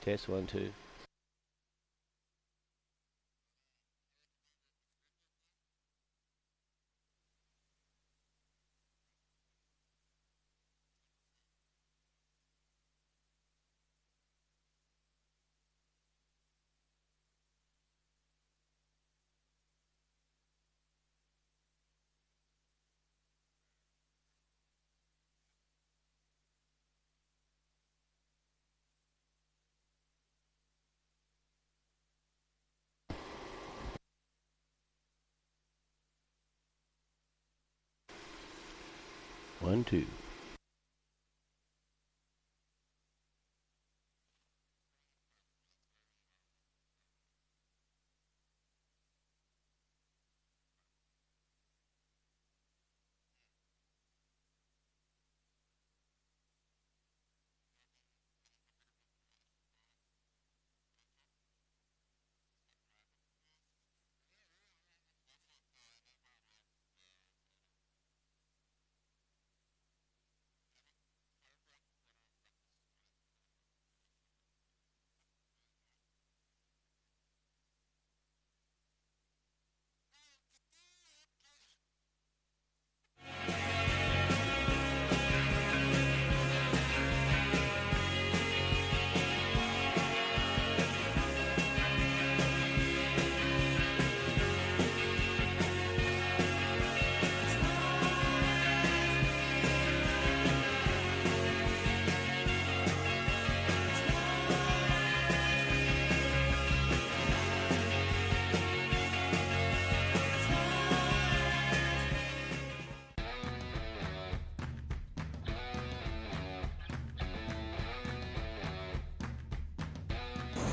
Test 1, 2. One, two.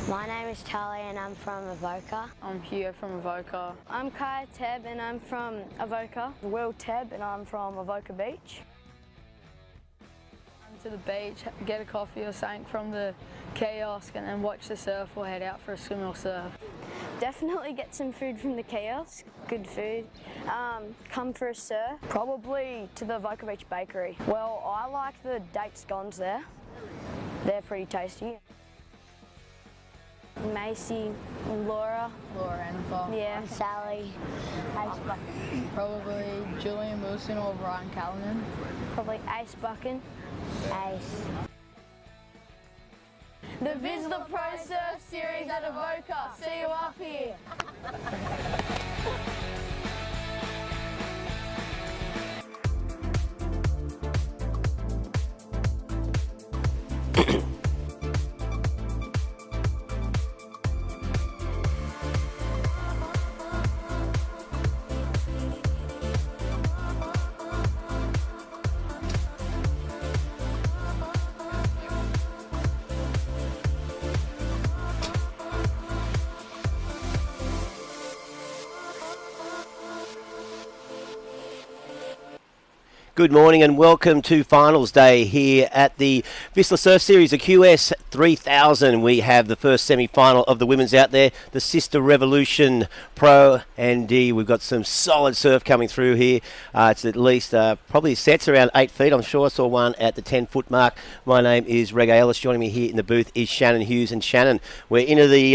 My name is Charlie and I'm from Avoca. I'm Hugh from Avoca. I'm Kaya Teb and I'm from Avoca. Will Teb and I'm from Avoca Beach. Come to the beach, get a coffee or something from the kiosk and then watch the surf or head out for a swim or surf. Definitely get some food from the kiosk, good food. Come for a surf. Probably to the Avoca Beach bakery. Well, I like the date scones there. They're pretty tasty. Macy, Laura. Laura Anafa. Yeah. Sally. Probably Julian Wilson or Ryan Callanan. Probably Ace Buckin. Ace. The Vissla Pro Surf Series at Avoca. See you up here. Good morning and welcome to finals day here at the Vissla Surf Series, the QS 3000. We have the first semi-final of the women's out there, the Sisstrevolution Pro, and we've got some solid surf coming through here. It's at least probably sets around 8 feet. I'm sure I saw one at the 10-foot mark. My name is Reg Ellis. Joining me here in the booth is Shannon Hughes. And Shannon, we're into the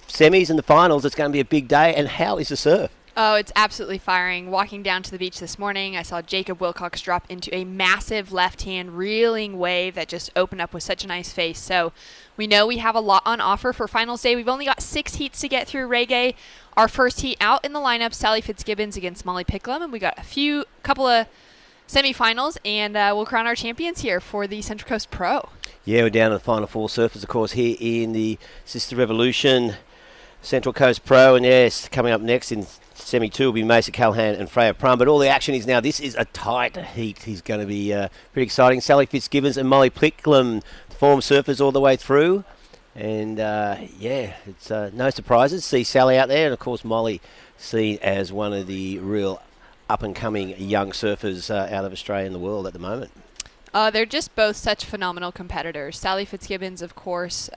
semis and the finals. It's going to be a big day. And how is the surf? Oh, it's absolutely firing. Walking down to the beach this morning, I saw Jacob Wilcox drop into a massive left-hand reeling wave that just opened up with such a nice face. So we know we have a lot on offer for finals day. We've only got 6 heats to get through reggae. Our first heat out in the lineup, Sally Fitzgibbons against Molly Picklem, and we got couple of semifinals, and we'll crown our champions here for the Central Coast Pro. Yeah, we're down to the final 4 surfers, of course, here in the Sisstrevolution Central Coast Pro, and yes, coming up next in Semi 2 will be Mason Callahan and Freya Prum, but all the action is now. This is a tight heat. He's going to be pretty exciting. Sally Fitzgibbons and Molly Picclum, form surfers all the way through. And it's no surprises. See Sally out there, and of course Molly seen as one of the real up-and-coming young surfers out of Australia and the world at the moment. They're just both such phenomenal competitors. Sally Fitzgibbons, of course,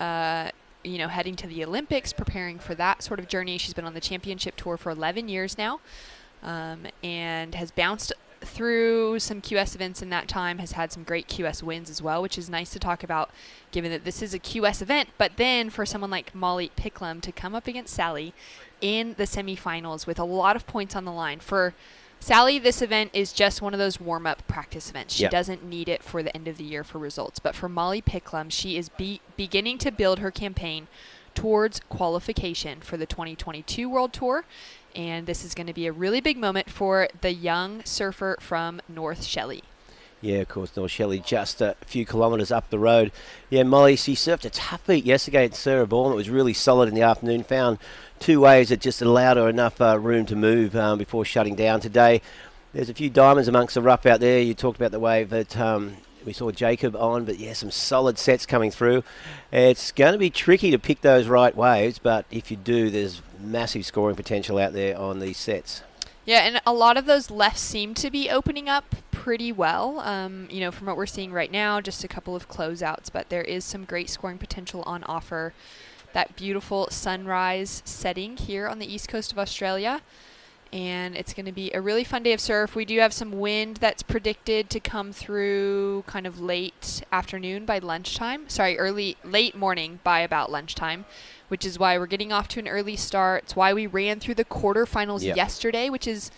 heading to the Olympics, preparing for that sort of journey. She's been on the championship tour for 11 years now, and has bounced through some QS events in that time, has had some great QS wins as well, which is nice to talk about given that this is a QS event. But then for someone like Molly Picklem to come up against Sally in the semifinals with a lot of points on the line. For Sally, this event is just one of those warm-up practice events. She doesn't need it for the end of the year for results. But for Molly Picklem, she is beginning to build her campaign towards qualification for the 2022 World Tour. And this is going to be a really big moment for the young surfer from North Shelley. Yeah, of course, North Shelley, just a few kilometres up the road. Yeah, Molly, she surfed a tough beat yesterday at Sarah Bourne. It was really solid in the afternoon. Found two waves that just allowed her enough room to move before shutting down today. There's a few diamonds amongst the rough out there. You talked about the wave that we saw Jacob on, but yeah, some solid sets coming through. It's going to be tricky to pick those right waves, but if you do, there's massive scoring potential out there on these sets. Yeah, and a lot of those lefts seem to be opening up pretty well. You know, from what we're seeing right now, just a couple of closeouts, but there is some great scoring potential on offer. That beautiful sunrise setting here on the east coast of Australia. And it's going to be a really fun day of surf. We do have some wind that's predicted to come through kind of late afternoon by lunchtime. Sorry, late morning by about lunchtime, which is why we're getting off to an early start. It's why we ran through the quarterfinals yesterday, which is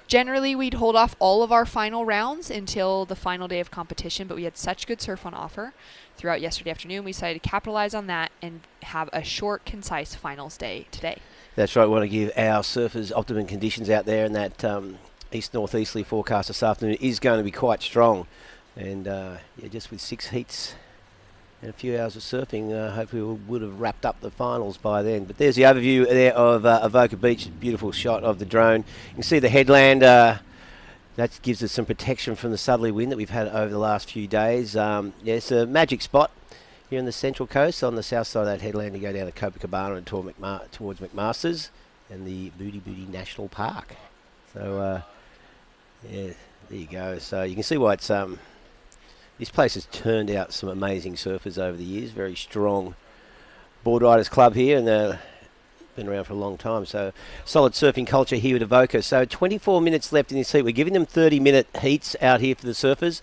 generally we'd hold off all of our final rounds until the final day of competition, but we had such good surf on offer throughout yesterday afternoon. We decided to capitalize on that and have a short, concise finals day today. That's right. We want to give our surfers optimum conditions out there, and that east-northeasterly forecast this afternoon is going to be quite strong. And yeah, just with 6 heats and a few hours of surfing, hopefully we would have wrapped up the finals by then. But there's the overview there of Avoca Beach. Beautiful shot of the drone. You can see the headland. That gives us some protection from the southerly wind that we've had over the last few days. Yeah, it's a magic spot here on the Central Coast. On the south side of that headland, you go down to Copacabana and towards McMaster's and the Booty National Park. So, yeah, there you go. So you can see why it's this place has turned out some amazing surfers over the years. Very strong board riders club here, and been around for a long time. So solid surfing culture here at Avoca. So 24 minutes left in this heat. We're giving them 30-minute heats out here for the surfers.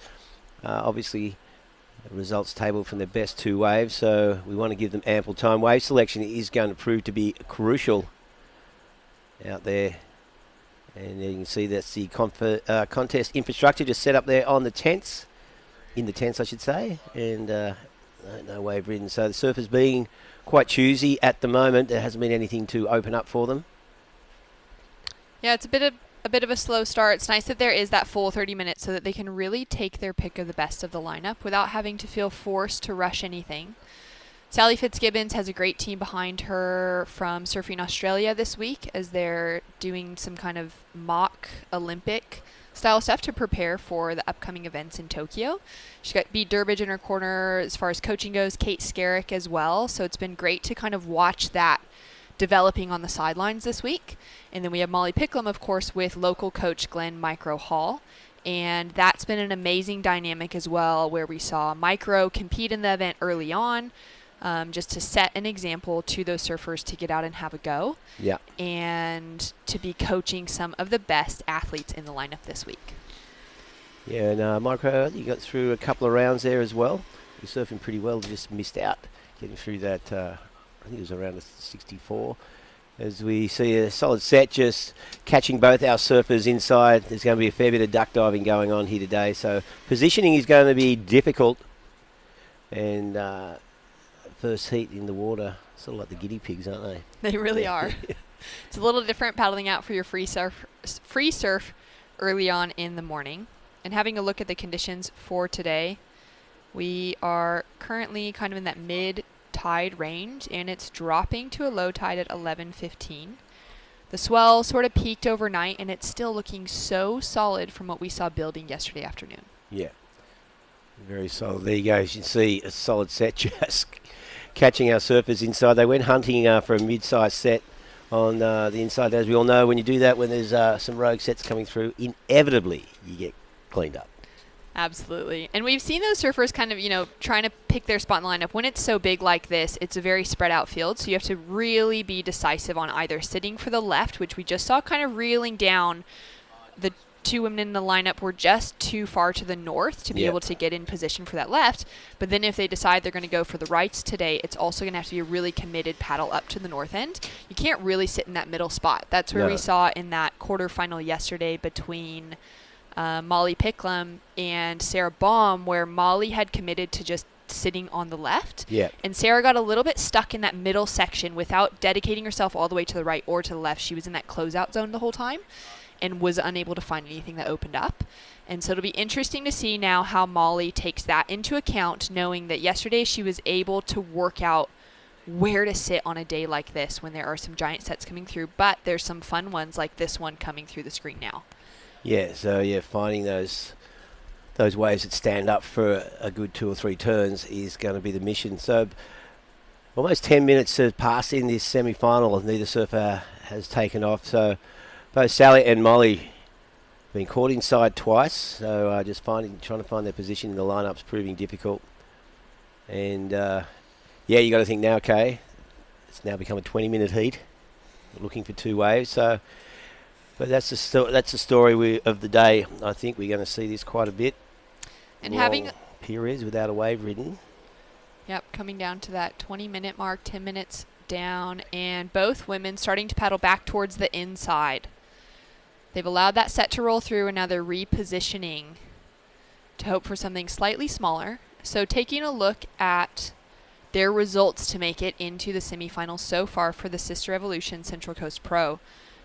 Obviously, the results table from their best two waves, so we want to give them ample time. Wave selection is going to prove to be crucial out there. And you can see that's the contest infrastructure just set up there on the tents. In the tents, I should say. And no wave ridden. So the surfers being quite choosy at the moment. There hasn't been anything to open up for them. Yeah, it's a bit of a slow start. It's nice that there is that full 30 minutes so that they can really take their pick of the best of the lineup without having to feel forced to rush anything. Sally Fitzgibbons has a great team behind her from Surfing Australia this week as they're doing some kind of mock Olympic style stuff to prepare for the upcoming events in Tokyo. She's got B. Durbridge in her corner as far as coaching goes, Kate Skerrick as well. So it's been great to kind of watch that developing on the sidelines this week. And then we have Molly Picklem, of course, with local coach Glenn Micro Hall. And that's been an amazing dynamic as well, where we saw Micro compete in the event early on, just to set an example to those surfers to get out and have a go. Yeah. And to be coaching some of the best athletes in the lineup this week. Yeah, and Micro, you got through a couple of rounds there as well. You're surfing pretty well, just missed out getting through that, I think it was around a 64. As we see a solid set, just catching both our surfers inside. There's going to be a fair bit of duck diving going on here today, so positioning is going to be difficult. And first heat in the water, sort of like the guinea pigs, aren't they? They really are. It's a little different paddling out for your free surf early on in the morning. And having a look at the conditions for today, we are currently kind of in that mid-tide range, and it's dropping to a low tide at 11:15. The swell sort of peaked overnight, and it's still looking so solid from what we saw building yesterday afternoon. Yeah, very solid. There you go. As you can see, a solid set just catching our surfers inside. They went hunting for a mid-sized set on the inside. As we all know, when you do that, when there's some rogue sets coming through, inevitably you get cleaned up. Absolutely. And we've seen those surfers kind of, trying to pick their spot in the lineup. When it's so big like this, it's a very spread out field. So you have to really be decisive on either sitting for the left, which we just saw kind of reeling down two women in the lineup were just too far to the north to be able to get in position for that left. But then if they decide they're going to go for the rights today, it's also going to have to be a really committed paddle up to the north end. You can't really sit in that middle spot. That's where we saw in that quarterfinal yesterday between Molly Picklem and Sarah Baum, where Molly had committed to just sitting on the left. And Sarah got a little bit stuck in that middle section without dedicating herself all the way to the right or to the left. She was in that closeout zone the whole time and was unable to find anything that opened up. And so it'll be interesting to see now how Molly takes that into account, knowing that yesterday she was able to work out where to sit on a day like this when there are some giant sets coming through, but there's some fun ones like this one coming through the screen now. So finding those waves that stand up for a good 2 or 3 turns is going to be the mission. So almost 10 minutes have passed in this semi-final and neither surfer has taken off. So both Sally and Molly have been caught inside twice. So just trying to find their position in the lineup's proving difficult. And you got to think now, okay, it's now become a 20-minute heat, looking for 2 waves. So, but that's the story of the day. I think we're going to see this quite a bit. And long having periods without a wave ridden. Yep, coming down to that 20-minute mark, 10 minutes down, and both women starting to paddle back towards the inside. They've allowed that set to roll through, and now they're repositioning to hope for something slightly smaller. So taking a look at their results to make it into the semifinals so far for the Sisstrevolution Central Coast Pro.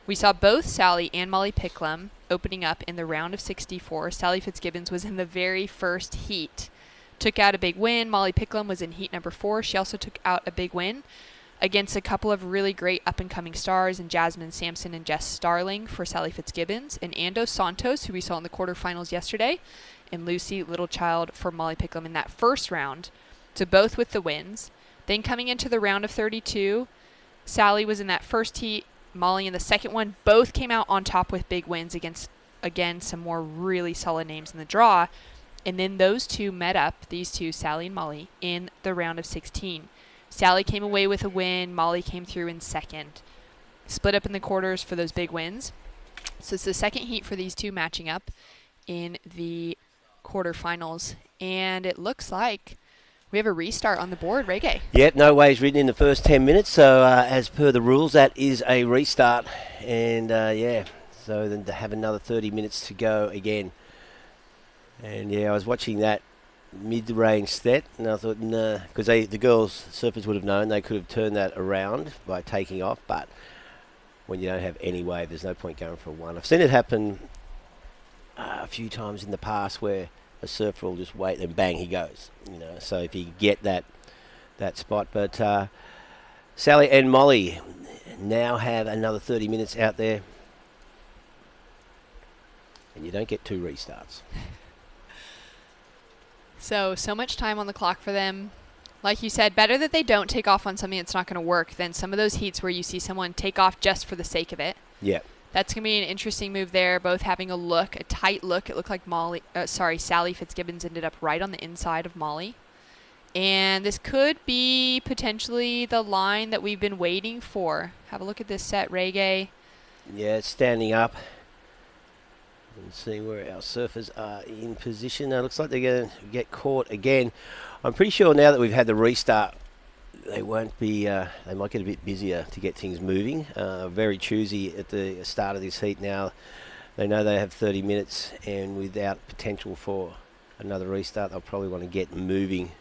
We saw both Sally and Molly Picklem opening up in the round of 64. Sally Fitzgibbons was in the very first heat. Took out a big win. Molly Picklem was in heat number 4. She also took out a big win against a couple of really great up-and-coming stars in Jasmine Sampson and Jess Starling for Sally Fitzgibbons, and Ando Santos, who we saw in the quarterfinals yesterday, and Lucy Littlechild for Molly Picklem in that first round. So both with the wins. Then coming into the round of 32, Sally was in that first heat, Molly in the second one. Both came out on top with big wins against, again, some more really solid names in the draw. And then those two met up, these two, Sally and Molly, in the round of 16. Sally came away with a win. Molly came through in second. Split up in the quarters for those big wins. So it's the second heat for these two matching up in the quarterfinals. And it looks like we have a restart on the board, Reggae. Yep, no waves ridden in the first 10 minutes. So as per the rules, that is a restart. And so then to have another 30 minutes to go again. And I was watching that mid-range set, and I thought, nah, because the girls, surfers would have known they could have turned that around by taking off, but when you don't have any wave, there's no point going for one. I've seen it happen a few times in the past where a surfer will just wait and bang, he goes. So if you get that spot, but Sally and Molly now have another 30 minutes out there, and you don't get 2 restarts. So much time on the clock for them. Like you said, better that they don't take off on something that's not going to work than some of those heats where you see someone take off just for the sake of it. Yeah. That's going to be an interesting move there, both having a tight look. It looked like Sally Fitzgibbons ended up right on the inside of Molly. And this could be potentially the line that we've been waiting for. Have a look at this set, Reggae. Yeah, it's standing up. And see where our surfers are in position. Now, it looks like they're going to get caught again. I'm pretty sure now that we've had the restart, they won't be. They might get a bit busier to get things moving. Very choosy at the start of this heat now. They know they have 30 minutes, and without potential for another restart, they'll probably want to get moving.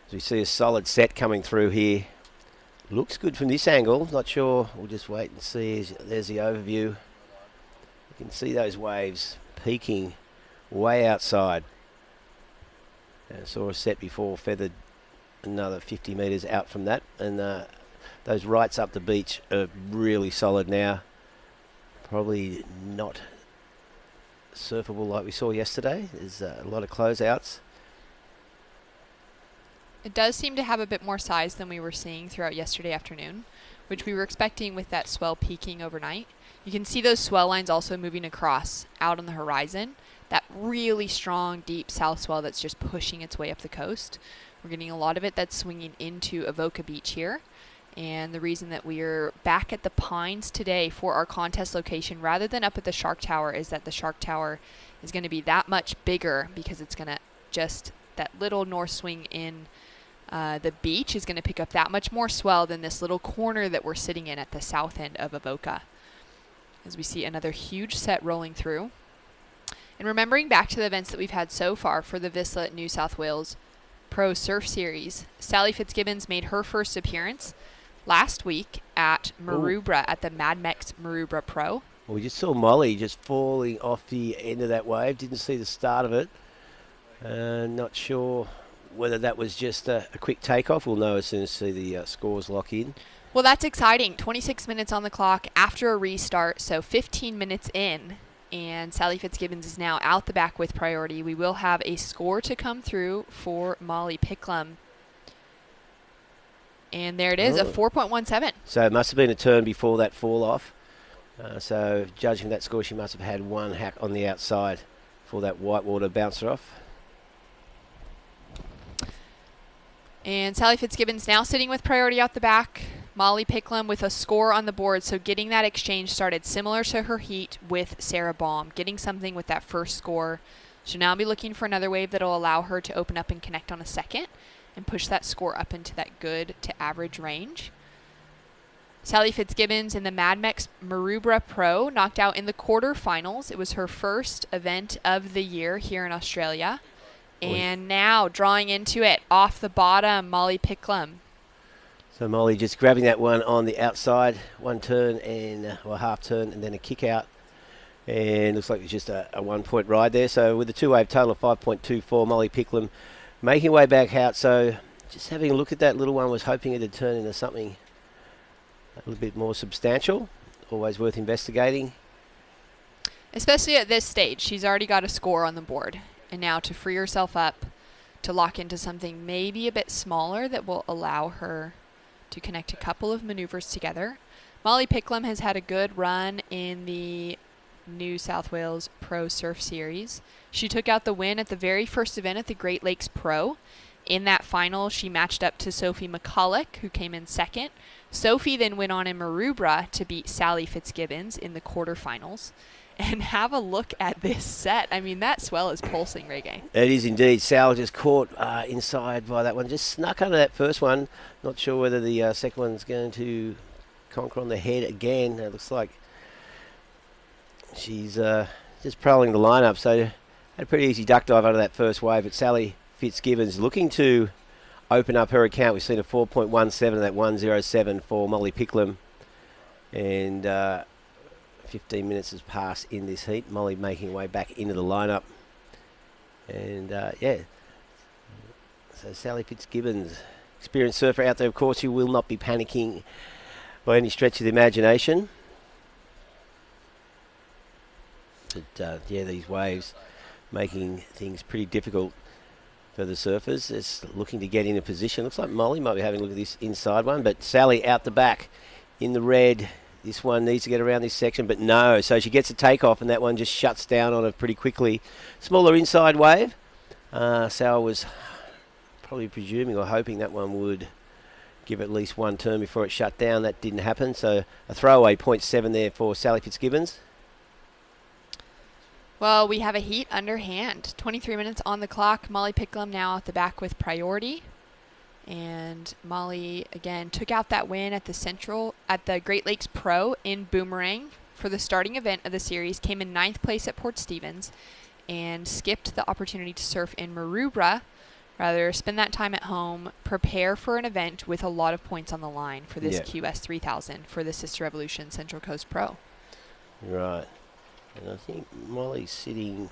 As we see a solid set coming through here. Looks good from this angle. Not sure. We'll just wait and see. There's the overview. You can see those waves peaking way outside. I saw a set before, feathered another 50 metres out from that, and those rights up the beach are really solid now. Probably not surfable like we saw yesterday. There's a lot of closeouts. It does seem to have a bit more size than we were seeing throughout yesterday afternoon, which we were expecting with that swell peaking overnight. You can see those swell lines also moving across out on the horizon. That really strong, deep south swell that's just pushing its way up the coast. We're getting a lot of it that's swinging into Avoca Beach here. And the reason that we are back at the Pines today for our contest location rather than up at the Shark Tower is that the Shark Tower is going to be that much bigger because it's going to just, that little north swing in the beach is going to pick up that much more swell than this little corner that we're sitting in at the south end of Avoca. As we see another huge set rolling through. And remembering back to the events that we've had so far for the Vissla New South Wales Pro Surf Series, Sally Fitzgibbons made her first appearance last week at Maroubra at the Mad Mex Maroubra Pro. Well, we just saw Molly just falling off the end of that wave. Didn't see the start of it. Not sure whether that was just a quick takeoff. We'll know as soon as see the scores lock in. Well, that's exciting. 26 minutes on the clock after a restart, so 15 minutes in. And Sally Fitzgibbons is now out the back with priority. We will have a score to come through for Molly Picclum. And there it is, a 4.17. So it must have been a turn before that fall off. So judging that score, she must have had one hack on the outside for that whitewater bouncer off. And Sally Fitzgibbons now sitting with priority out the back. Molly Picclum with a score on the board, so getting that exchange started similar to her heat with Sarah Baum, getting something with that first score. She'll now be looking for another wave that will allow her to open up and connect on a second and push that score up into that good to average range. Sally Fitzgibbons in the Mad Mex Maroubra Pro knocked out in the quarterfinals. It was her first event of the year here in Australia. And now drawing into it off the bottom, Molly Picclum. So Molly just grabbing that one on the outside, one turn and or half turn and then a kick out. And looks like it's just a 1 point ride there. So with a two wave total of 5.24, Molly Picclum making her way back out. So just having a look at that little one, was hoping it'd turn into something a little bit more substantial. Always worth investigating. Especially at this stage, she's already got a score on the board. And now to free herself up to lock into something maybe a bit smaller that will allow her to connect a couple of maneuvers together. Molly Picclum has had a good run in the New South Wales Pro Surf Series. She took out the win at the very first event at the Great Lakes Pro. In that final, she matched up to Sophie McCulloch, who came in second. Sophie then went on in Maroubra to beat Sally Fitzgibbons in the quarterfinals. And have a look at this set. I mean, that swell is pulsing, Reggae. It is indeed. Sal just caught inside by that one. Just snuck under that first one. Not sure whether the second one's going to conquer on the head again. It looks like she's just prowling the lineup. So had a pretty easy duck dive under that first wave. But Sally Fitzgibbons looking to open up her account. We've seen a 4.17 of that 1.07 for Molly Picclum. And 15 minutes has passed in this heat. Molly making her way back into the lineup. And yeah, so Sally Fitzgibbons, experienced surfer out there, of course, who will not be panicking by any stretch of the imagination. But yeah, these waves making things pretty difficult for the surfers. It's looking to get in a position. Looks like Molly might be having a look at this inside one, but Sally out the back in the red. This one needs to get around this section, but no. So she gets a takeoff, and that one just shuts down on it pretty quickly. Smaller inside wave. Sal was probably presuming or hoping that one would give at least one turn before it shut down. That didn't happen. So a throwaway 0.7 there for Sally Fitzgibbons. Well, we have a heat underhand. 23 minutes on the clock. Molly Picclum now at the back with priority. And Molly, again, took out that win at the Great Lakes Pro in Boomerang for the starting event of the series, came in 9th place at Port Stephens, and skipped the opportunity to surf in Maroubra. Rather, spend that time at home, prepare for an event with a lot of points on the line for this QS 3000 for the Sisstrevolution Central Coast Pro. Right. And I think Molly's sitting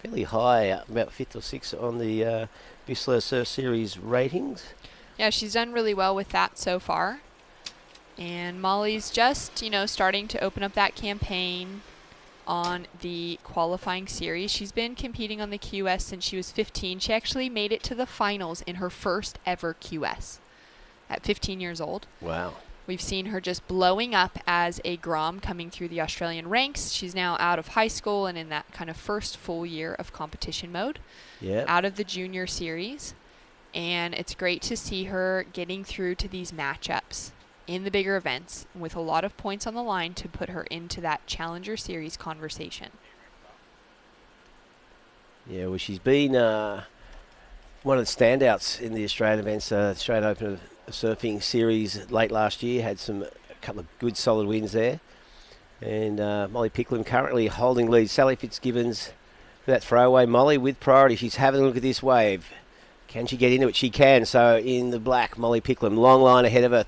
fairly high, about 5th or 6th on the Vissla Surf Series ratings. Yeah, she's done really well with that so far. And Molly's just, starting to open up that campaign on the qualifying series. She's been competing on the QS since she was 15. She actually made it to the finals in her first ever QS at 15 years old. Wow. We've seen her just blowing up as a Grom coming through the Australian ranks. She's now out of high school and in that kind of first full year of competition mode. Yeah. Out of the junior series. And it's great to see her getting through to these matchups. in the bigger events with a lot of points on the line to put her into that Challenger Series conversation. Yeah, well, she's been one of the standouts in the Australian events, Australian Open Surfing Series late last year. Had a couple of good solid wins there. And Molly Picklem currently holding lead. Sally Fitzgibbons for that throwaway. Molly with priority. She's having a look at this wave. Can she get into it? She can. So in the black, Molly Picklem, long line ahead of her.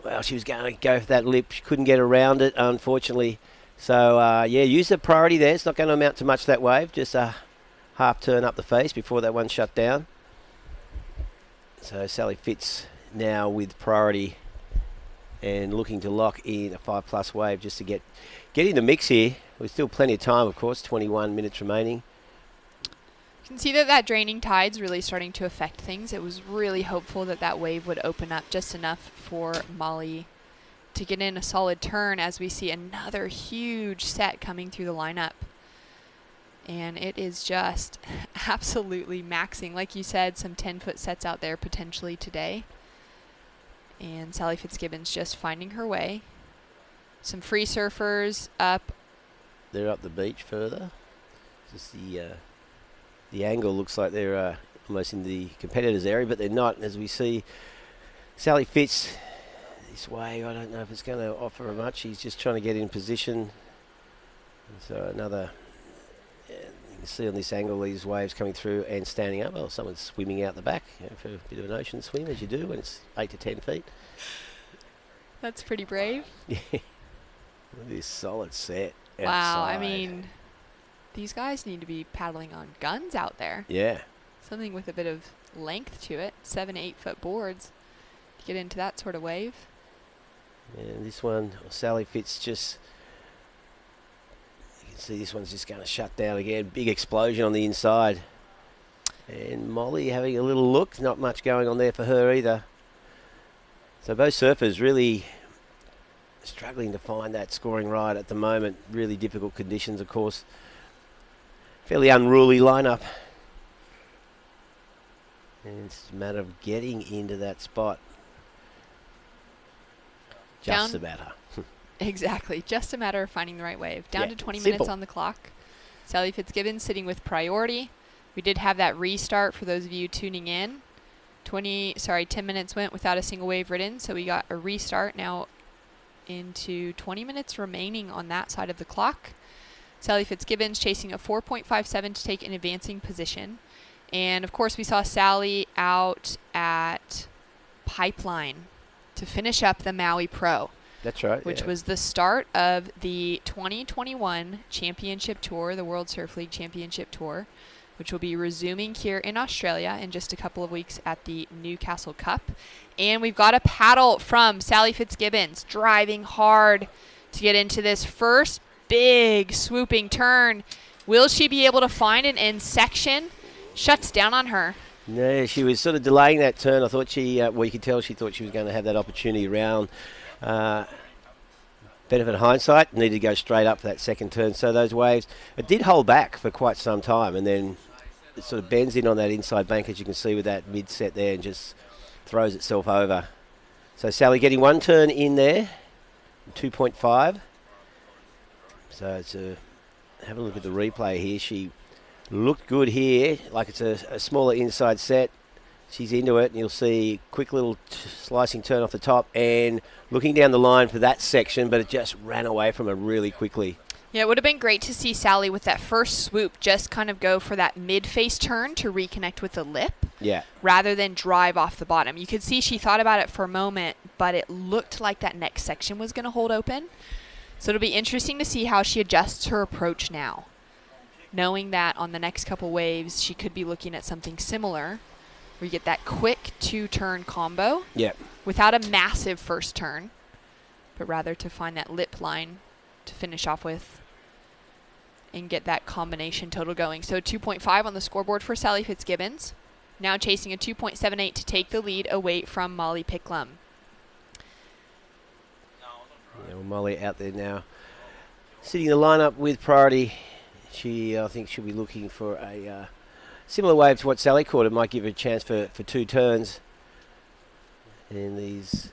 Well, she was going to go for that lip. She couldn't get around it, unfortunately. So, yeah, use the priority there. It's not going to amount to much, that wave. Just a half turn up the face before that one shut down. So Sally Fitz now with priority and looking to lock in a 5+ wave just to get in the mix here. There's still plenty of time, of course, 21 minutes remaining. You can see that draining tide's really starting to affect things. It was really hopeful that wave would open up just enough for Molly to get in a solid turn as we see another huge set coming through the lineup. And it is just absolutely maxing. Like you said, some 10-foot sets out there potentially today. And Sally Fitzgibbons just finding her way. Some free surfers up. They're up the beach further. Just the angle looks like they're almost in the competitors' area, but they're not. As we see Sally Fitz this way, I don't know if it's going to offer her much. She's just trying to get in position. And so another, you can see on this angle these waves coming through and standing up. Well, someone's swimming out the back, for a bit of an ocean swim, as you do when it's 8 to 10 feet. That's pretty brave. Yeah. This solid set. Wow, outside. I mean, these guys need to be paddling on guns out there. Yeah. Something with a bit of length to it. 7 to 8 foot boards to get into that sort of wave. And this one, Sally Fitz just, you can see this one's just going to shut down again. Big explosion on the inside. And Molly having a little look. Not much going on there for her either. So both surfers really struggling to find that scoring right at the moment. Really difficult conditions, of course. Fairly unruly lineup. And it's a matter of getting into that spot. Just a matter. Exactly. Just a matter of finding the right wave. Down to 20 simple. minutes on the clock. Sally Fitzgibbons sitting with priority. We did have that restart for those of you tuning in. 10 minutes went without a single wave ridden, so we got a restart now into 20 minutes remaining on that side of the clock. Sally Fitzgibbons chasing a 4.57 to take an advancing position. And of course we saw Sally out at Pipeline to finish up the Maui Pro. That's right. Which was the start of the 2021 Championship Tour, the World Surf League Championship Tour, which will be resuming here in Australia in just a couple of weeks at the Newcastle Cup. And we've got a paddle from Sally Fitzgibbons, driving hard to get into this first big swooping turn. Will she be able to find an end section? Shuts down on her. No, she was sort of delaying that turn. I thought she, well, you could tell she thought she was going to have that opportunity around. Benefit of hindsight, needed to go straight up for that second turn. So those waves, it did hold back for quite some time, and then it sort of bends in on that inside bank, as you can see with that mid-set there, and just throws itself over. So Sally getting one turn in there, 2.5. So it's have a look at the replay here. She looked good here, like it's a smaller inside set. She's into it, and you'll see quick little slicing turn off the top and looking down the line for that section, but it just ran away from her really quickly. Yeah, it would have been great to see Sally with that first swoop just kind of go for that mid-face turn to reconnect with the lip. Yeah. Rather than drive off the bottom. You could see she thought about it for a moment, but it looked like that next section was going to hold open. So it'll be interesting to see how she adjusts her approach now, knowing that on the next couple waves she could be looking at something similar, where you get that quick two-turn combo without a massive first turn, but rather to find that lip line to finish off with and get that combination total going. So 2.5 on the scoreboard for Sally Fitzgibbons. Now chasing a 2.78 to take the lead away from Molly Picclum. Yeah, well, Molly out there now, sitting in the lineup with priority. She, I think, she'll be looking for a similar wave to what Sally caught. It might give her a chance for two turns. And these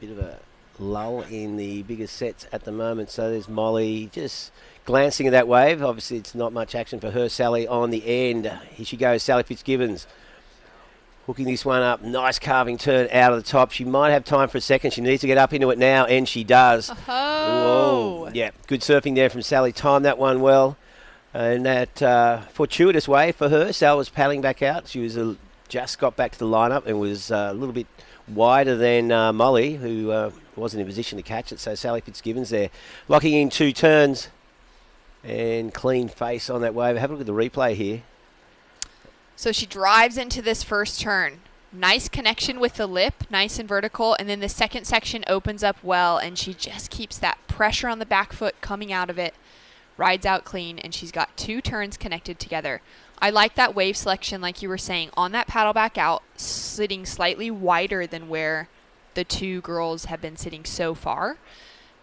bit of a lull in the bigger sets at the moment. So there's Molly just glancing at that wave. Obviously, it's not much action for her. Sally on the end. Here she goes, Sally Fitzgibbons. Hooking this one up. Nice carving turn out of the top. She might have time for a second. She needs to get up into it now, and she does. Oh. Whoa. Yeah, good surfing there from Sally. Timed that one well. And that fortuitous wave for her. Sal was paddling back out. She was just got back to the lineup and was a little bit wider than Molly, who wasn't in position to catch it. So Sally Fitzgibbons there. Locking in 2 turns. And clean face on that wave. Have a look at the replay here. So she drives into this first turn. Nice connection with the lip, nice and vertical, and then the second section opens up well, and she just keeps that pressure on the back foot coming out of it, rides out clean, and she's got 2 turns connected together. I like that wave selection, like you were saying, on that paddle back out, sitting slightly wider than where the 2 girls have been sitting so far.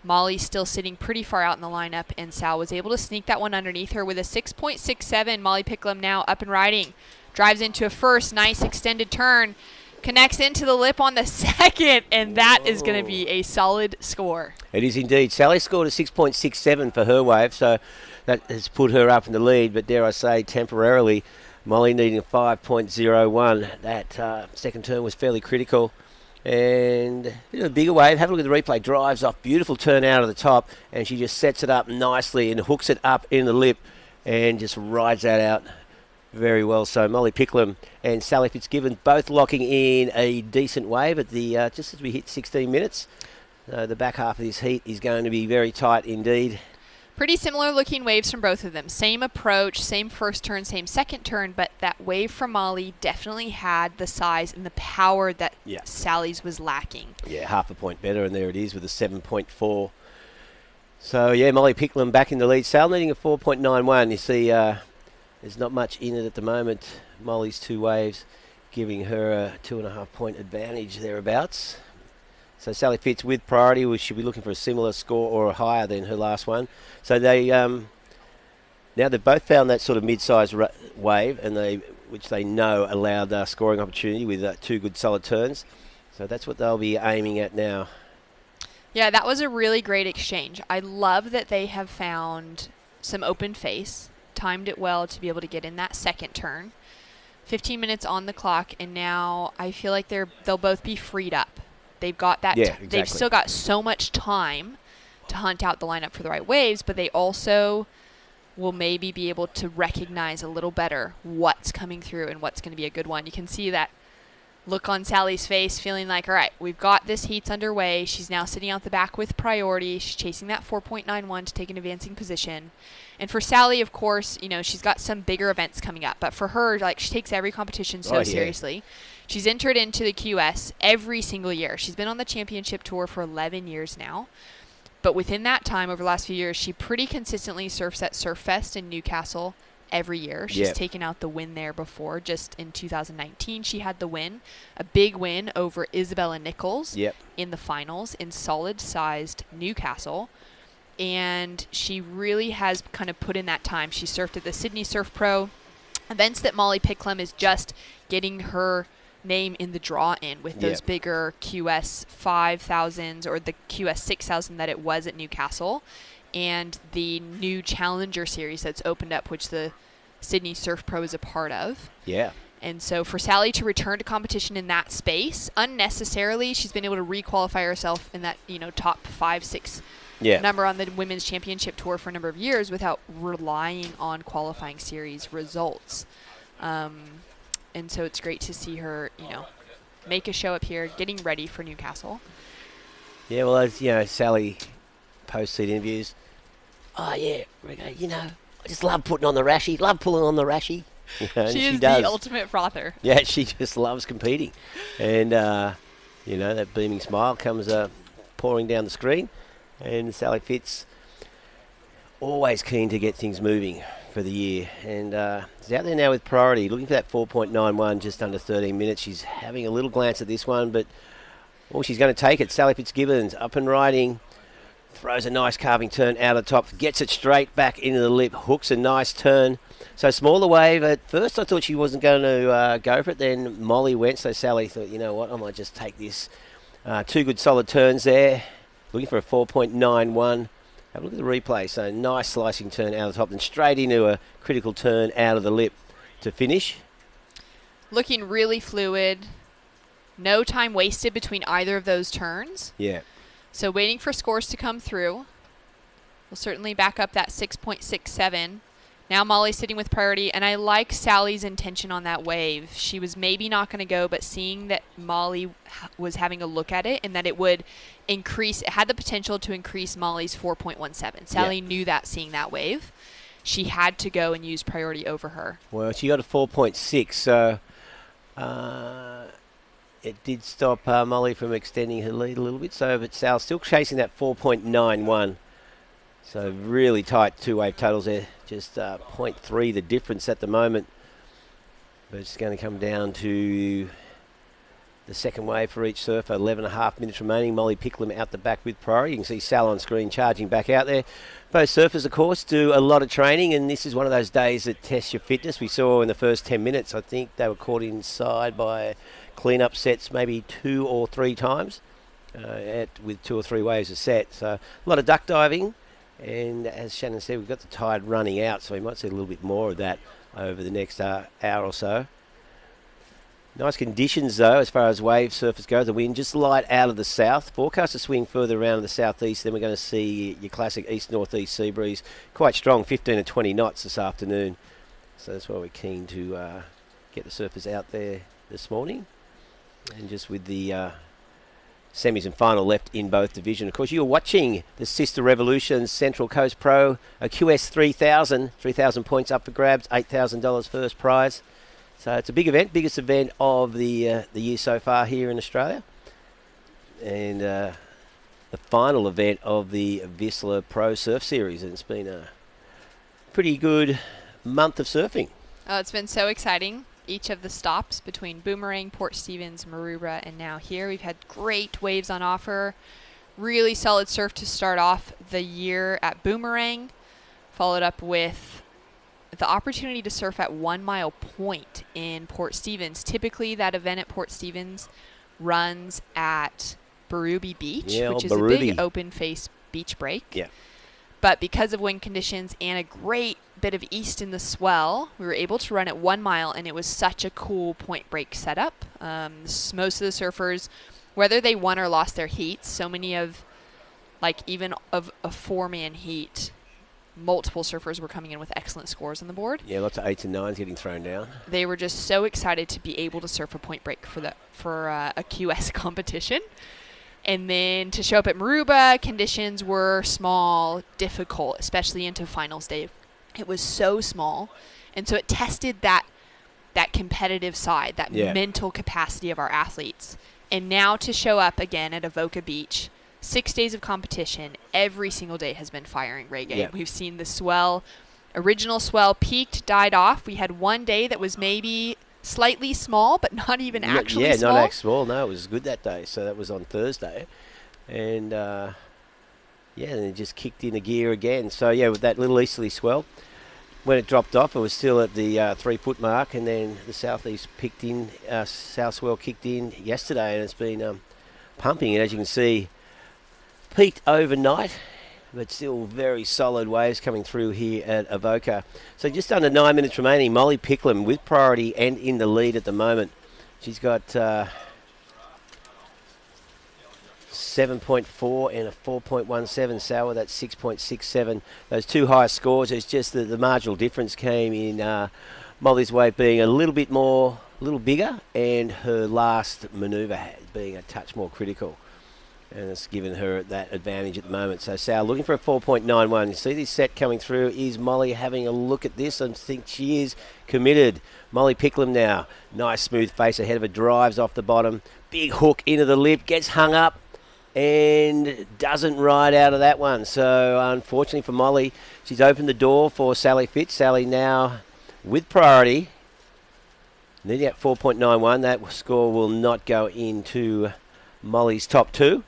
Molly's still sitting pretty far out in the lineup, and Sal was able to sneak that one underneath her with a 6.67. Molly Picclem now up and riding. Drives into a first, nice extended turn. Connects into the lip on the second, and that is going to be a solid score. It is indeed. Sally scored a 6.67 for her wave, so that has put her up in the lead, but dare I say, temporarily, Molly needing a 5.01. That second turn was fairly critical. And a bigger wave. Have a look at the replay. Drives off. Beautiful turn out of the top. And she just sets it up nicely and hooks it up in the lip and just rides that out very well. So Molly Picclem and Sally Fitzgibbon both locking in a decent wave at the just as we hit 16 minutes. The back half of this heat is going to be very tight indeed. Pretty similar looking waves from both of them. Same approach, same first turn, same second turn, but that wave from Molly definitely had the size and the power that Sally's was lacking. Yeah, half a point better, and there it is with a 7.4. So, yeah, Molly Picclem back in the lead. Sal needing a 4.91. You see, there's not much in it at the moment. Molly's 2 waves giving her a 2.5 point advantage thereabouts. So Sally Fitz with priority. We should be looking for a similar score or higher than her last one. So they now they've both found that sort of mid-sized wave, and which they know allowed scoring opportunity with 2 good solid turns. So that's what they'll be aiming at now. Yeah, that was a really great exchange. I love that they have found some open face, timed it well to be able to get in that second turn. 15 minutes on the clock, and now I feel like they'll both be freed up. They've got that. Exactly. They've still got so much time to hunt out the lineup for the right waves, but they also will maybe be able to recognize a little better what's coming through and what's going to be a good one. You can see that look on Sally's face, feeling like, all right, we've got this heat's underway. She's now sitting out the back with priority. She's chasing that 4.91 to take an advancing position. And for Sally, of course, she's got some bigger events coming up. But for her, like, she takes every competition so seriously. She's entered into the QS every single year. She's been on the championship tour for 11 years now. But within that time, over the last few years, she pretty consistently surfs at Surf Fest in Newcastle every year. She's taken out the win there before. Just in 2019, she had the win. A big win over Isabella Nichols in the finals in solid-sized Newcastle. And she really has kind of put in that time. She surfed at the Sydney Surf Pro. Events that Molly Picclem is just getting her name in the draw in with those bigger QS 5000s or the QS 6000 that it was at Newcastle, and the new Challenger series that's opened up, which the Sydney Surf Pro is a part of. Yeah. And so for Sally to return to competition in that space, unnecessarily, she's been able to requalify herself in that, top 5-6 number on the Women's Championship Tour for a number of years without relying on qualifying series results. And so it's great to see her, make a show up here, getting ready for Newcastle. Yeah, well, as Sally post-seat interviews, I just love putting on the rashie, love pulling on the rashie. She is the ultimate frother. Yeah, she just loves competing. And, that beaming smile comes pouring down the screen. And Sally Fitz, always keen to get things moving for the year. And she's out there now with priority, looking for that 4.91, just under 13 minutes. She's having a little glance at this one, but she's going to take it. Sally Fitzgibbons up and riding. Throws a nice carving turn out of the top. Gets it straight back into the lip. Hooks a nice turn. So smaller wave. At first I thought she wasn't going to go for it. Then Molly went. So Sally thought, you know what, I might just take this. 2 good solid turns there. looking for a 4.91. Have a look at the replay. So nice slicing turn out of the top and straight into a critical turn out of the lip to finish. Looking really fluid. No time wasted between either of those turns. Yeah. So waiting for scores to come through. We'll certainly back up that 6.67. Now Molly's sitting with priority, and I like Sally's intention on that wave. She was maybe not going to go, but seeing that Molly was having a look at it and that it would increase, it had the potential to increase Molly's 4.17. Sally knew that seeing that wave. She had to go and use priority over her. Well, she got a 4.6, so it did stop Molly from extending her lead a little bit. So, but Sal's still chasing that 4.91. So really tight two-wave totals there. Just 0.3 the difference at the moment. But it's going to come down to the second wave for each surfer. 11.5 minutes remaining. Molly Picclem out the back with priority. You can see Sal on screen charging back out there. Both surfers, of course, do a lot of training, and this is one of those days that tests your fitness. We saw in the first 10 minutes, I think they were caught inside by clean-up sets maybe 2 or 3 times with 2 or 3 waves a set. So a lot of duck diving. And as Shannon said, we've got the tide running out, so we might see a little bit more of that over the next hour or so. Nice conditions, though, as far as wave surface goes. The wind just light out of the south. Forecast to swing further around to the southeast. Then we're going to see your classic east-northeast sea breeze. Quite strong, 15 to 20 knots this afternoon. So that's why we're keen to get the surfers out there this morning. And just with the semis and final left in both divisions. Of course, you're watching the Sisstrevolution Central Coast Pro, a QS 3000, 3,000 points up for grabs, $8,000 first prize. So it's a big event, biggest event of the year so far here in Australia. And the final event of the Vissla Pro Surf Series. And it's been a pretty good month of surfing. Oh, it's been so exciting. Each of the stops between Boomerang, Port Stephens, Maroubra, and now here. We've had great waves on offer. Really solid surf to start off the year at Boomerang. Followed up with the opportunity to surf at 1 Mile Point in Port Stephens. Typically, that event at Port Stephens runs at Barooby Beach, which is a big open face beach break. Yeah. But because of wind conditions and a great bit of east in the swell, we were able to run at 1 mile, and it was such a cool point break setup. Most of the surfers, whether they won or lost their heats, so many of, like even of a 4-man heat, multiple surfers were coming in with excellent scores on the board. Yeah, lots of 8s and 9s getting thrown down. They were just so excited to be able to surf a point break for a QS competition. And then to show up at Maroubra, conditions were small, difficult, especially into finals day. It was so small. And so it tested that competitive side, that mental capacity of our athletes. And now to show up again at Avoca Beach, 6 days of competition, every single day has been firing reggae. Yeah. We've seen the swell, original swell peaked, died off. We had one day that was maybe slightly small, but not even actually small. Yeah, not actually small. No, it was good that day. So that was on Thursday. And, and it just kicked in a gear again. So, yeah, with that little easterly swell, when it dropped off, it was still at the 3-foot mark, and then the southeast south swell kicked in yesterday, and it's been pumping. And as you can see, peaked overnight, but still very solid waves coming through here at Avoca. So just under 9 minutes remaining. Molly Picclem with priority and in the lead at the moment. She's got 7.4 and a 4.17. Sal with that 6.67. Those two highest scores. It's just the marginal difference came in Molly's wave being a little bigger, and her last manoeuvre being a touch more critical. And it's given her that advantage at the moment. So Sal looking for a 4.91. You see this set coming through. Is Molly having a look at this? I think she is committed. Molly Picclem now. Nice smooth face ahead of her. Drives off the bottom. Big hook into the lip. Gets hung up and doesn't ride out of that one. So unfortunately for Molly, she's opened the door for Sally Fitz. Sally now with priority. Needing at 4.91. That score will not go into Molly's top two.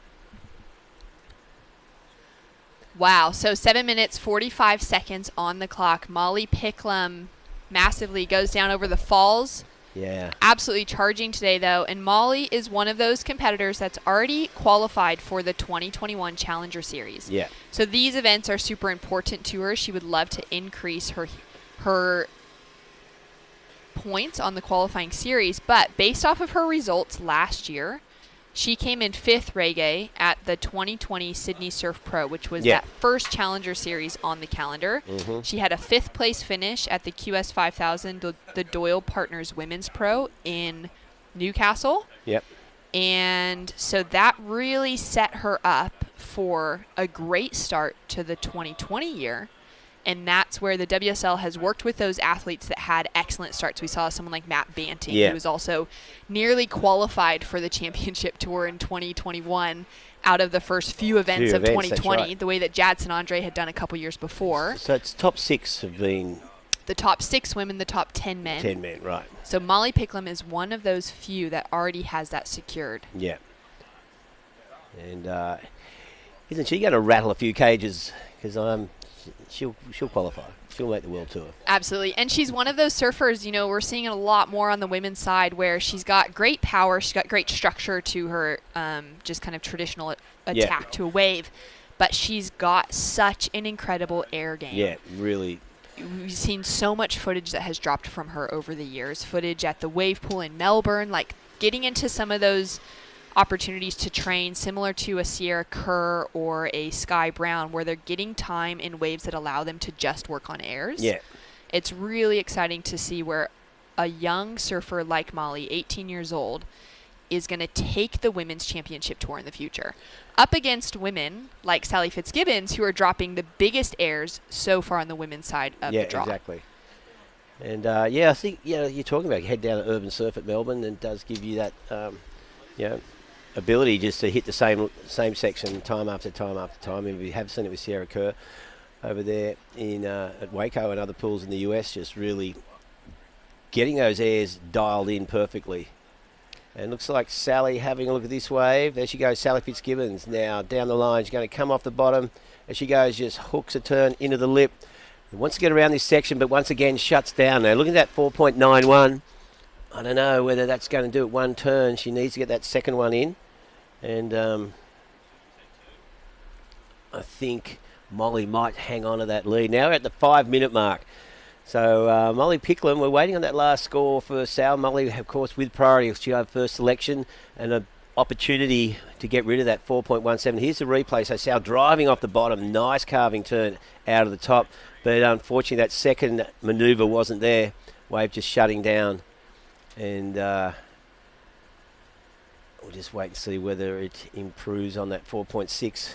Wow, so 7 minutes, 45 seconds on the clock. Molly Picclem massively goes down over the falls, Yeah. Absolutely charging today, though. And Molly is one of those competitors that's already qualified for the 2021 Challenger Series. Yeah. So these events are super important to her. She would love to increase her points on the qualifying series. But based off of her results last year, she came in 5th reggae at the 2020 Sydney Surf Pro, which was that first Challenger Series on the calendar. She had a 5th place finish at the QS 5000, the Doyle Partners Women's Pro in Newcastle. Yep. And so that really set her up for a great start to the 2020 year. And that's where the WSL has worked with those athletes that had excellent starts. We saw someone like Matt Banting, who was also nearly qualified for the championship tour in 2021 out of the first few events of 2020, the way that Jadson Andre had done a couple years before. So it's top 6 have been... The top 6 women, the top 10 men. 10 men, right. So Molly Picclum is one of those few that already has that secured. Yeah. And isn't she going to rattle a few cages? Because she'll qualify. She'll make the World Tour. Absolutely. And she's one of those surfers, you know, we're seeing it a lot more on the women's side where she's got great power, she's got great structure to her just kind of traditional attack to a wave, but she's got such an incredible air game. Yeah, really. We've seen so much footage that has dropped from her over the years. Footage at the wave pool in Melbourne, like getting into some of those opportunities to train similar to a Sierra Kerr or a Sky Brown where they're getting time in waves that allow them to just work on airs. Yeah. It's really exciting to see where a young surfer like Molly, 18 years old, is going to take the women's championship tour in the future. Up against women like Sally Fitzgibbons, who are dropping the biggest airs so far on the women's side of the draw. Yeah, exactly. And, I think, you're talking about head down to Urban Surf at Melbourne, and it does give you that, ability just to hit the same section time after time after time. And we have seen it with Sierra Kerr over there in at Waco and other pools in the US, just really getting those airs dialed in perfectly. And looks like Sally having a look at this wave. There she goes, Sally Fitzgibbons now down the line. She's going to come off the bottom. As she goes, just hooks a turn into the lip. Wants to get around this section, but once again shuts down now. Looking at that 4.91. I don't know whether that's going to do it one turn. She needs to get that second one in. And I think Molly might hang on to that lead. Now we're at the 5-minute mark. So Molly Picclum, we're waiting on that last score for Sal. Molly, of course, with priority. She'll have first selection and an opportunity to get rid of that 4.17. Here's the replay. So Sal driving off the bottom. Nice carving turn out of the top. But unfortunately, that second manoeuvre wasn't there. Wave just shutting down. And we'll just wait and see whether it improves on that 4.6.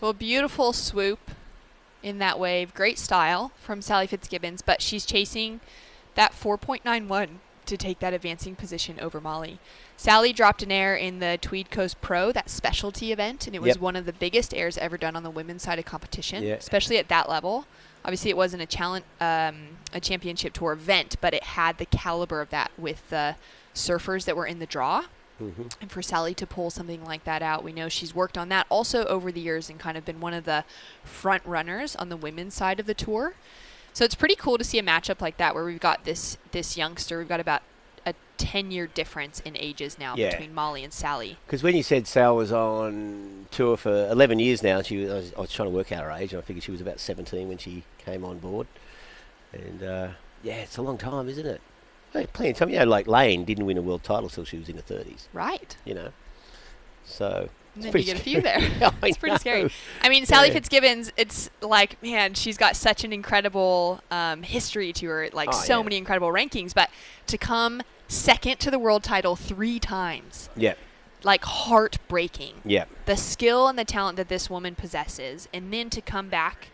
Well, beautiful swoop in that wave. Great style from Sally Fitzgibbons, but she's chasing that 4.91 to take that advancing position over Molly. Sally dropped an air in the Tweed Coast Pro, that specialty event, and it was one of the biggest airs ever done on the women's side of competition, especially at that level. Obviously, it wasn't a championship tour event, but it had the caliber of that with the surfers that were in the draw. And for Sally to pull something like that out, we know she's worked on that also over the years and kind of been one of the front runners on the women's side of the tour. So it's pretty cool to see a matchup like that where we've got this youngster. We've got about a 10-year difference in ages now between Molly and Sally. Because when you said Sal was on tour for 11 years now, I was trying to work out her age, and I figured she was about 17 when she came on board. And, it's a long time, isn't it? Hey, plenty of time. Like Lane didn't win a world title till she was in her 30s. Right. So and then you get a few there. It's pretty scary. I mean, Sally Fitzgibbons, it's like, man, she's got such an incredible history to her, so many incredible rankings. But to come second to the world title 3 times. Yeah. Like heartbreaking. Yeah. The skill and the talent that this woman possesses. And then to come back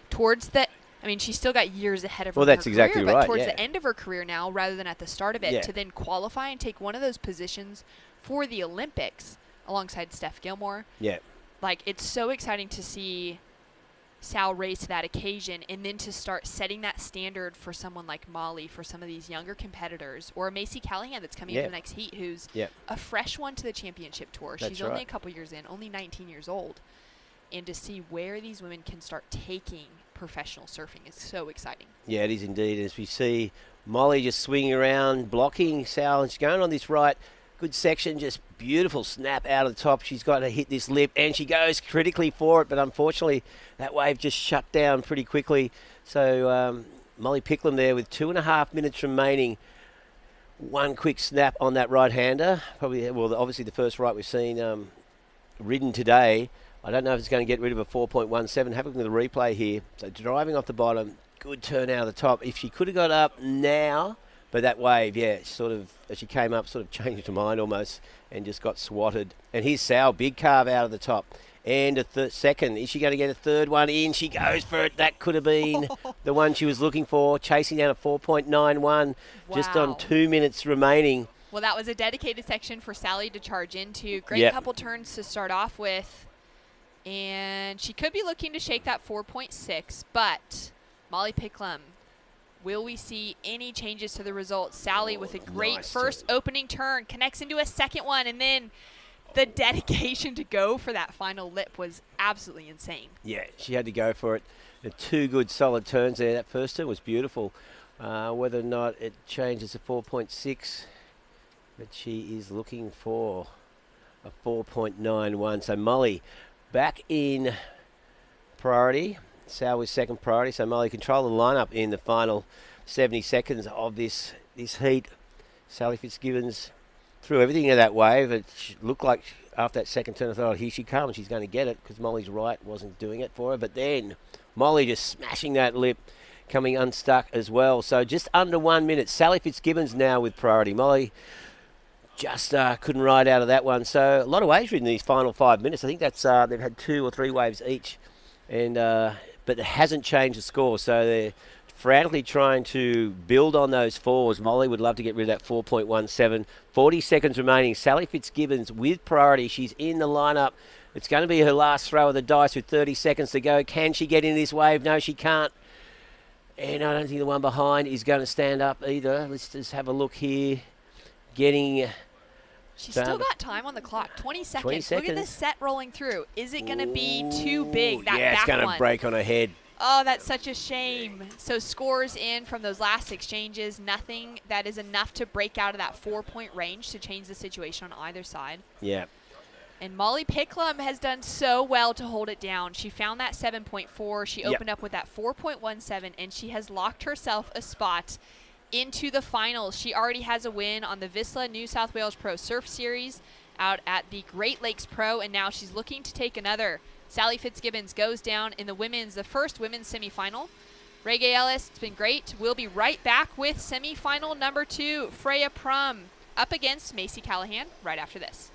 towards the... I mean, she's still got years ahead of her. Well, that's exactly career, right. But towards the end of her career now, rather than at the start of it, to then qualify and take one of those positions for the Olympics alongside Steph Gilmore. Yeah. Like, it's so exciting to see Sal raise to that occasion and then to start setting that standard for someone like Molly, for some of these younger competitors, or Macy Callahan that's coming into the next heat, who's a fresh one to the championship tour. She's only a couple years in, only 19 years old. And to see where these women can start taking professional surfing is so exciting. Yeah, it is indeed. As we see Molly just swinging around, blocking Sal, and she's going on this right. Good section, just beautiful snap out of the top. She's got to hit this lip, and she goes critically for it, but unfortunately that wave just shut down pretty quickly. So Molly Picclem there with 2.5 minutes remaining. One quick snap on that right-hander. Probably, well, obviously the first right we've seen ridden today. I don't know if it's going to get rid of a 4.17. Have a look at the replay here. So driving off the bottom, good turn out of the top. If she could have got up now, but that wave, yeah, sort of, as she came up, sort of changed her mind almost and just got swatted. And here's Sal, big carve out of the top. And a second. Is she going to get a third one in? She goes for it. That could have been the one she was looking for. Chasing down a 4.91 just on 2 minutes remaining. Well, that was a dedicated section for Sally to charge into. Great couple turns to start off with. And she could be looking to shake that 4.6. But Molly Picclem, will we see any changes to the results? Sally with a great first opening turn. Connects into a second one. And then the dedication to go for that final lip was absolutely insane. Yeah, she had to go for it. The 2 good solid turns there. That first turn was beautiful. Whether or not it changes to 4.6, but she is looking for a 4.91. So Molly back in priority. Sal was second priority. So Molly control the lineup in the final 70 seconds of this heat. Sally Fitzgibbons threw everything into that wave. It looked like after that second turn, I thought, oh, here she comes. She's going to get it because Molly's right wasn't doing it for her. But then Molly just smashing that lip, coming unstuck as well. So just under 1 minute. Sally Fitzgibbons now with priority. Molly just couldn't ride out of that one. So a lot of waves ridden in these final 5 minutes. I think that's they've had 2 or 3 waves each, and but it hasn't changed the score. So they're frantically trying to build on those fours. Molly would love to get rid of that 4.17. 40 seconds remaining. Sally Fitzgibbons with priority. She's in the lineup. It's going to be her last throw of the dice with 30 seconds to go. Can she get in this wave? No, she can't. And I don't think the one behind is going to stand up either. Let's just have a look here. She's still got time on the clock. 20 seconds. 20 seconds. Look at the set rolling through. Is it going to be too big, that yeah, back it's going to break on her head. Oh, that's such a shame. So scores in from those last exchanges. Nothing that is enough to break out of that 4-point range to change the situation on either side. Yeah. And Molly Picclem has done so well to hold it down. She found that 7.4. She opened up with that 4.17, and she has locked herself a spot into the finals. She already has a win on the Vissla New South Wales Pro Surf Series out at the Great Lakes Pro, and now she's looking to take another. Sally Fitzgibbons goes down in the first women's semifinal. Reggae Ellis, it's been great. We'll be right back with semifinal number 2, Freya Prum up against Macy Callahan right after this.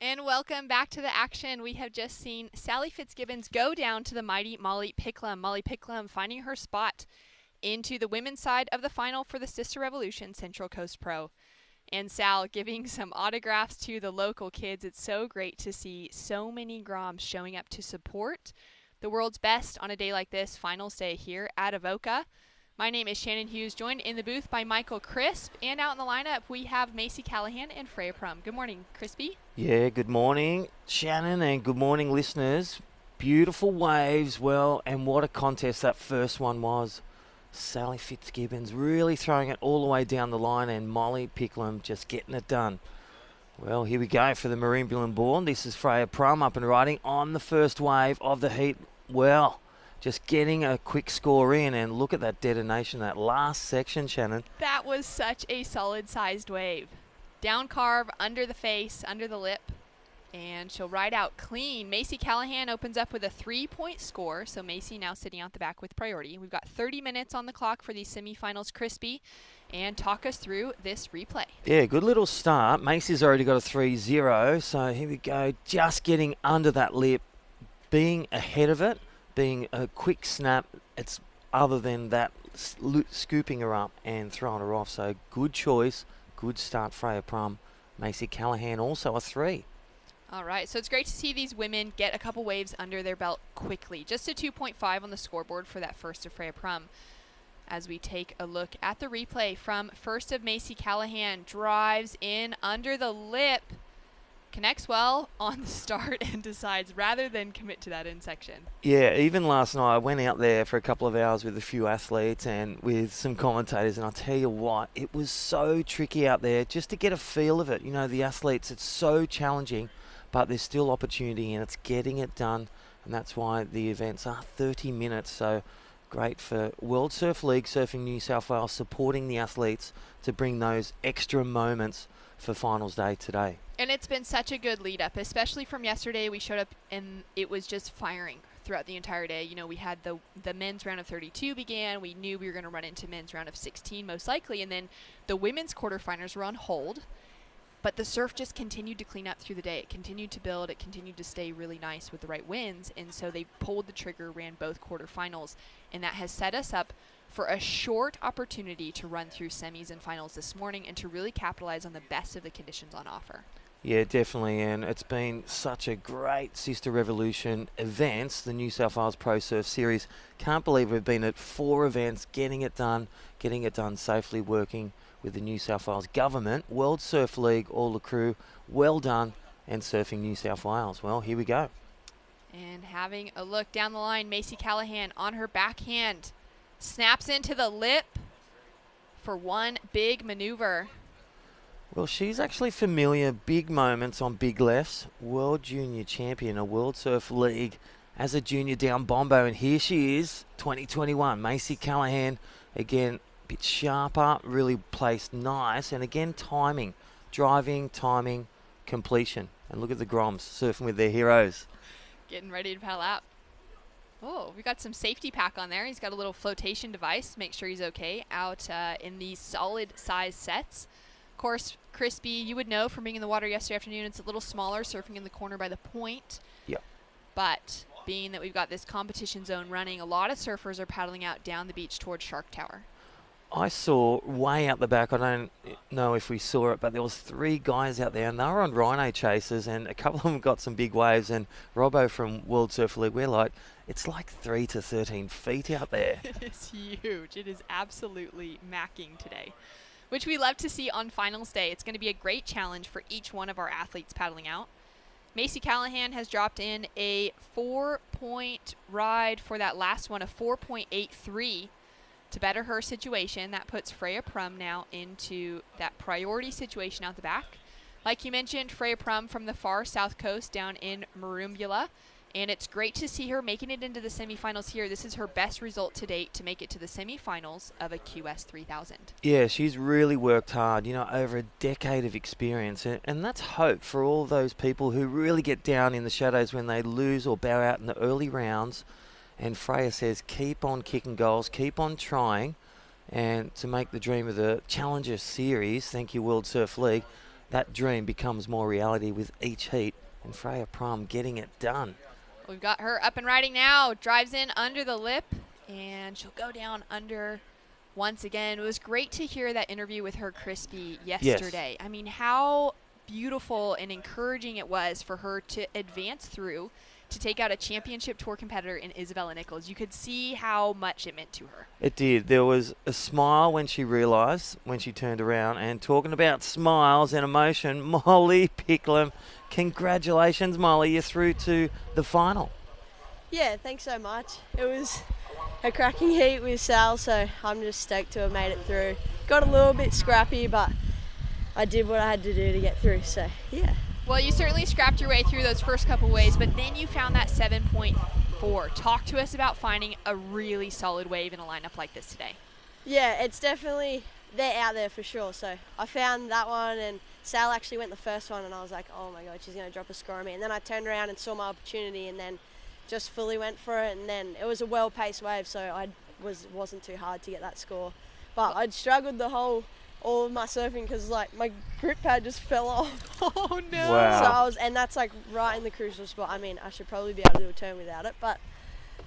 And welcome back to the action. We have just seen Sally Fitzgibbons go down to the mighty Molly Picklum. Molly Picklum finding her spot into the women's side of the final for the Sisstrevolution Central Coast Pro. And Sal giving some autographs to the local kids. It's so great to see so many Groms showing up to support the world's best on a day like this, finals day here at Avoca. My name is Shannon Hughes, joined in the booth by Michael Crisp. And out in the lineup, we have Macy Callahan and Freya Prum. Good morning, Crispy. Yeah, good morning, Shannon, and good morning, listeners. Beautiful waves, well, and what a contest that first one was. Sally Fitzgibbons really throwing it all the way down the line, and Molly Picklum just getting it done. Well, here we go for the Maroonbullen Born. This is Freya Prum up and riding on the first wave of the heat. Well, just getting a quick score in, and look at that detonation, that last section, Shannon. That was such a solid-sized wave. Down carve, under the face, under the lip, and she'll ride out clean. Macy Callahan opens up with a 3-point score, so Macy now sitting out the back with priority. We've got 30 minutes on the clock for these semifinals, Crispy, and talk us through this replay. Yeah, good little start. Macy's already got a 3-0, so here we go. Just getting under that lip, being ahead of it, being a quick snap. It's other than that scooping her up and throwing her off. So good choice, good start, Freya Prum. Macy Callahan also a 3. All right, so it's great to see these women get a couple waves under their belt quickly. Just a 2.5 on the scoreboard for that first of Freya Prum. As we take a look at the replay from first of Macy Callahan, drives in under the lip, connects well on the start, and decides rather than commit to that end section. Yeah, even last night I went out there for a couple of hours with a few athletes and with some commentators, and I'll tell you what, it was so tricky out there just to get a feel of it. You know, the athletes, it's so challenging, but there's still opportunity and it's getting it done, and that's why the events are 30 minutes. So great for World Surf League, Surfing New South Wales, supporting the athletes to bring those extra moments for finals day today. And it's been such a good lead up, especially from yesterday. We showed up and it was just firing throughout the entire day. You know, we had the men's round of 32 began. We knew we were going to run into men's round of 16 most likely. And then the women's quarterfinals were on hold. But the surf just continued to clean up through the day. It continued to build. It continued to stay really nice with the right winds. And so they pulled the trigger, ran both quarterfinals. And that has set us up for a short opportunity to run through semis and finals this morning and to really capitalize on the best of the conditions on offer. Yeah, definitely, and it's been such a great Sisstrevolution events, the New South Wales Pro Surf Series. Can't believe we've been at 4 events, getting it done safely, working with the New South Wales Government, World Surf League, all the crew, well done, and Surfing New South Wales. Well, here we go. And having a look down the line, Macy Callahan on her backhand, snaps into the lip for one big maneuver. Well, she's actually familiar, big moments on big lefts, World Junior Champion of World Surf League as a junior down Bombo, and here she is, 2021, Macy Callahan, again, a bit sharper, really placed nice, and again, timing, driving, timing, completion. And look at the Groms surfing with their heroes. Getting ready to paddle out. Oh, we got some safety pack on there. He's got a little flotation device, make sure he's okay, out in these solid size sets. Of course, Crispy, you would know from being in the water yesterday afternoon, it's a little smaller, surfing in the corner by the point. Yep. But being that we've got this competition zone running, a lot of surfers are paddling out down the beach towards Shark Tower. I saw way out the back, I don't know if we saw it, but there was 3 guys out there, and they were on rhino chasers, and a couple of them got some big waves, and Robbo from World Surf League, we're like, it's like 3 to 13 feet out there. It is huge. It is absolutely macking today, which we love to see on finals day. It's going to be a great challenge for each one of our athletes paddling out. Macy Callahan has dropped in a 4-point ride for that last one, a 4.83 to better her situation. That puts Freya Prum now into that priority situation out the back. Like you mentioned, Freya Prum from the far south coast down in Maroonbullen. And it's great to see her making it into the semifinals here. This is her best result to date to make it to the semifinals of a QS 3000. Yeah, she's really worked hard, you know, over a decade of experience. And that's hope for all those people who really get down in the shadows when they lose or bow out in the early rounds. And Freya says, keep on kicking goals, keep on trying. And to make the dream of the Challenger Series, thank you World Surf League, that dream becomes more reality with each heat, and Freya Prum getting it done. We've got her up and riding now. Drives in under the lip, and she'll go down under once again. It was great to hear that interview with her, Crispy, yesterday. I mean, how beautiful and encouraging it was for her to advance through to take out a championship tour competitor in Isabella Nichols. You could see how much it meant to her. It did. There was a smile when she realised, when she turned around. And talking about smiles and emotion, Molly Picclem, congratulations, Molly. You're through to the final. Yeah, thanks so much. It was a cracking heat with Sal, so I'm just stoked to have made it through. Got a little bit scrappy, but I did what I had to do to get through, so yeah. Well, you certainly scrapped your way through those first couple waves, but then you found that 7.4. Talk to us about finding a really solid wave in a lineup like this today. Yeah, it's definitely, they're out there for sure. So I found that one, and Sal actually went the first one, and I was like, oh my God, she's going to drop a score on me. And then I turned around and saw my opportunity, and then just fully went for it. And then it was a well-paced wave, so I wasn't too hard to get that score. But I'd struggled all of my surfing because like my grip pad just fell off. Oh no! Wow. So and that's like right in the crucial spot. I mean, I should probably be able to do a turn without it, but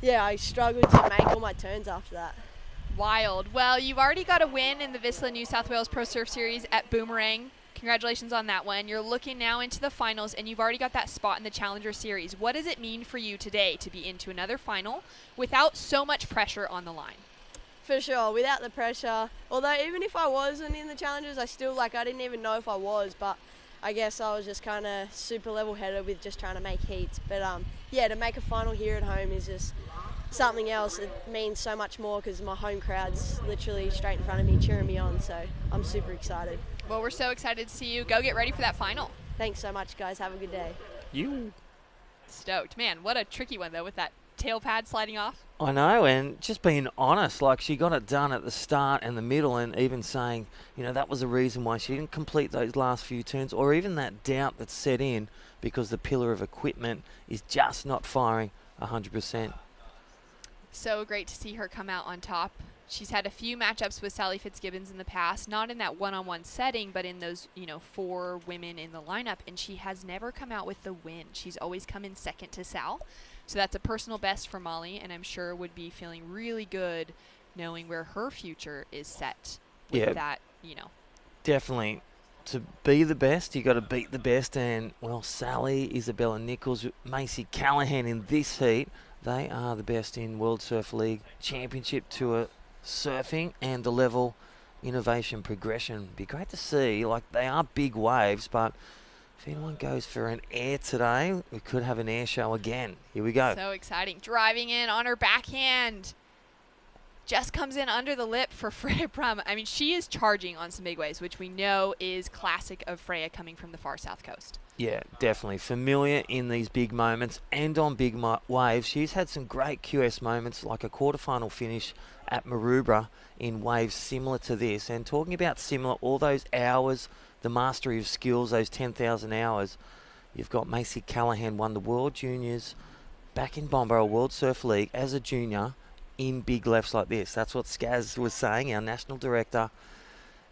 yeah, I struggled to make all my turns after that. Wild. Well, you've already got a win in the Vissla New South Wales Pro Surf Series at Boomerang. Congratulations on that one. You're looking now into the finals, and you've already got that spot in the Challenger Series. What does it mean for you today to be into another final without so much pressure on the line? For sure, without the pressure. Although even if I wasn't in the challenges, I didn't even know if I was, but I guess I was just kind of super level-headed with just trying to make heats. But yeah, to make a final here at home is just something else. It means so much more because my home crowd's literally straight in front of me cheering me on, so I'm super excited. Well, we're so excited to see you. Go get ready for that final. Thanks so much, guys. Have a good day. You. Stoked. Man, what a tricky one, though, with that tail pad sliding off. I know, and just being honest, like she got it done at the start and the middle, and even saying, you know, that was the reason why she didn't complete those last few turns, or even that doubt that set in because the pillar of equipment is just not firing 100%. So great to see her come out on top. She's had a few matchups with Sally Fitzgibbons in the past, not in that one-on-one setting, but in those, 4 women in the lineup, and she has never come out with the win. She's always come in second to Sal. So that's a personal best for Molly, and I'm sure would be feeling really good knowing where her future is set with that, Definitely. To be the best, you got to beat the best, and, well, Sally, Isabella Nichols, Macy Callahan in this heat, they are the best in World Surf League Championship Tour surfing and the level innovation progression. Be great to see. Like, they are big waves, but if anyone goes for an air today, we could have an air show again. Here we go. So exciting. Driving in on her backhand. Just comes in under the lip for Freya Prum. I mean, she is charging on some big waves, which we know is classic of Freya coming from the far south coast. Yeah, definitely. Familiar in these big moments and on big waves. She's had some great QS moments, like a quarterfinal finish at Maroubra in waves similar to this. And talking about similar, all those hours, the mastery of skills, those 10,000 hours. You've got Macy Callahan won the World Juniors back in Bombay World Surf League as a junior in big lefts like this. That's what Skaz was saying, our national director.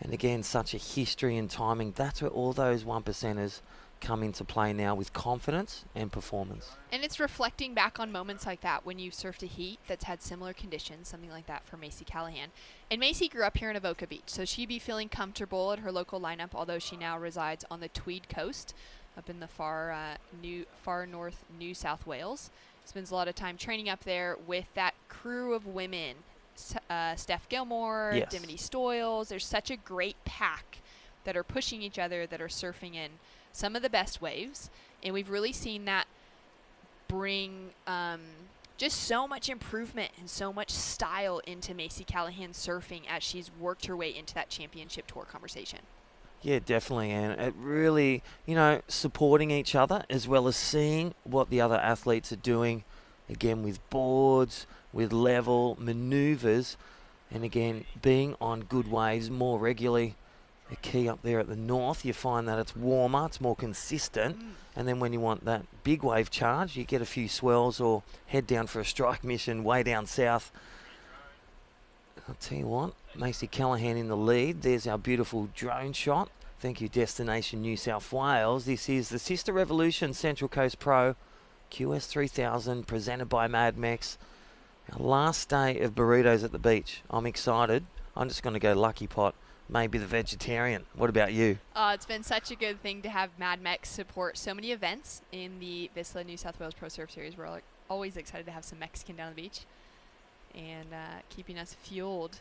And again, such a history and timing. That's where all those 1%ers come into play now with confidence and performance. And it's reflecting back on moments like that when you've surfed a heat that's had similar conditions, something like that for Macy Callahan. And Macy grew up here in Avoca Beach, so she'd be feeling comfortable at her local lineup, although she now resides on the Tweed Coast up in the far north New South Wales. Spends a lot of time training up there with that crew of women. Steph Gilmore, Yes. Dimity Stoyles. There's such a great pack that are pushing each other, that are surfing in some of the best waves. And we've really seen that bring just so much improvement and so much style into Macy Callahan surfing as she's worked her way into that championship tour conversation. Yeah, definitely. And it really, supporting each other as well as seeing what the other athletes are doing, again, with boards, with level, maneuvers, and again, being on good waves more regularly. The key up there at the north, you find that it's warmer, it's more consistent, and then when you want that big wave charge, you get a few swells or head down for a strike mission way down south. I'll tell you what, Macy Callahan in the lead. There's our beautiful drone shot Thank you, Destination New South Wales. This is the Sisstrevolution Central Coast Pro QS 3000 presented by Mad Mex. Our last day of burritos at the beach. I'm excited. I'm just going to go lucky pot, maybe the vegetarian. What about you? It's been such a good thing to have Mad Mex support so many events in the Vissla New South Wales Pro Surf Series. We're always excited to have some Mexican down the beach and keeping us fueled.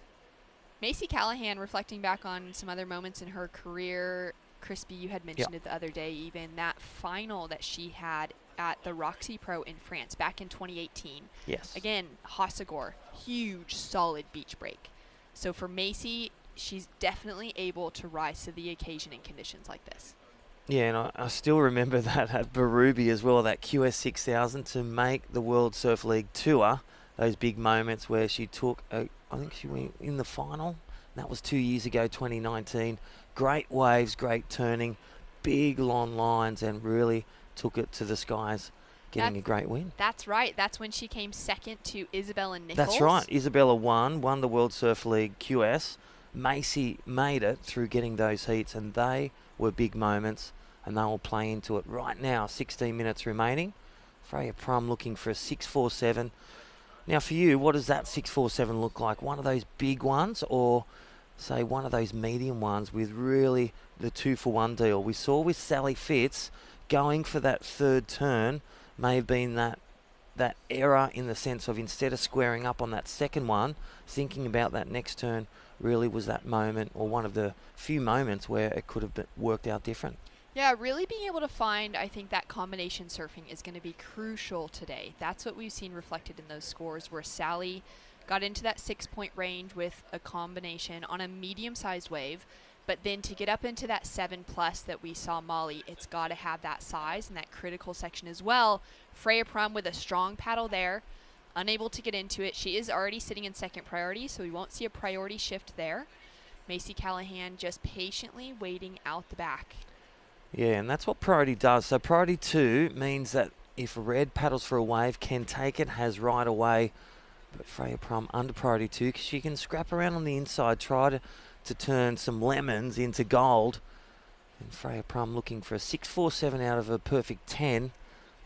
Macy Callahan, reflecting back on some other moments in her career. Crispy, you had mentioned it the other day, even that final that she had at the Roxy Pro in France back in 2018. Yes. Again, Hossegor, huge, solid beach break. So for Macy, she's definitely able to rise to the occasion in conditions like this. Yeah, and I still remember that at Barubi as well, that QS 6000 to make the World Surf League Tour. Those big moments where she took, I think she went in the final. That was 2 years ago, 2019. Great waves, great turning, big long lines, and really took it to the skies, getting a great win. That's right. That's when she came second to Isabella Nichols. That's right. Isabella won the World Surf League QS. Macy made it through getting those heats, and they were big moments, and they will play into it right now. 16 minutes remaining. Freya Prum looking for a 6.47. Now for you, what does that 6.47 look like? One of those big ones, or say one of those medium ones with really the 2-for-1 deal? We saw with Sally Fitz going for that third turn may have been that error in the sense of instead of squaring up on that second one, thinking about that next turn really was that moment, or one of the few moments where it could have worked out different. Yeah, really being able to find, I think, that combination surfing is going to be crucial today. That's what we've seen reflected in those scores, where Sally got into that 6-point range with a combination on a medium-sized wave, but then to get up into that 7+ that we saw Molly, it's got to have that size and that critical section as well. Freya Prum with a strong paddle there, unable to get into it. She is already sitting in second priority, so we won't see a priority shift there. Macy Callahan just patiently waiting out the back. Yeah, and that's what priority does. So priority 2 means that if a red paddles for a wave, can take it, has right away. But Freya Prum under priority 2, because she can scrap around on the inside, try to turn some lemons into gold. And Freya Prum looking for a 6.47 out of a perfect 10.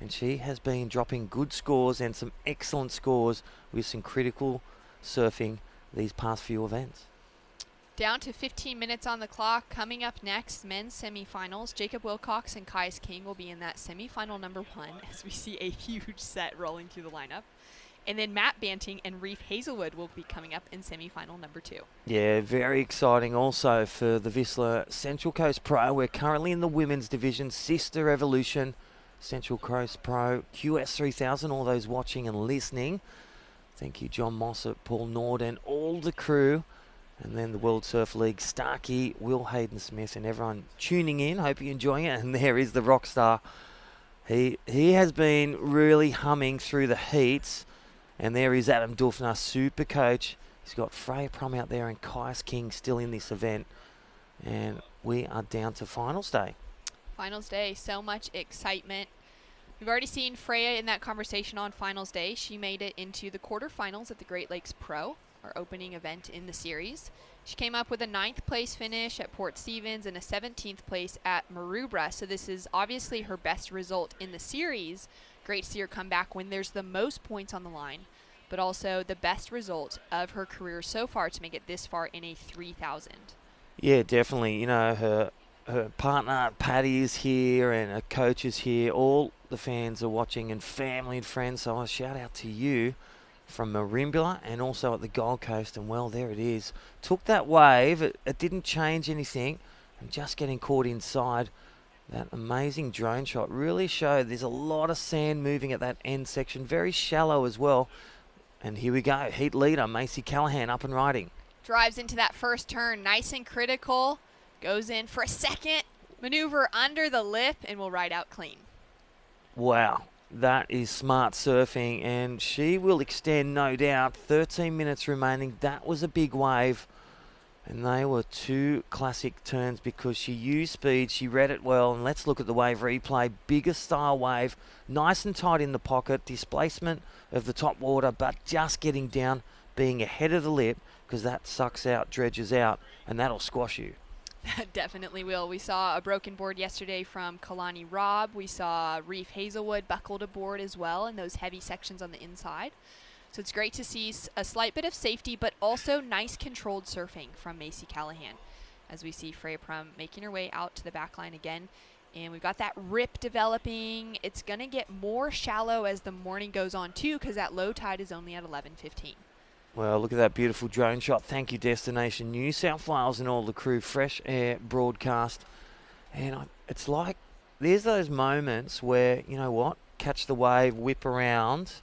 And she has been dropping good scores and some excellent scores with some critical surfing these past few events. Down to 15 minutes on the clock. Coming up next, men's semifinals. Jacob Wilcox and Kais King will be in that semifinal number 1 as we see a huge set rolling through the lineup. And then Matt Banting and Reef Hazelwood will be coming up in semifinal number 2. Yeah, very exciting also for the Vissla Central Coast Pro. We're currently in the women's division, Sisstrevolution Central Coast Pro QS 3000. All those watching and listening, thank you, John Mossop, Paul Norden, all the crew. And then the World Surf League, Starkey, Will Hayden-Smith, and everyone tuning in. Hope you're enjoying it. And there is the rock star. He has been really humming through the heats. And there is Adam Dufner, super coach. He's got Freya Prum out there and Kais King still in this event. And we are down to finals day. Finals day, so much excitement. We've already seen Freya in that conversation on finals day. She made it into the quarterfinals at the Great Lakes Pro, our opening event in the series. She came up with a 9th place finish at Port Stevens and a 17th place at Maroubra. So this is obviously her best result in the series. Great to see her come back when there's the most points on the line, but also the best result of her career so far to make it this far in a 3000. Yeah, definitely. You know, her partner Patty is here and her coach is here. All the fans are watching and family and friends. So a shout out to you from Maroubra and also at the Gold Coast. And well, there it is. Took that wave. It didn't change anything. And just getting caught inside. That amazing drone shot really showed there's a lot of sand moving at that end section. Very shallow as well. And here we go. Heat leader, Macy Callahan, up and riding. Drives into that first turn. Nice and critical. Goes in for a second. Maneuver under the lip and will ride out clean. Wow. That is smart surfing. And she will extend, no doubt. 13 minutes remaining. That was a big wave. And they were 2 classic turns because she used speed, she read it well, and let's look at the wave replay. Bigger style wave, nice and tight in the pocket, displacement of the top water, but just getting down, being ahead of the lip, because that sucks out, dredges out, and that'll squash you. That definitely will. We saw a broken board yesterday from Kalani Robb. We saw Reef Hazelwood buckled a board as well in those heavy sections on the inside. So it's great to see a slight bit of safety, but also nice controlled surfing from Macy Callahan, as we see Freya Prum making her way out to the back line again. And we've got that rip developing. It's going to get more shallow as the morning goes on, too, because that low tide is only at 11:15. Well, look at that beautiful drone shot. Thank you, Destination New South Wales and all the crew. Fresh air broadcast. And it's like there's those moments where, you know what, catch the wave, whip around.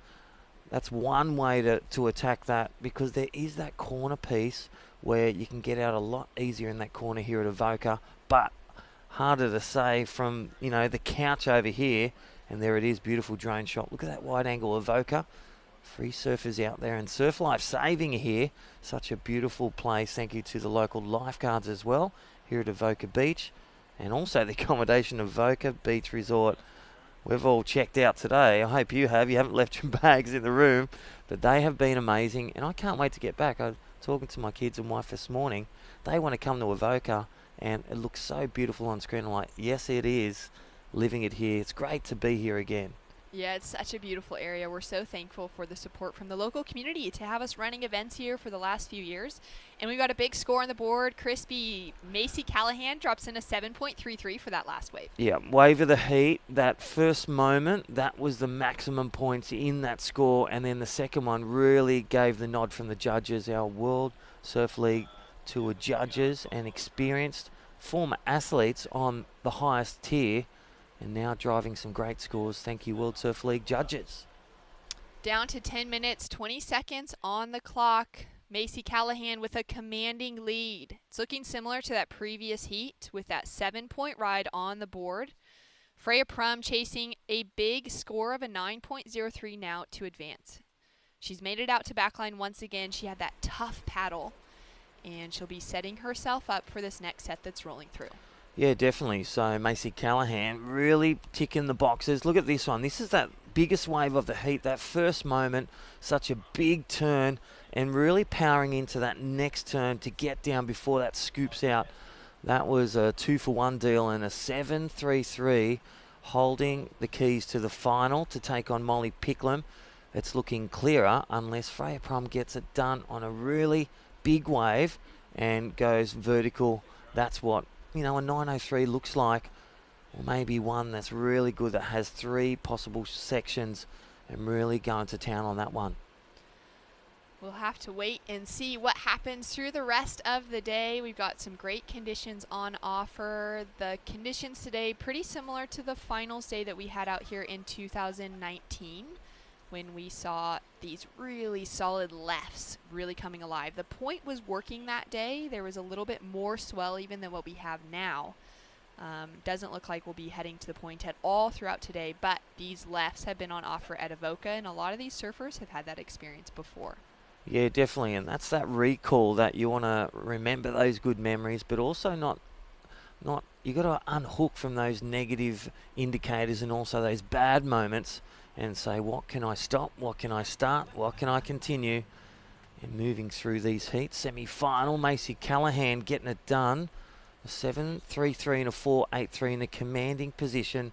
That's one way to attack that, because there is that corner piece where you can get out a lot easier in that corner here at Avoca, but harder to say from, you know, the couch over here. And there it is, beautiful drone shot. Look at that wide angle Avoca. Free surfers out there, and Surf Life saving here. Such a beautiful place. Thank you to the local lifeguards as well here at Avoca Beach, and also the accommodation of Avoca Beach Resort. We've all checked out today. I hope you have. You haven't left your bags in the room, but they have been amazing, and I can't wait to get back. I was talking to my kids and wife this morning. They want to come to Avoca, and it looks so beautiful on screen. I'm like, yes, it is. Living it here. It's great to be here again. Yeah, it's such a beautiful area. We're so thankful for the support from the local community to have us running events here for the last few years. And we've got a big score on the board. Crispy Macy Callahan drops in a 7.33 for that last wave. Yeah, wave of the heat. That first moment, that was the maximum points in that score. And then the second one really gave the nod from the judges. Our World Surf League Tour judges and experienced former athletes on the highest tier, and now driving some great scores. Thank you, World Surf League judges. Down to 10 minutes, 20 seconds on the clock. Macy Callahan with a commanding lead. It's looking similar to that previous heat with that 7-point ride on the board. Freya Prum chasing a big score of a 9.03 now to advance. She's made it out to backline once again. She had that tough paddle, and she'll be setting herself up for this next set that's rolling through. Yeah, definitely. So Macy Callahan really ticking the boxes. Look at this one. This is that biggest wave of the heat. That first moment, such a big turn, and really powering into that next turn to get down before that scoops out. That was a 2-for-1 deal and a 7.33, holding the keys to the final to take on Molly Picklem. It's looking clearer unless Freya Prum gets it done on a really big wave and goes vertical. That's what, you know, a 9.03 looks like, or maybe one that's really good that has 3 possible sections, and really going to town on that one. We'll have to wait and see what happens through the rest of the day. We've got some great conditions on offer. The conditions today pretty similar to the finals day that we had out here in 2019, when we saw these really solid lefts really coming alive. The point was working that day. There was a little bit more swell even than what we have now. Doesn't look like we'll be heading to the point at all throughout today, but these lefts have been on offer at Avoca, and a lot of these surfers have had that experience before. Yeah, definitely, and that's that recall that you want to remember those good memories, but also not you got to unhook from those negative indicators and also those bad moments, and say, what can I stop? What can I start? What can I continue? And moving through these heats, semi-final, Macy Callahan getting it done. A 7.33 and a 4.83 in a commanding position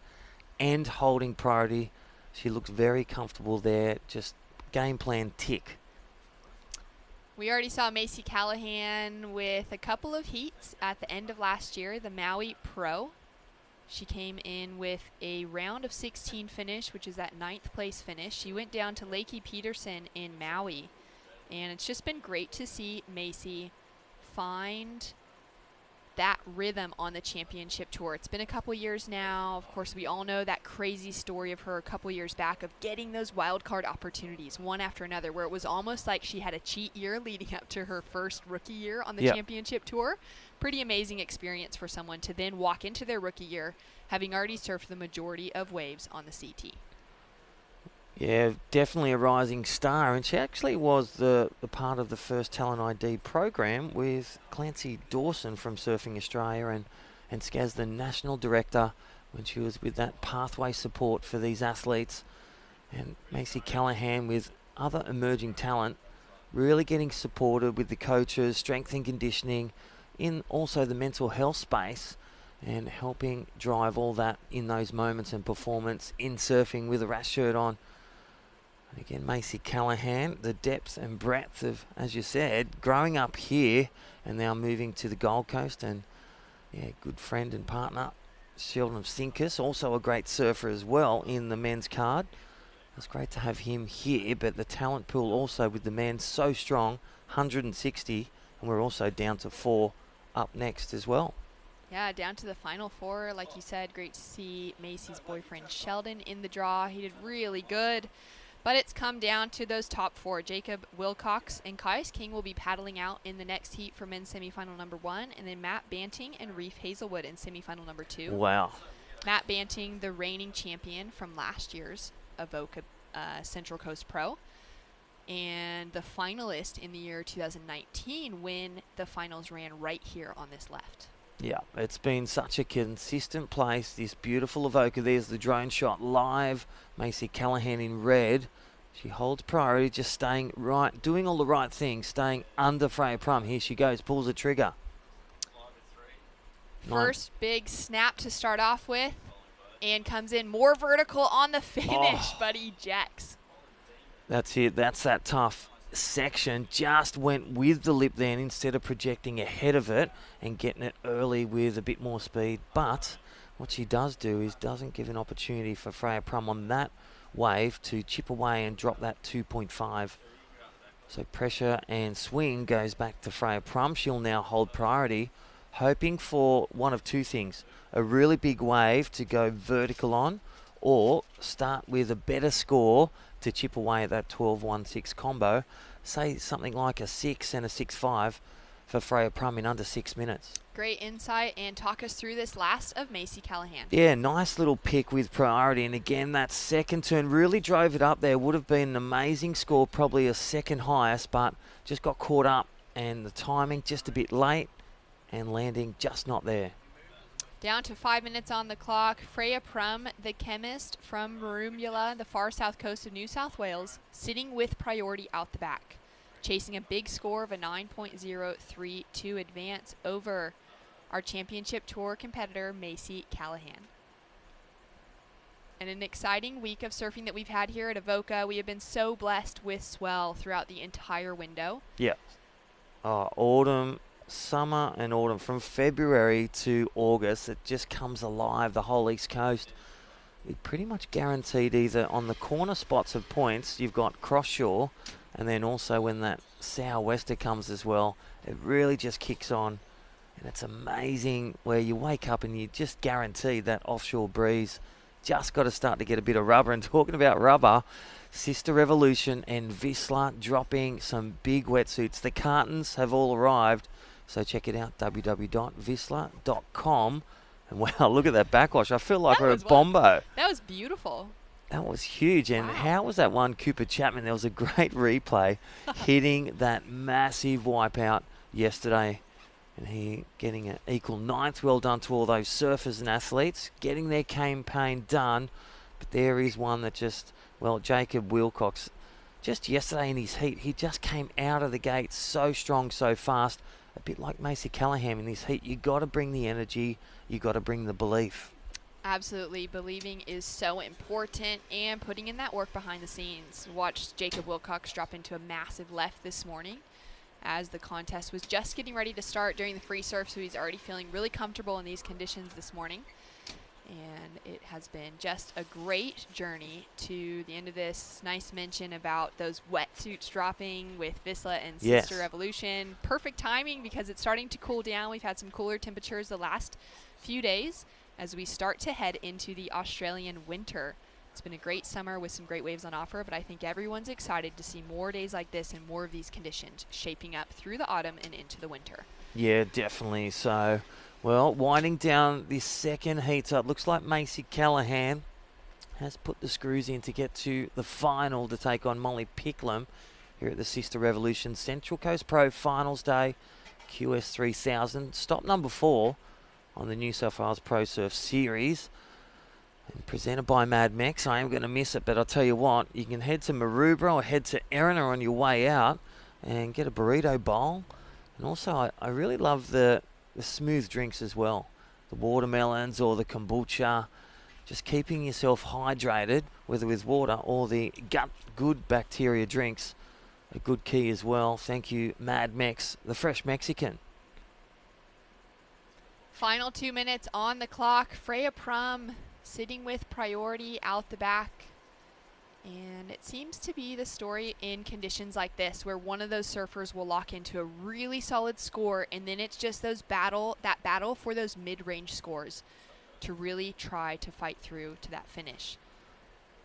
and holding priority. She looks very comfortable there. Just game plan tick. We already saw Macy Callahan with a couple of heats at the end of last year, the Maui Pro. She came in with a round of 16 finish, which is that 9th place finish. She went down to Lakey Peterson in Maui, and it's just been great to see Macy find that rhythm on the championship tour. It's been a couple years now. Of course, we all know that crazy story of her a couple years back of getting those wild card opportunities one after another, where it was almost like she had a cheat year leading up to her first rookie year on the championship tour. Pretty amazing experience for someone to then walk into their rookie year having already surfed the majority of waves on the CT. Yeah, definitely a rising star, and she actually was the part of the first Talent ID program with Clancy Dawson from Surfing Australia and Skaz, the national director, when she was with that pathway support for these athletes. And Macy Callahan with other emerging talent, really getting supported with the coaches, strength and conditioning, in also the mental health space and helping drive all that in those moments and performance in surfing with a rash shirt on. And again, Macy Callahan, the depth and breadth of, as you said, growing up here and now moving to the Gold Coast, and yeah, good friend and partner, Sheldon Sinkus, also a great surfer as well in the men's card. It's great to have him here, but the talent pool also with the men so strong, 160, and we're also down to 4 up next as well. Yeah, down to the final 4. Like you said, great to see Macy's boyfriend Sheldon in the draw. He did really good. But it's come down to those top 4. Jacob Wilcox and Caius King will be paddling out in the next heat for men's semifinal number 1, and then Matt Banting and Reef Hazelwood in semifinal number 2. Wow. Matt Banting, the reigning champion from last year's Avoca Central Coast Pro, and the finalist in the year 2019 when the finals ran right here on this left. Yeah, it's been such a consistent place. This beautiful Avoca. There's the drone shot live. Macy Callahan in red. She holds priority, just staying right, doing all the right things, staying under Freya Prum. Here she goes, pulls the trigger. First big snap to start off with, and comes in more vertical on the finish, but ejects. That's it. That's that tough section. Just went with the lip then instead of projecting ahead of it and getting it early with a bit more speed. But what she does do is doesn't give an opportunity for Freya Prum on that wave to chip away and drop that 2.5. So pressure and swing goes back to Freya Prum. She'll now hold priority, hoping for one of two things: a really big wave to go vertical on, or start with a better score to chip away at that 12-1-6 combo. Say something like a 6 and a 6.5 for Freya Prum in under 6 minutes. Great insight, and talk us through this last of Macy Callahan. Yeah, nice little pick with priority, and again that second turn really drove it up there. Would have been an amazing score, probably a second highest, but just got caught up and the timing just a bit late and landing just not there. Down to 5 minutes on the clock. Freya Prum, the chemist from Maroomula, the far south coast of New South Wales, sitting with priority out the back, chasing a big score of a 9.032 advance over our championship tour competitor, Macy Callahan. And an exciting week of surfing that we've had here at Avoca. We have been so blessed with swell throughout the entire window. Yeah. Autumn, summer and autumn, from February to August, it just comes alive, the whole East Coast. It pretty much guaranteed either on the corner spots of points, you've got cross shore, and then also when that sou'wester comes as well, it really just kicks on. And it's amazing where you wake up and you just guaranteed that offshore breeze. Just got to start to get a bit of rubber. And talking about rubber, Sisstrevolution and Vissla dropping some big wetsuits. The cartons have all arrived, so check it out, www.vissla.com. And wow, look at that backwash. I feel like we're at Bombo. That was beautiful. That was huge. And how was that one, Cooper Chapman? There was a great replay hitting that massive wipeout yesterday. And he getting an equal 9th. Well done to all those surfers and athletes getting their campaign done. But there is one that just, well, Jacob Wilcox, just yesterday in his heat, he just came out of the gate so strong, so fast. A bit like Macy Callahan in this heat. You got to bring the energy. You got to bring the belief. Absolutely. Believing is so important, and putting in that work behind the scenes. Watched Jacob Wilcox drop into a massive left this morning as the contest was just getting ready to start during the free surf, so he's already feeling really comfortable in these conditions this morning. And it has been just a great journey to the end of this. Nice mention about those wetsuits dropping with Vissla and Sisstrevolution. Perfect timing because it's starting to cool down. We've had some cooler temperatures the last few days as we start to head into the Australian winter. It's been a great summer with some great waves on offer, but I think everyone's excited to see more days like this and more of these conditions shaping up through the autumn and into the winter. Yeah, definitely. So, well, winding down this second heat, so it looks like Macy Callahan has put the screws in to get to the final to take on Molly Picklem here at the Sisstrevolution Central Coast Pro Finals Day, QS 3000. Stop number 4 on the New South Wales Pro Surf Series. And presented by Mad Mex. I am going to miss it, but I'll tell you what, you can head to Maroubra or head to Erina on your way out and get a burrito bowl And also, I really love the smooth drinks as well. The watermelons or the kombucha. Just keeping yourself hydrated, whether with water or the good bacteria drinks, a good key as well. Thank you, Mad Mex, the fresh Mexican. Final 2 minutes on the clock. Freya Prum sitting with priority out the back. And it seems to be the story in conditions like this, where one of those surfers will lock into a really solid score, and then it's just that battle for those mid-range scores to really try to fight through to that finish.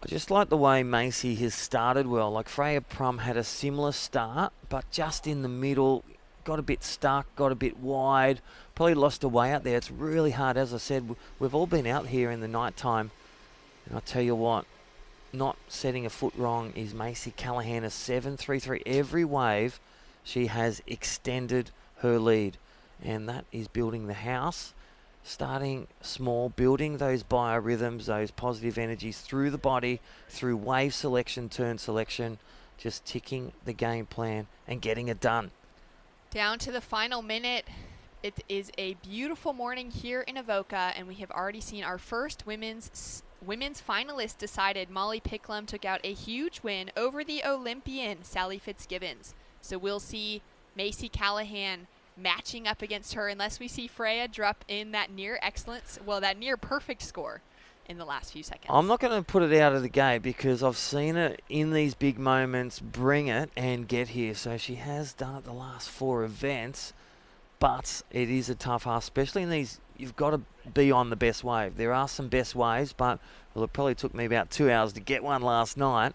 I just like the way Macy has started well. Like Freya Prum had a similar start, but just in the middle, got a bit stuck, got a bit wide, probably lost her way out there. It's really hard. As I said, we've all been out here in the night time, and I'll tell you what, not setting a foot wrong is Macy Callahan, a 7.33. Every wave, she has extended her lead, and that is building the house. Starting small, building those biorhythms, those positive energies through the body, through wave selection, turn selection, just ticking the game plan and getting it done. Down to the final minute. It is a beautiful morning here in Avoca, and we have already seen our first women's finalist decided. Molly Picklem took out a huge win over the Olympian Sally Fitzgibbons. So we'll see Macy Callahan matching up against her, unless we see Freya drop in that near excellence, that near perfect score in the last few seconds. I'm not going to put it out of the gate because I've seen it in these big moments bring it and get here. So she has done it the last 4 events, but it is a tough ask, especially in these. You've got to be on the best wave. There are some best waves, but it probably took me about 2 hours to get one last night.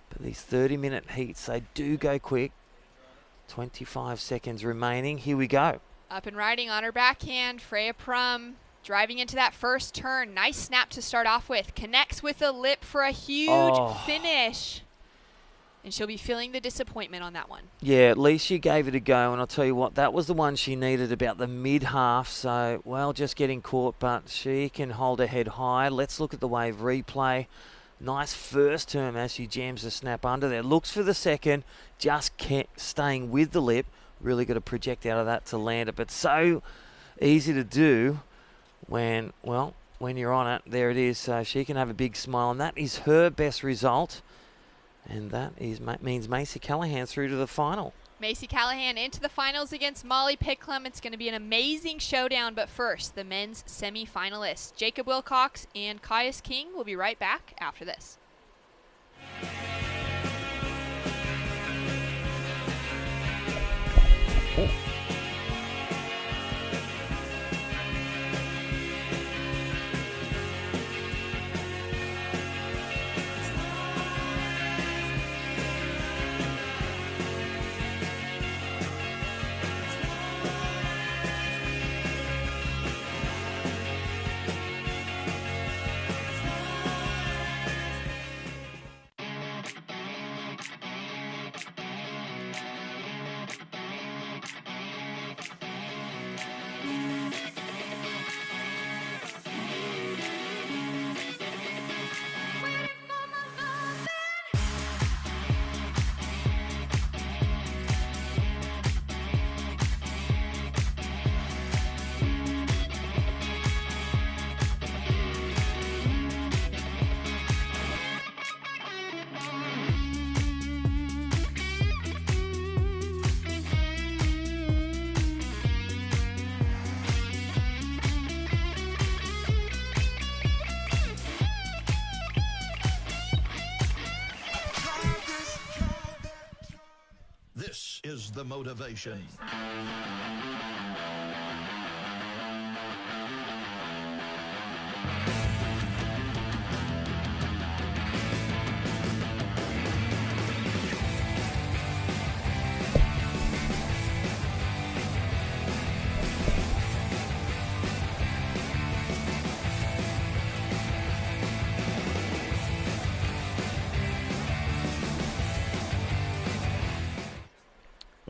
But these 30-minute heats, they do go quick. 25 seconds remaining. Here we go. Up and riding on her backhand, Freya Prum driving into that first turn. Nice snap to start off with. Connects with the lip for a huge finish. And she'll be feeling the disappointment on that one. Yeah, at least she gave it a go. And I'll tell you what, that was the one she needed about the mid-half. So, well, just getting caught, but she can hold her head high. Let's look at the wave replay. Nice first turn as she jams the snap under there. Looks for the second, just kept staying with the lip. Really got to project out of that to land it. But so easy to do when you're on it. There it is. So she can have a big smile. And that is her best result. And that means Macy Callahan through to the final. Macy Callahan into the finals against Molly Picclum. It's going to be an amazing showdown, but first, the men's semi-finalists. Jacob Wilcox and Caius King will be right back after this. This is the motivation.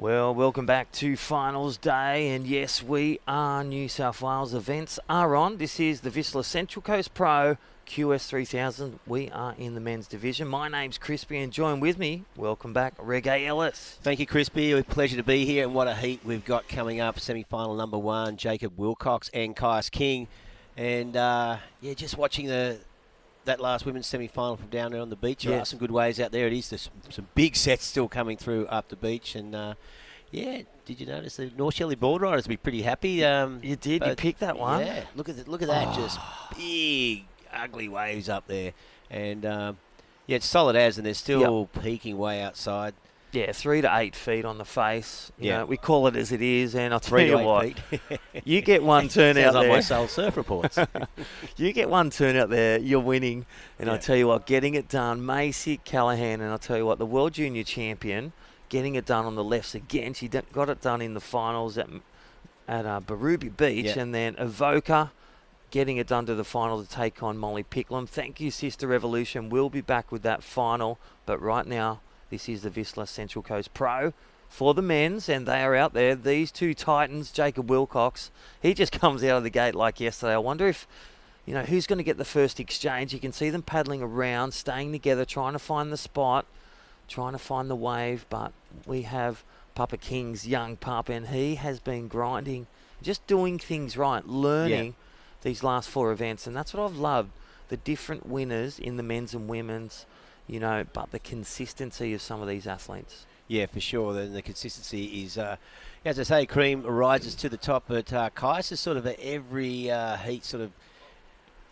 Well, welcome back to finals day, and yes, we are New South Wales. Events are on. This is the Vissla Central Coast Pro QS 3000. We are in the men's division. My name's Crispy, and join with me, welcome back, Reggae Ellis. Thank you, Crispy. A pleasure to be here, and what a heat we've got coming up. Semi-final number 1, Jacob Wilcox and Caius King. And, just watching that last women's semi-final from down there on the beach. There are some good waves out there. It is. There's some big sets still coming through up the beach. And, did you notice the North Shelley board riders will be pretty happy? You did. You picked that one. Yeah. Look at that. Just big, ugly waves up there. And, it's solid as, and they're still peaking way outside. Yeah, 3 to 8 feet on the face. You know, we call it as it is, and I'll tell you what, you get one turn out like there. my Soul Surf reports. You get one turn out there, you're winning. And I tell you what, getting it done, Macy Callahan, and I'll tell you what, the World Junior Champion, getting it done on the lefts again. She got it done in the finals at Barubie Beach, and then Evoca getting it done to the final to take on Molly Picklem. Thank you, Sisstrevolution. We'll be back with that final, but right now, this is the Vissla Central Coast Pro for the men's, and they are out there. These two titans, Jacob Wilcox, he just comes out of the gate like yesterday. I wonder if, who's going to get the first exchange. You can see them paddling around, staying together, trying to find the spot, trying to find the wave, but we have Papa King's young pup, and he has been grinding, just doing things right, learning these last 4 events, and that's what I've loved, the different winners in the men's and women's, but the consistency of some of these athletes. Yeah, for sure. The consistency is, as I say, cream rises to the top. But Caius is sort of at every heat sort of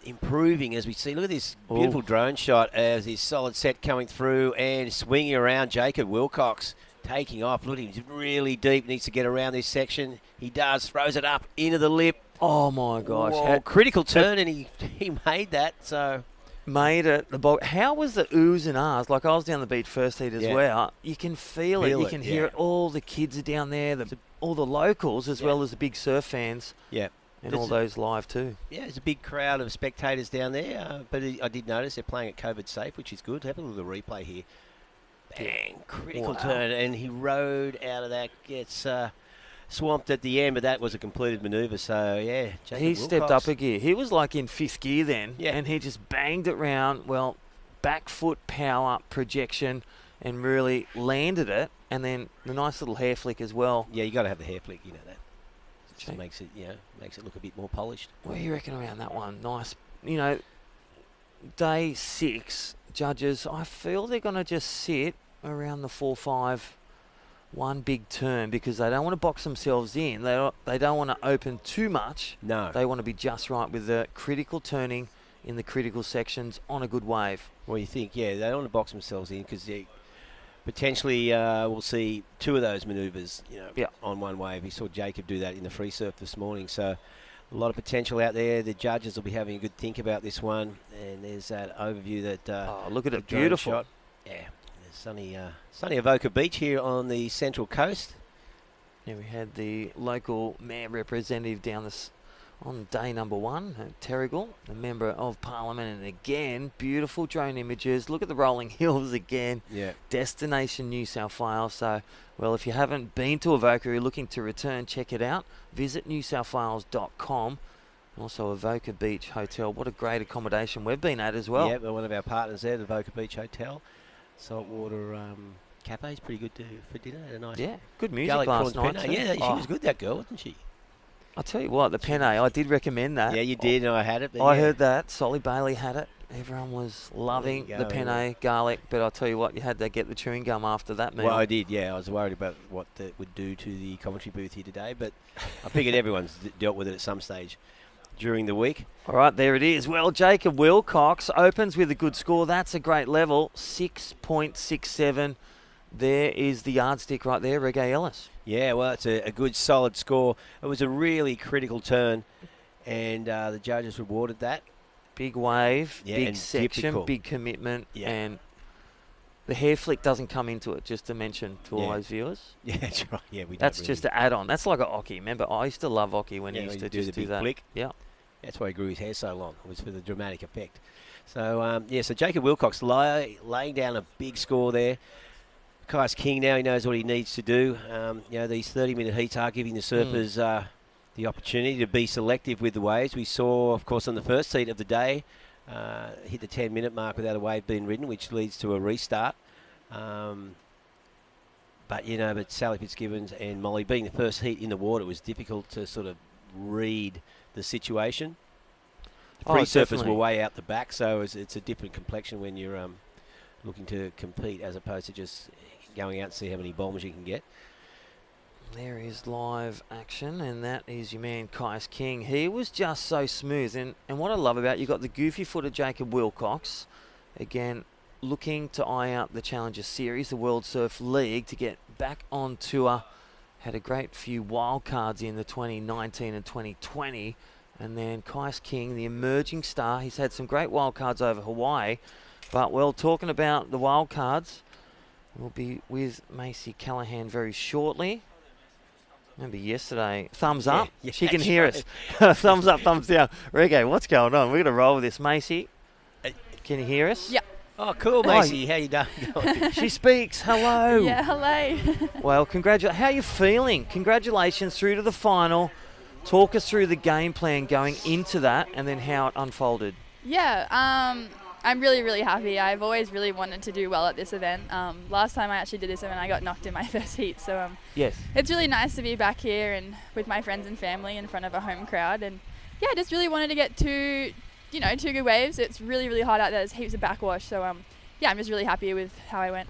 improving as we see. Look at this beautiful drone shot as his solid set coming through and swinging around. Jacob Wilcox taking off. Look, he's really deep, needs to get around this section. He does, throws it up into the lip. Oh, my gosh. Whoa, critical turn, and he made that, so... Made it. How was the oohs and ahs? Like, I was down the beach first heat as well. You can feel it. You can hear it. All the kids are down there, all the locals as well as the big surf fans. Yeah. And all those live too. Yeah, there's a big crowd of spectators down there. But I did notice they're playing at COVID safe, which is good. Have a look at the replay here. Bang. Critical turn. And he rode out of that. Gets... swamped at the end, but that was a completed manoeuvre. So, Jacob Wilcox stepped up a gear. He was like in 5th gear then, and he just banged it round. Well, back foot power, projection, and really landed it. And then the nice little hair flick as well. Yeah, you got to have the hair flick, that. It just makes it look a bit more polished. What do you reckon around that one? Nice. Day 6, judges, I feel they're going to just sit around the 4-5. One big turn because they don't want to box themselves in. They don't want to open too much. No. They want to be just right with the critical turning in the critical sections on a good wave. Well, you think, they don't want to box themselves in because they potentially we'll see 2 of those manoeuvres on one wave. We saw Jacob do that in the free surf this morning. So a lot of potential out there. The judges will be having a good think about this one. And there's that overview that... look at it. Beautiful. Shot. Yeah. Sunny Avoca Beach here on the Central Coast. Yeah, we had the local mayor representative down on day number 1, Terrigal, a member of Parliament, and again, beautiful drone images. Look at the rolling hills again. Yeah. Destination New South Wales. So, well, if you haven't been to Avoca, you're looking to return, check it out. Visit newsouthwales.com. Also, Avoca Beach Hotel. What a great accommodation we've been at as well. Yeah, we're one of our partners there, the Avoca Beach Hotel. Saltwater cafe is pretty good for dinner. A nice good music last night. Yeah, she was good, that girl, wasn't she? I'll tell you what, the penne, I did recommend that. Yeah, you did, and I had it. I heard that. Solly Bailey had it. Everyone was loving the penne, garlic, but I'll tell you what, you had to get the chewing gum after that meal. Well, I did, I was worried about what that would do to the commentary booth here today, but I figured everyone's dealt with it at some stage during the week. All right, there it is. Well, Jacob Wilcox opens with a good score. That's a great level, 6.67. There is the yardstick right there, Reggae Ellis. Yeah, well, it's a good, solid score. It was a really critical turn, and the judges rewarded that. Big wave, big section, difficult. Big commitment, and the hair flick doesn't come into it, just to mention to all those viewers. Yeah, that's right. Yeah, that's just an add-on. That's like an Oki. Remember, I used to love Oki when he used to just do that. Flick. Yeah. That's why he grew his hair so long. It was for the dramatic effect. So, so Jacob Wilcox laying down a big score there. Kai's King now. He knows what he needs to do. These 30-minute heats are giving the surfers the opportunity to be selective with the waves. We saw, of course, on the first heat of the day, hit the 10-minute mark without a wave being ridden, which leads to a restart. But Sally Fitzgibbons and Molly, being the first heat in the water, it was difficult to sort of read the situation. The free surfers were way out the back, so it's a different complexion when you're looking to compete as opposed to just going out and see how many bombs you can get. There is live action, and that is your man Kai's King. He was just so smooth, and what I love about, you got the goofy-footed Jacob Wilcox, again, looking to eye out the Challenger Series, the World Surf League, to get back on tour. Had a great few wild cards in the 2019 and 2020, and then Kai's King, the emerging star. He's had some great wild cards over Hawaii, but well, talking about the wild cards, we'll be with Macy Callahan very shortly. Remember yesterday, thumbs up. Yeah, she can hear us. Thumbs up, thumbs down. Reggae, what's going on? We're going to roll with this. Macy, can you hear us? Yeah. Oh, cool, Macy. How you doing? She speaks. Hello. Yeah, hello. Well, how are you feeling? Congratulations through to the final. Talk us through the game plan going into that and then how it unfolded. Yeah, I'm really, really happy. I've always really wanted to do well at this event. Last time I actually did this event, I got knocked in my first heat. So yes, it's really nice to be back here and with my friends and family in front of a home crowd. And yeah, I just really wanted to get two good waves. It's really, really hot out there. There's heaps of backwash. So yeah, I'm just really happy with how I went.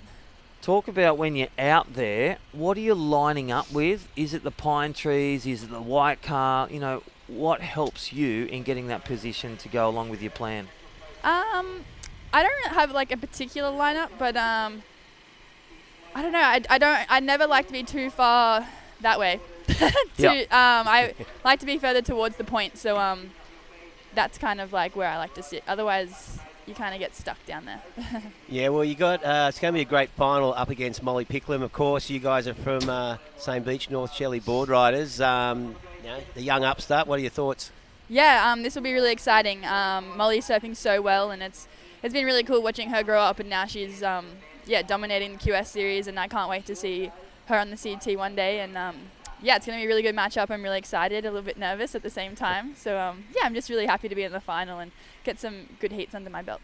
Talk about when you're out there, what are you lining up with? Is it the pine trees? Is it the white car? What helps you in getting that position to go along with your plan? I don't have like a particular lineup, but I don't know. I never like to be too far that way. I like to be further towards the point, so that's kind of like where I like to sit. Otherwise, you kind of get stuck down there. Yeah, well, you got it's going to be a great final up against Molly Picklem. Of course, you guys are from same beach, North Shelley Board Riders. The young upstart. What are your thoughts? Yeah, this will be really exciting. Molly's surfing so well, and it's been really cool watching her grow up, and now she's dominating the QS series, and I can't wait to see her on the CT one day. And it's going to be a really good matchup. I'm really excited, a little bit nervous at the same time. So I'm just really happy to be in the final and get some good heats under my belt.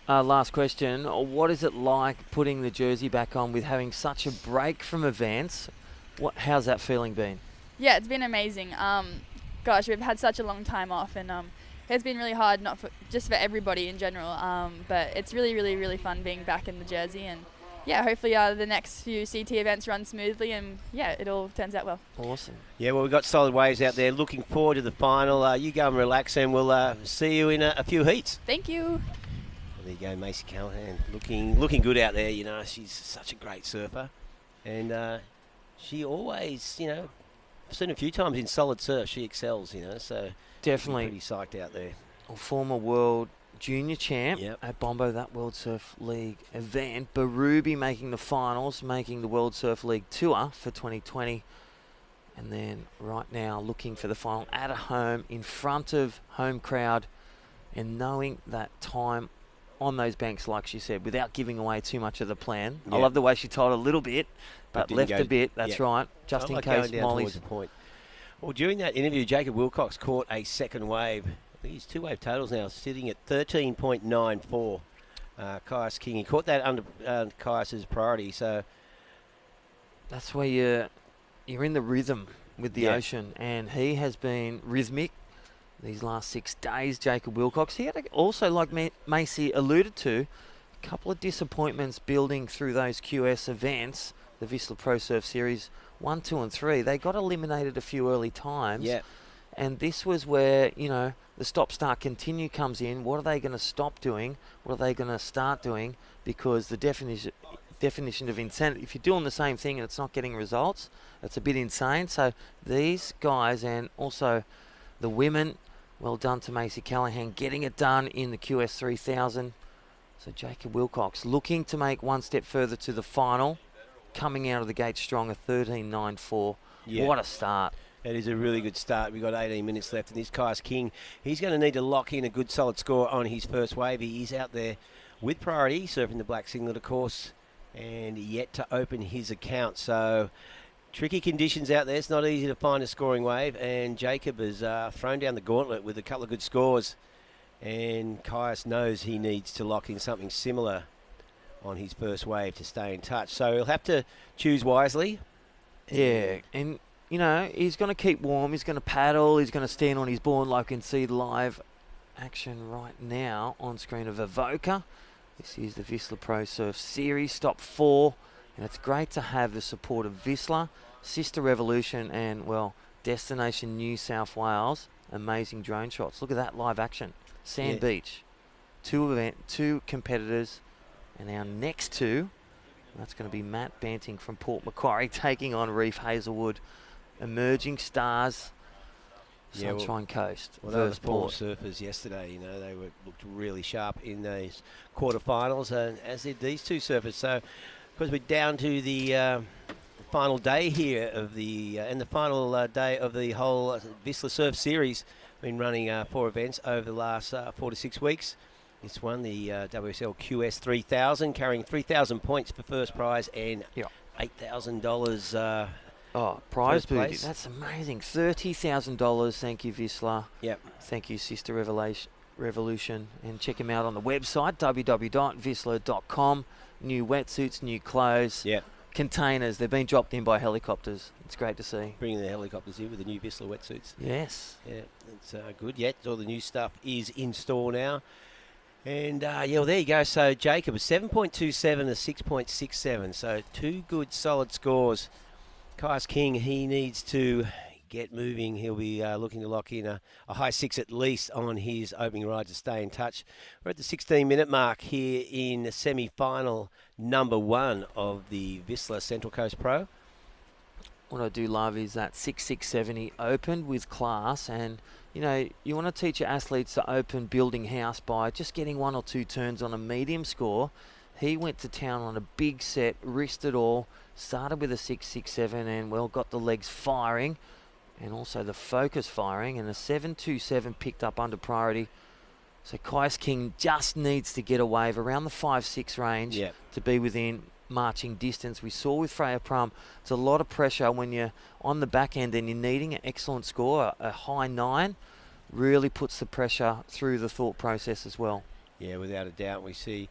Last question. What is it like putting the jersey back on with having such a break from events? How's that feeling been? Yeah, it's been amazing. Gosh, we've had such a long time off, and it's been really hard, just for everybody in general. But it's really, really, really fun being back in the jersey, and yeah, hopefully the next few CT events run smoothly, and yeah, it all turns out well. Awesome. Yeah, well, we've got solid waves out there. Looking forward to the final. You go and relax, and we'll see you in a few heats. Thank you. Well, there you go, Macy Callahan, looking good out there. She's such a great surfer, and she always, I've seen a few times in solid surf. She excels, so definitely pretty psyched out there. A former world junior champ Yep. at Bombo, that World Surf League event. Baruby making the finals, making the World Surf League Tour for 2020. And then right now looking for the final at a home in front of home crowd, and knowing that time on those banks, like she said, without giving away too much of the plan. Yep. I love the way she told a little bit, but didn't left go- a bit. That's Yep. right, just in like case going down towards Molly's. the point. Well, during that interview, Jacob Wilcox caught a second wave. I think his two-wave totals now sitting at 13.94. Kai's King. He caught that under Kai's priority, so That's where you're in the rhythm with the ocean, and he has been rhythmic these last 6 days. Jacob Wilcox. He had also, like Macy alluded to, a couple of disappointments building through those QS events, the Vissla Pro Surf Series 1, 2, and 3. They got eliminated a few early times. yeah. And this was where, the stop-start-continue comes in. What are they going to stop doing? What are they going to start doing? Because the definition of insanity, if you're doing the same thing and it's not getting results, it's a bit insane. So these guys, and also the women, well done to Macy Callahan, getting it done in the QS 3000. So Jacob Wilcox looking to make one step further to the final, coming out of the gate strong, a 13.94. Yeah. What a start. It is a really good start. We've got 18 minutes left, and this Kai's King, he's going to need to lock in a good solid score on his first wave. He is out there with priority, surfing the black singlet, of course. and yet to open his account. So tricky conditions out there. It's not easy to find a scoring wave, and Jacob has thrown down the gauntlet with a couple of good scores, and Caius knows he needs to lock in something similar on his first wave to stay in touch. So he'll have to choose wisely. Yeah, and you know, he's going to keep warm, he's going to paddle, he's going to stand on his board like you can see live action right now on screen of Avoca. This is the Vissla Pro Surf Series, stop 4, and it's great to have the support of Vissla, Sisstrevolution, and, well, Destination New South Wales. Amazing drone shots. Look at that live action. Sand Beach. Two competitors, and our next two, that's going to be Matt Banting from Port Macquarie taking on Reef Hazelwood. Emerging stars, Sunshine Coast. Well, those poor surfers yesterday, you know, they looked really sharp in those quarterfinals, and as did these two surfers. So, of course, we're down to the final day here of the and the final day of the whole Vissla Surf Series. Been running 4 events over the last 4 to 6 weeks. This one, the WSL QS 3000, carrying 3,000 points for first prize and $8,000. Prize booty. That's amazing. $30,000. Thank you, Vissla. Yep. Thank you, Sisstrevolution. And check him out on the website, www.vissla.com. New wetsuits, new clothes. Yep. Containers. They've been dropped in by helicopters. It's great to see. Bringing the helicopters in with the new Vissla wetsuits. Yes. Yeah, it's good. Yet all the new stuff is in store now. And, well, there you go. So, Jacob, 7.27 and 6.67. So, 2 good, solid scores. Caius King, he needs to get moving. He'll be looking to lock in a high 6 at least on his opening ride to stay in touch. We're at the 16-minute mark here in semi-final number 1 of the Vissla Central Coast Pro. What I do love is that 6.670 he opened with class, and you know, you want to teach your athletes to open building house by just getting 1 or 2 turns on a medium score. He went to town on a big set, risked it all, started with a 6.67 and, well, got the legs firing and also the focus firing, and a 7.27 picked up under priority. So Caius King just needs to get a wave around the 5.6 range to be within marching distance. We saw with Freya Prum, it's a lot of pressure when you're on the back end and you're needing an excellent score. A high 9 really puts the pressure through the thought process as well. Yeah, without a doubt. We see,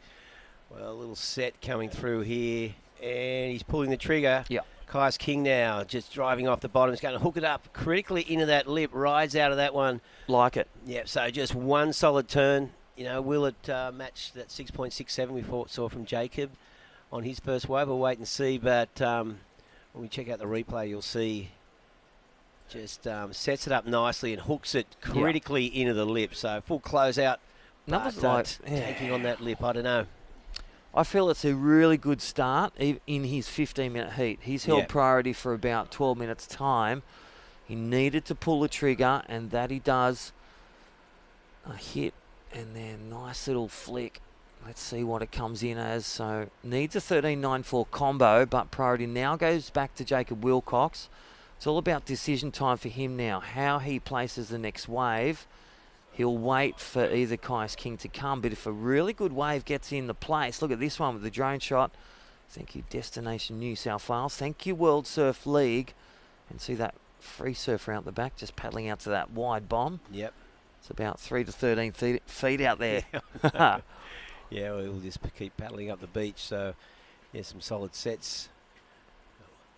well, a little set coming through here, and he's pulling the trigger. Yeah. Caius King now just driving off the bottom. He's going to hook it up critically into that lip, rides out of that one. Like it. Yeah, so just one solid turn. You know, will it match that 6.67 we saw from Jacob on his first wave? We'll wait and see, but when we check out the replay, you'll see just sets it up nicely and hooks it critically into the lip. So full closeout, but taking on that lip, I don't know. I feel it's a really good start in his 15-minute heat. He's held priority for about 12 minutes' time. He needed to pull the trigger, and that he does. A hit, and then nice little flick. Let's see what it comes in as. So needs a 13.94 combo, but priority now goes back to Jacob Wilcox. It's all about decision time for him now. How he places the next wave. He'll wait for either Caius King to come, but if a really good wave gets in the place, look at this one with the drone shot. Thank you, Destination New South Wales. Thank you, World Surf League. And see that free surfer out the back, just paddling out to that wide bomb. Yep. It's about 3 to 13 feet out there. Yeah, we'll just keep paddling up the beach. So, yeah, some solid sets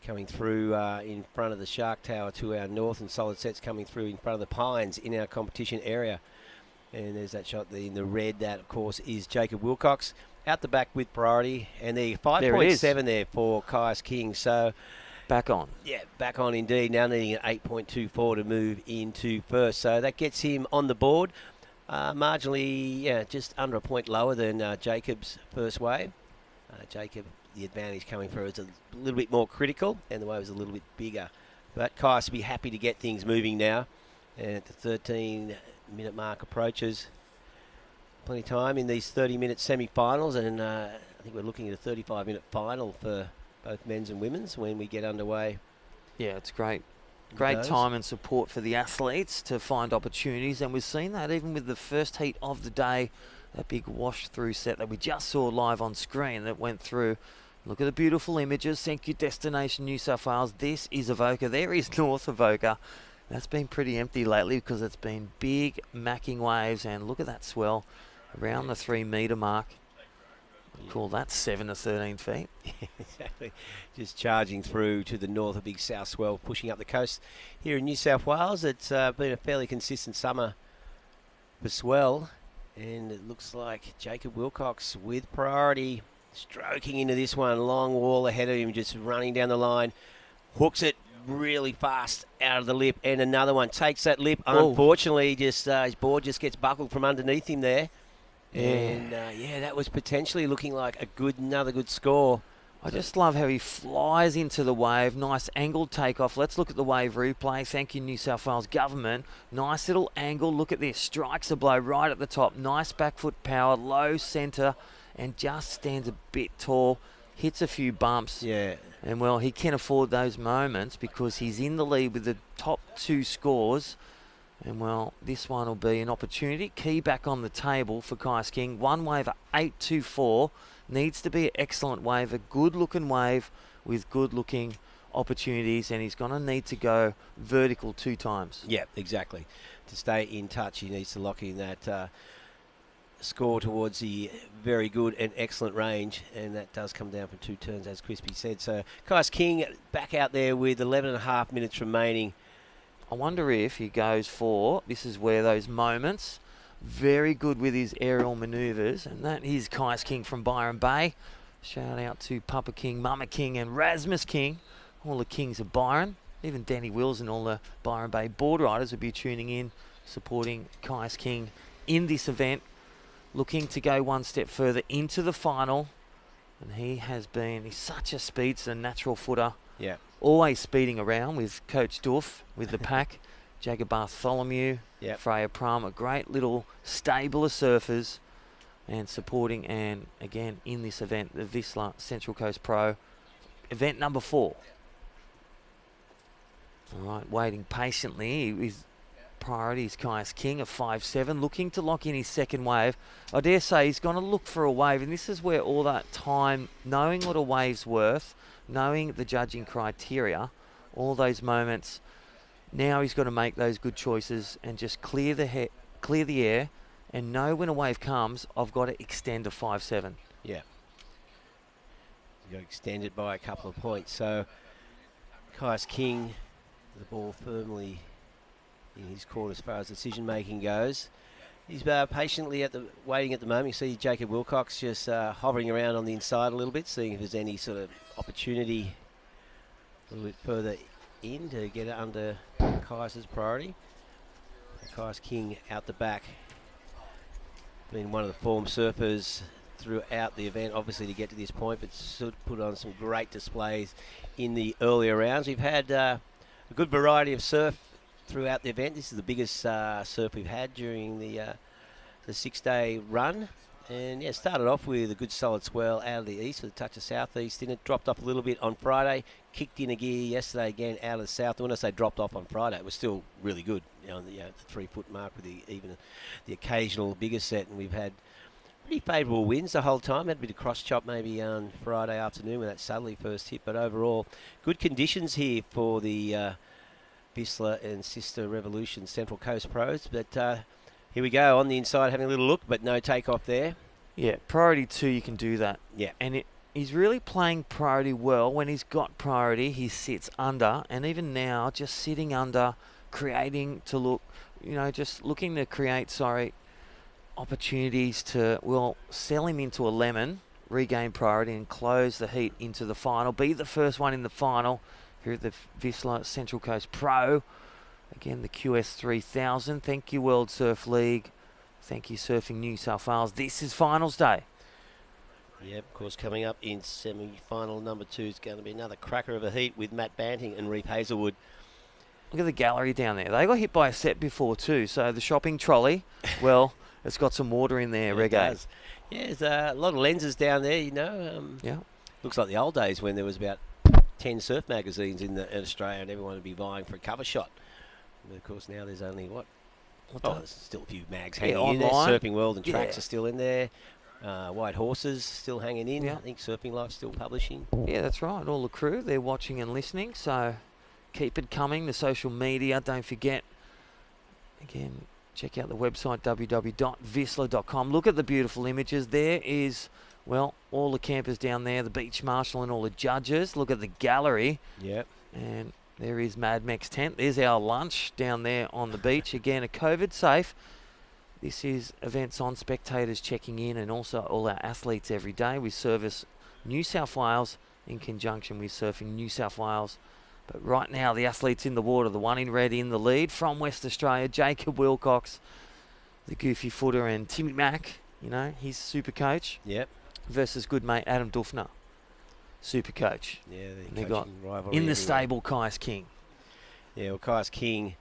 coming through in front of the Shark Tower to our north, and solid sets coming through in front of the Pines in our competition area. And there's that shot in the red. That, of course, is Jacob Wilcox out the back with priority. And the 5.7 there for Caius King. So back on. Yeah, back on indeed. Now needing an 8.24 to move into first. So that gets him on the board. Marginally, just under a point lower than Jacob's first wave. Jacob, the advantage coming through is a little bit more critical, and the wave is a little bit bigger. But Caius will be happy to get things moving now. And at the 13-minute mark approaches, plenty of time in these 30-minute semi-finals, and I think we're looking at a 35-minute final for both men's and women's when we get underway. Yeah, it's great. Great time and support for the athletes to find opportunities, and we've seen that even with the first heat of the day, that big wash-through set that we just saw live on screen that went through. Look at the beautiful images. Thank you, Destination New South Wales. This is Avoca. There is North Avoca. That's been pretty empty lately because it's been big macking waves, and look at that swell around the 3 metre mark. Call that 7 to 13 feet. Exactly. Just charging through to the north, a big south swell pushing up the coast here in New South Wales. It's been a fairly consistent summer for swell, and it looks like Jacob Wilcox with priority, stroking into this one. Long wall ahead of him, just running down the line. Hooks it really fast out of the lip, and another one takes that lip. Oh. Unfortunately, just his board just gets buckled from underneath him there. And that was potentially looking like another good score. I just love how he flies into the wave. Nice angled takeoff. Let's look at the wave replay. Thank you, New South Wales Government. Nice little angle. Look at this. Strikes a blow right at the top. Nice back foot power. Low centre. And just stands a bit tall. Hits a few bumps. Yeah. And, well, he can afford those moments because he's in the lead with the top 2 scores. And, well, this one will be an opportunity. Key back on the table for Kais King. One wave at 8.24. Needs to be an excellent wave, a good-looking wave with good-looking opportunities. And he's going to need to go vertical 2 times. Yeah, exactly. To stay in touch, he needs to lock in that score towards the very good and excellent range. And that does come down from 2 turns, as Crispy said. So, Kais King back out there with 11.5 minutes remaining. I wonder if he goes for, this is where those moments, very good with his aerial manoeuvres, and that is Kais King from Byron Bay. Shout out to Papa King, Mama King and Rasmus King, all the kings of Byron. Even Danny Wills and all the Byron Bay board riders will be tuning in, supporting Kais King in this event, looking to go one step further into the final. And he's such a speedster, natural footer. Yeah. Always speeding around with Coach Duff, with the pack. Jagger Bartholomew, Yep. Freya Prum, a great little stable of surfers, and supporting, and again in this event, the Vissla Central Coast Pro, event number 4. All right, waiting patiently with priorities. Kais King of 5.7, looking to lock in his second wave. I dare say he's going to look for a wave, and this is where all that time, knowing what a wave's worth, knowing the judging criteria, all those moments. Now he's got to make those good choices and just clear the air, and know when a wave comes, I've got to extend to 5.7. Yeah. You've got to extend it by a couple of points. So, Kais King, the ball firmly in his court as far as decision making goes. He's patiently waiting at the moment. You see Jacob Wilcox just hovering around on the inside a little bit, seeing if there's any sort of opportunity a little bit further in to get it under Kais's priority. Kais King out the back, been one of the form surfers throughout the event, obviously, to get to this point, but sort of put on some great displays in the earlier rounds. We've had a good variety of surf throughout the event. This is the biggest surf we've had during the 6-day run. And yeah, started off with a good solid swell out of the east with a touch of southeast in it. Dropped off a little bit on Friday. Kicked in a gear yesterday again out of the south. When I say dropped off on Friday, it was still really good. The 3 foot mark with even the occasional bigger set. And we've had pretty favourable winds the whole time. Had a bit of cross chop maybe on Friday afternoon when that southerly first hit. But overall, good conditions here for the Vissla and Sisstrevolution Central Coast Pros. But here we go on the inside, having a little look, but no takeoff there. Yeah, priority 2, you can do that. Yeah. And he's really playing priority well. When he's got priority, he sits under. And even now, just sitting under, creating to look, just looking to create, opportunities to, sell him into a lemon, regain priority and close the heat into the final. Be the first one in the final here at the Vissla Central Coast Pro. Again, the QS 3000. Thank you, World Surf League. Thank you, Surfing New South Wales. This is finals day. Yep, of course, coming up in semi-final number 2 is going to be another cracker of a heat with Matt Banting and Reef Hazelwood. Look at the gallery down there. They got hit by a set before too. So the shopping trolley, it's got some water in there, It reggae. does. Yeah, there's a lot of lenses down there, Yeah. Looks like the old days when there was about 10 surf magazines in Australia and everyone would be vying for a cover shot. But of course now there's only there's still a few mags hanging in there. online. Surfing World and Tracks are still in there. White Horses still hanging in. Yeah. I think Surfing Life still publishing. Yeah, that's right. All the crew, they're watching and listening. So keep it coming. The social media, don't forget. Again, check out the website, www.vissla.com. Look at the beautiful images. There is, well, all the campers down there, the beach marshal and all the judges. Look at the gallery. Yep. And there is Mad Mech's tent. There's our lunch down there on the beach. Again, a COVID safe. This is events on, spectators checking in, and also all our athletes every day. We service New South Wales in conjunction with Surfing New South Wales. But right now, the athletes in the water, the one in red in the lead from West Australia, Jacob Wilcox, the goofy footer, and Timmy Mack, you know, he's super coach. Yep. Versus good mate Adam Duffner, super coach. Yeah, they got rivalry in the everywhere. stable Kais King. Yeah, well, Kais King,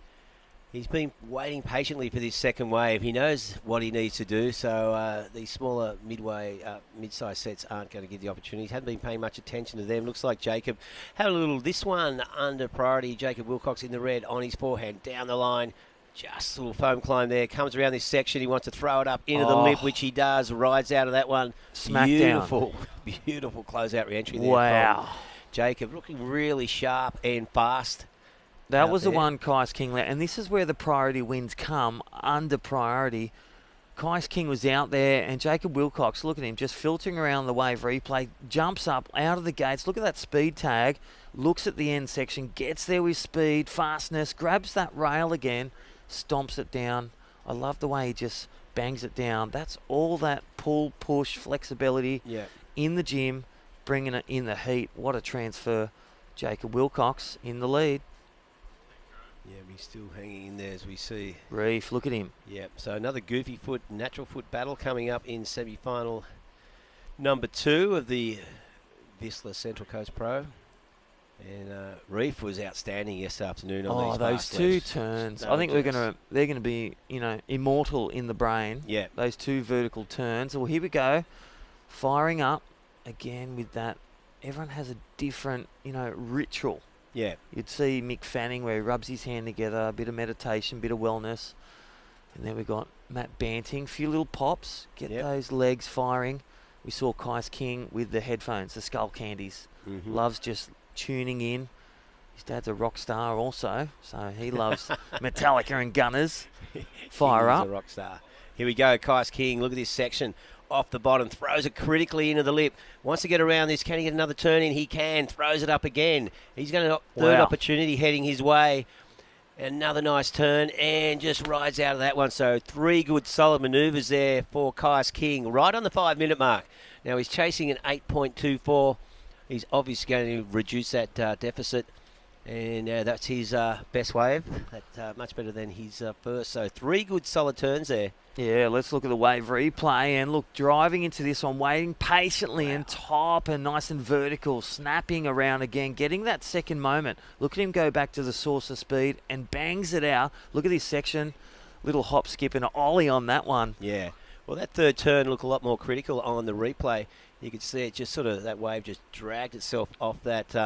he's been waiting patiently for this second wave. He knows what he needs to do, so these smaller mid-size sets aren't going to get the opportunities. Hasn't been paying much attention to them. Looks like Jacob had a little, this one under priority. Jacob Wilcox in the red on his forehand, down the line. Just a little foam climb there. Comes around this section. He wants to throw it up into the lip, which he does. Rides out of that one. Smack beautiful, down. Beautiful closeout re-entry there. Wow. Jacob looking really sharp and fast. That was the one Kais King let. And this is where the priority wins come, under priority. Kais King was out there, and Jacob Wilcox, look at him, just filtering around the wave replay, jumps up out of the gates. Look at that speed tag. Looks at the end section, gets there with speed, fastness, grabs that rail again, stomps it down. I love the way he just bangs it down. That's all that pull, push, flexibility in the gym, bringing it in the heat. What a transfer. Jacob Wilcox in the lead. Yeah, he's still hanging in there as we see. Reef, look at him. Yep, so another goofy foot, natural foot battle coming up in semi-final number 2 of the Vissla Central Coast Pro. And Reef was outstanding yesterday afternoon on these those fast two lefts. turns. No I think doubt. they're gonna be, you know, immortal in the brain. Yeah. Those two vertical turns. Well, here we go. Firing up again with that. Everyone has a different, you know, ritual. Yeah. You'd see Mick Fanning where he rubs his hand together, a bit of meditation, bit of wellness. And then we got Matt Banting, a few little pops, get those legs firing. We saw Kais King with the headphones, the skull candies. Loves just tuning in. His dad's a rock star also, so he loves Metallica and Gunners. Fire up. He's a rock star. Here we go, Kais King. Look at this section. Off the bottom, throws it critically into the lip. Wants to get around this. Can he get another turn in? He can. Throws it up again. He's going to third opportunity heading his way. Another nice turn and just rides out of that one. So 3 good solid manoeuvres there for Kais King right on the 5-minute mark. Now he's chasing an 8.24. He's obviously going to reduce that deficit. And that's his best wave. That's much better than his first. So 3 good solid turns there. Yeah, let's look at the wave replay. And look, driving into this one, waiting patiently and top and nice and vertical, snapping around again, getting that second moment. Look at him go back to the source of speed and bangs it out. Look at this section. Little hop, skip and an ollie on that one. Yeah. Well, that third turn looked a lot more critical on the replay. You could see it just sort of, that wave just dragged itself off that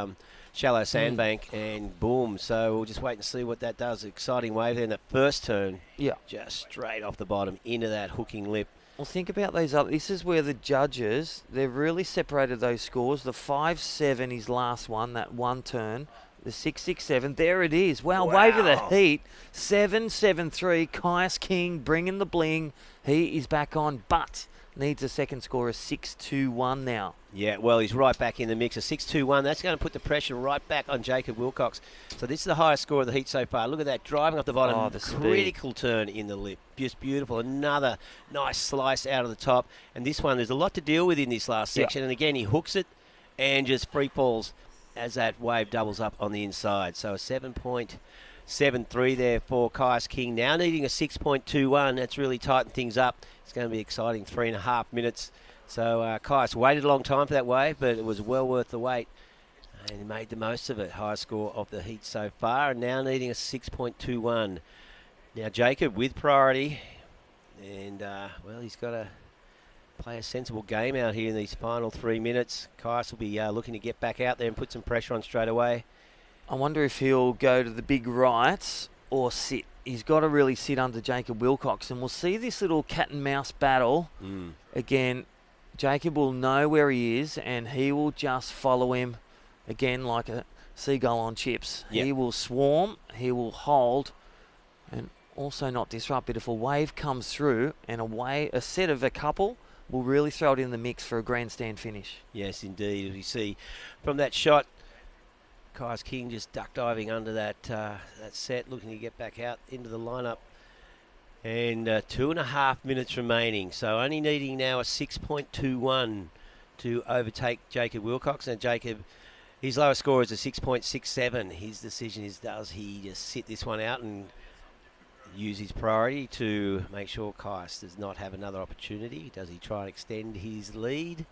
shallow sandbank and boom. So we'll just wait and see what that does. Exciting wave there in that first turn. Yeah. Just straight off the bottom into that hooking lip. Well, think about those other. This is where the judges, they've really separated those scores. The 5-7 is last one, that one turn. The 6-6-7, there it is. Wow, wave of the heat. 7-7-3, Kais King bringing the bling. He is back on, but needs a second score of 6-2-1 now. Yeah, well, he's right back in the mix. A 6-2-1. That's going to put the pressure right back on Jacob Wilcox. So this is the highest score of the heat so far. Look at that, driving off the bottom. Oh, the critical turn in the lip. Just beautiful. Another nice slice out of the top. And this one, there's a lot to deal with in this last section. And again, he hooks it and just free falls as that wave doubles up on the inside. So a 7.73 there for Kais King. Now needing a 6.21. That's really tightened things up. It's going to be exciting, 3.5 minutes. So Kais waited a long time for that wave, but it was well worth the wait. And he made the most of it. Highest score of the heat so far, and now needing a 6.21. Now Jacob with priority. And, well, he's got to play a sensible game out here in these final 3 minutes. Kais will be looking to get back out there and put some pressure on straight away. I wonder if he'll go to the big right or sit. He's got to really sit under Jacob Wilcox, and we'll see this little cat and mouse battle. Again, Jacob will know where he is, and he will just follow him again like a seagull on chips. Yep. He will swarm, he will hold, and also not disrupt. But if a wave comes through and a set of a couple will really throw it in the mix for a grandstand finish. Yes, indeed. As you see from that shot, Kai's King just duck diving under that set, looking to get back out into the lineup. And 2.5 minutes remaining, so only needing now a 6.21 to overtake Jacob Wilcox. And Jacob, his lowest score is a 6.67. His decision is, does he just sit this one out and use his priority to make sure Kais does not have another opportunity? Does he try and extend his lead?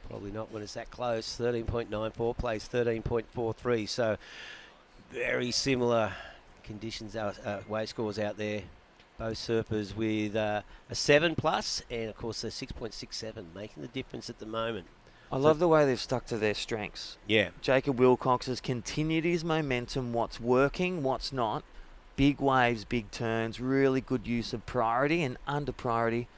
Probably not when it's that close. 13.94 plays 13.43, so very similar conditions, wave scores out there. Both surfers with a 7+, and of course a 6.67, making the difference at the moment. I love the way they've stuck to their strengths. Yeah. Jacob Wilcox has continued his momentum, what's working, what's not. Big waves, big turns, really good use of priority and under priority,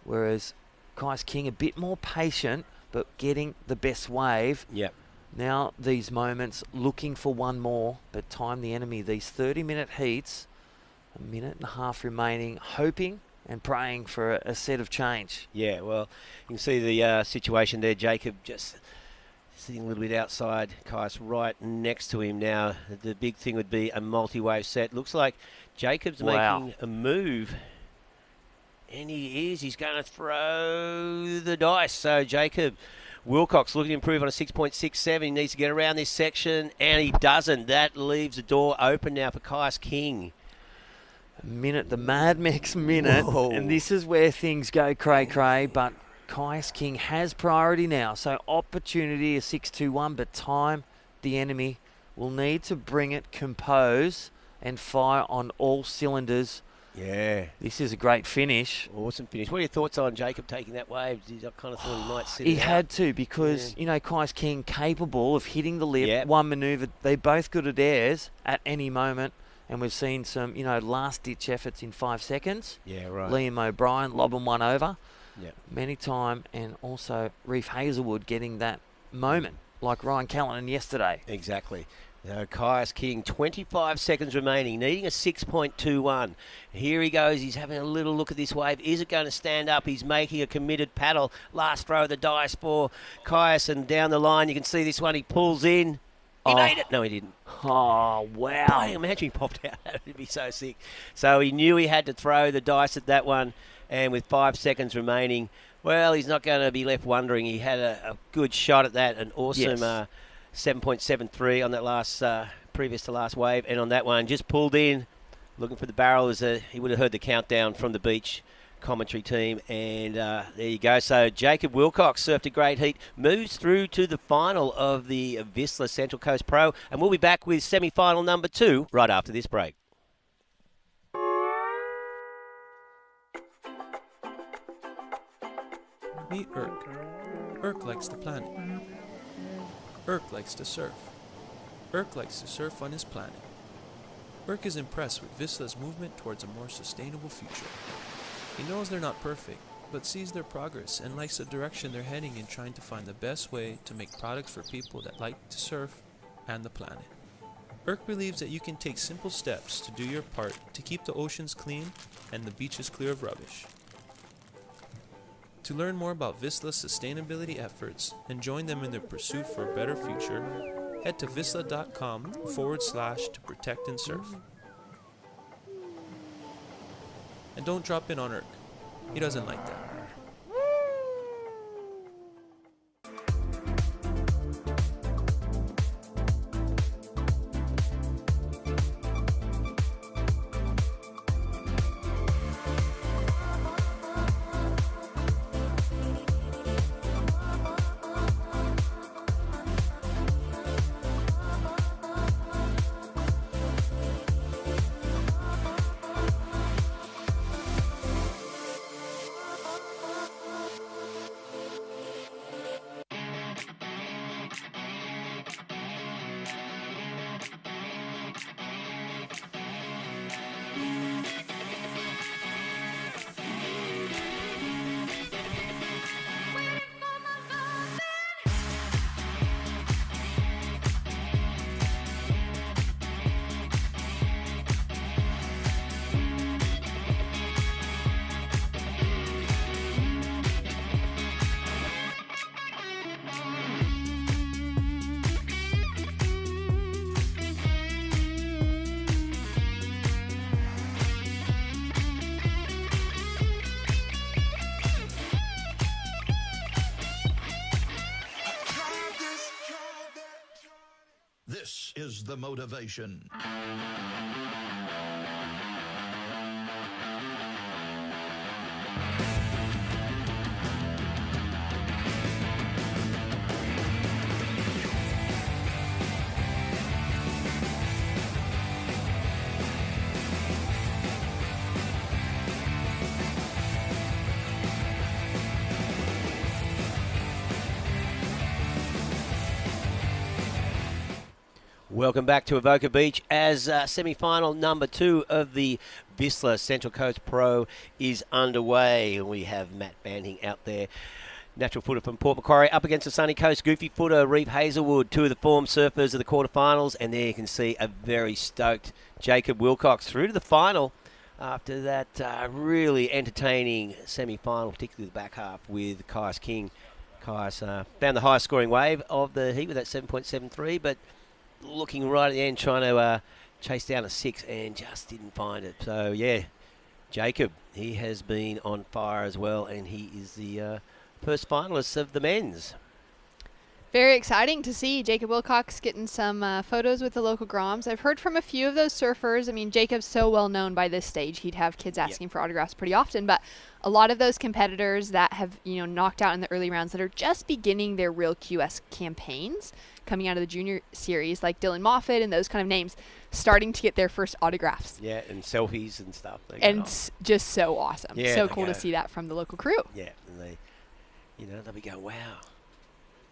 whereas Kai's King a bit more patient, but getting the best wave. Yep. Now these moments, looking for one more, but time the enemy. These 30-minute heats, 1.5 minutes remaining, hoping and praying for a set of change. Yeah, well, you can see the situation there. Jacob just sitting a little bit outside. Kais right next to him now. The big thing would be a multi-wave set. Looks like Jacob's making a move. And he's going to throw the dice. So Jacob Wilcox looking to improve on a 6.67. He needs to get around this section, and he doesn't. That leaves the door open now for Kais King. Minute, the Mad Max minute. Whoa. And this is where things go cray-cray, but Kais King has priority now. So opportunity is 6-2-1, but time the enemy will need to bring it, compose, and fire on all cylinders. Yeah. This is a great finish. Awesome finish. What are your thoughts on Jacob taking that wave? I kind of thought he might sit He it had out. to because, you know, Kais King capable of hitting the lip, Yep. one manoeuvre. They're both good at airs at any moment. And we've seen some, you know, last-ditch efforts in 5 seconds. Yeah, right. Liam O'Brien lobbing one over. Yep. Many time. And also Reef Hazelwood getting that moment, like Ryan Callanan yesterday. Exactly. Now, Kais King, 25 seconds remaining, needing a 6.21. Here he goes. He's having a little look at this wave. Is it going to stand up? He's making a committed paddle. Last throw of the dice for Kais, and down the line you can see this one. He pulls in. He made it. No, he didn't. Oh, wow. I imagine he popped out. That would be so sick. So he knew he had to throw the dice at that one, and with 5 seconds remaining, well, he's not going to be left wondering. He had a good shot at that, an awesome 7.73 on that last, previous to last wave, and on that one, just pulled in, looking for the barrel. He would have heard the countdown from the beach commentary team, and there you go. So Jacob Wilcox surfed a great heat, moves through to the final of the Vissla Central Coast Pro, and we'll be back with semi-final number 2 right after this break. Meet Irk. Irk likes the planet. Irk likes to surf. Irk likes to surf on his planet. Irk is impressed with Vissla's movement towards a more sustainable future. He knows they're not perfect, but sees their progress and likes the direction they're heading in, trying to find the best way to make products for people that like to surf and the planet. Irk believes that you can take simple steps to do your part to keep the oceans clean and the beaches clear of rubbish. To learn more about Vissla's sustainability efforts and join them in their pursuit for a better future, head to vissla.com/to protect and surf. And don't drop in on Irk. He doesn't like that. the motivation. Welcome back to Avoca Beach as semi-final number 2 of the Vissla Central Coast Pro is underway. We have Matt Banting out there, natural footer from Port Macquarie, up against the sunny coast, goofy footer Reeve Hazelwood, 2 of the form surfers of the quarterfinals, and there you can see a very stoked Jacob Wilcox through to the final after that really entertaining semi-final, particularly the back half with Kaius King. Kaius found the highest scoring wave of the heat with that 7.73, but looking right at the end, trying to chase down a 6 and just didn't find it. So, yeah, Jacob, he has been on fire as well, and he is the first finalist of the men's. Very exciting to see Jacob Wilcox getting some photos with the local Groms. I've heard from a few of those surfers. I mean, Jacob's so well known by this stage. He'd have kids asking for autographs pretty often. But a lot of those competitors that have, knocked out in the early rounds that are just beginning their real QS campaigns coming out of the junior series, like Dylan Moffitt and those kind of names, starting to get their first autographs. Yeah, and selfies and stuff. And just so awesome. Yeah, so cool to see that from the local crew. Yeah, and they'll be going, wow.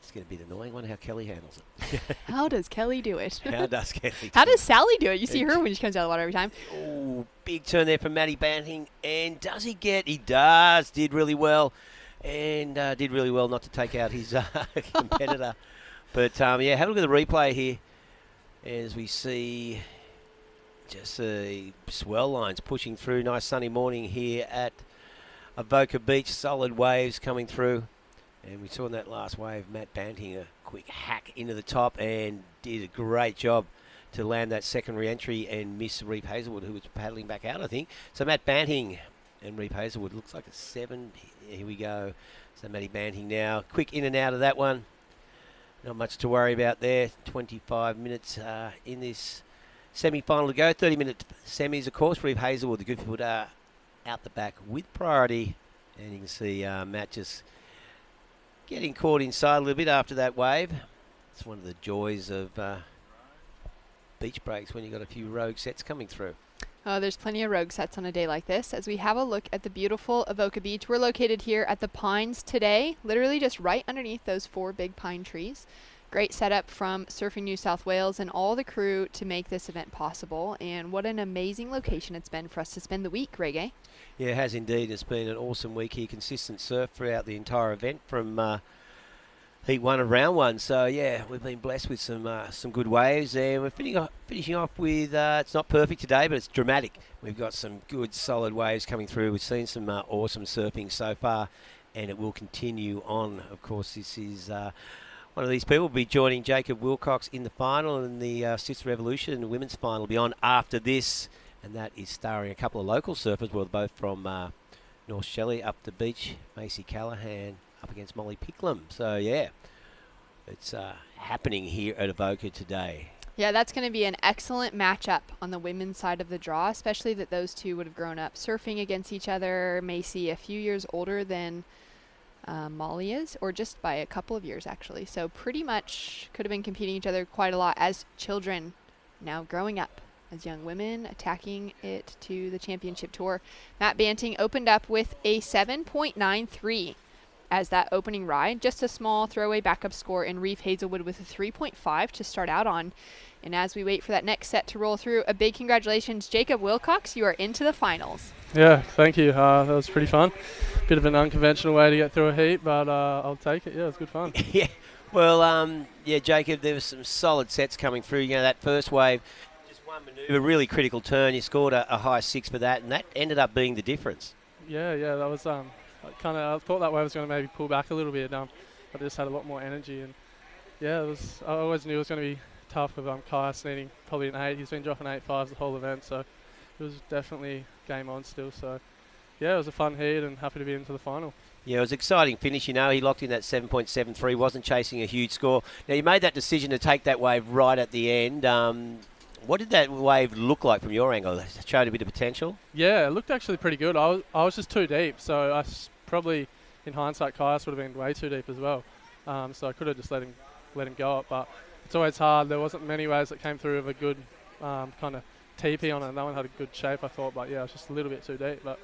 It's going to be the annoying one how Kelly handles it. How does Kelly do it? How does Kelly do How does it? Sally do it? You see her when she comes out of the water every time. Oh, big turn there from Matty Banting. And does he get? He does. Did really well. And did really well not to take out his competitor. But, have a look at the replay here as we see just swell lines pushing through. Nice sunny morning here at Avoca Beach. Solid waves coming through. And we saw in that last wave, Matt Banting, a quick hack into the top and did a great job to land that second re-entry and miss Reeve Hazelwood, who was paddling back out, I think. So Matt Banting and Reeve Hazelwood looks like a 7. Here we go. So Matty Banting now, quick in and out of that one. Not much to worry about there. 25 minutes in this semi-final to go. 30-minute semis, of course. Reeve Hazelwood, the good foot, out the back with priority. And you can see Matt just getting caught inside a little bit after that wave. It's one of the joys of beach breaks when you've got a few rogue sets coming through. Oh, there's plenty of rogue sets on a day like this. As we have a look at the beautiful Avoca Beach, we're located here at the Pines today, literally just right underneath those 4 big pine trees. Great setup from Surfing New South Wales and all the crew to make this event possible. And what an amazing location it's been for us to spend the week, Reggae. Yeah, it has indeed. It's been an awesome week here. Consistent surf throughout the entire event from Heat 1 and Round 1. So, yeah, we've been blessed with some good waves. And we're finishing off with, it's not perfect today, but it's dramatic. We've got some good, solid waves coming through. We've seen some awesome surfing so far, and it will continue on. Of course, this is one of these people will be joining Jacob Wilcox in the final, and the Sisstrevolution women's final will be on after this. And that is starring a couple of local surfers, well, both from North Shelley up the beach. Macy Callahan up against Molly Picklem. So, yeah, it's happening here at Avoca today. Yeah, that's going to be an excellent matchup on the women's side of the draw, especially that those two would have grown up surfing against each other. Macy a few years older than Molly is, or just by a couple of years, actually. So pretty much could have been competing each other quite a lot as children, now growing up as young women, attacking it to the championship tour. Matt Banting opened up with a 7.93 as that opening ride. Just a small throwaway backup score, and Reeve Hazelwood with a 3.5 to start out on. And as we wait for that next set to roll through, a big congratulations, Jacob Wilcox. You are into the finals. Yeah, thank you. That was pretty fun. Bit of an unconventional way to get through a heat, but I'll take it. Yeah, it was good fun. Yeah, well, Jacob, there was some solid sets coming through. That first wave, just one manoeuvre, really critical turn. You scored a high 6 for that, and that ended up being the difference. Yeah, that was I thought that wave was going to maybe pull back a little bit. I just had a lot more energy, and yeah, I always knew it was going to be tough with Kaius needing probably an 8. He's been dropping 8.5s the whole event, so it was definitely game on still. So yeah, it was a fun heat and happy to be into the final. Yeah, it was an exciting finish. You know, he locked in that 7.73, wasn't chasing a huge score. Now, you made that decision to take that wave right at the end. What did that wave look like from your angle? It showed a bit of potential? Yeah, it looked actually pretty good. I was just too deep, so probably, in hindsight, Kaius would have been way too deep as well. So I could have just let him go up, but it's always hard. There wasn't many waves that came through with a good kind of TP on it. That one had a good shape, I thought, but yeah, it was just a little bit too deep. But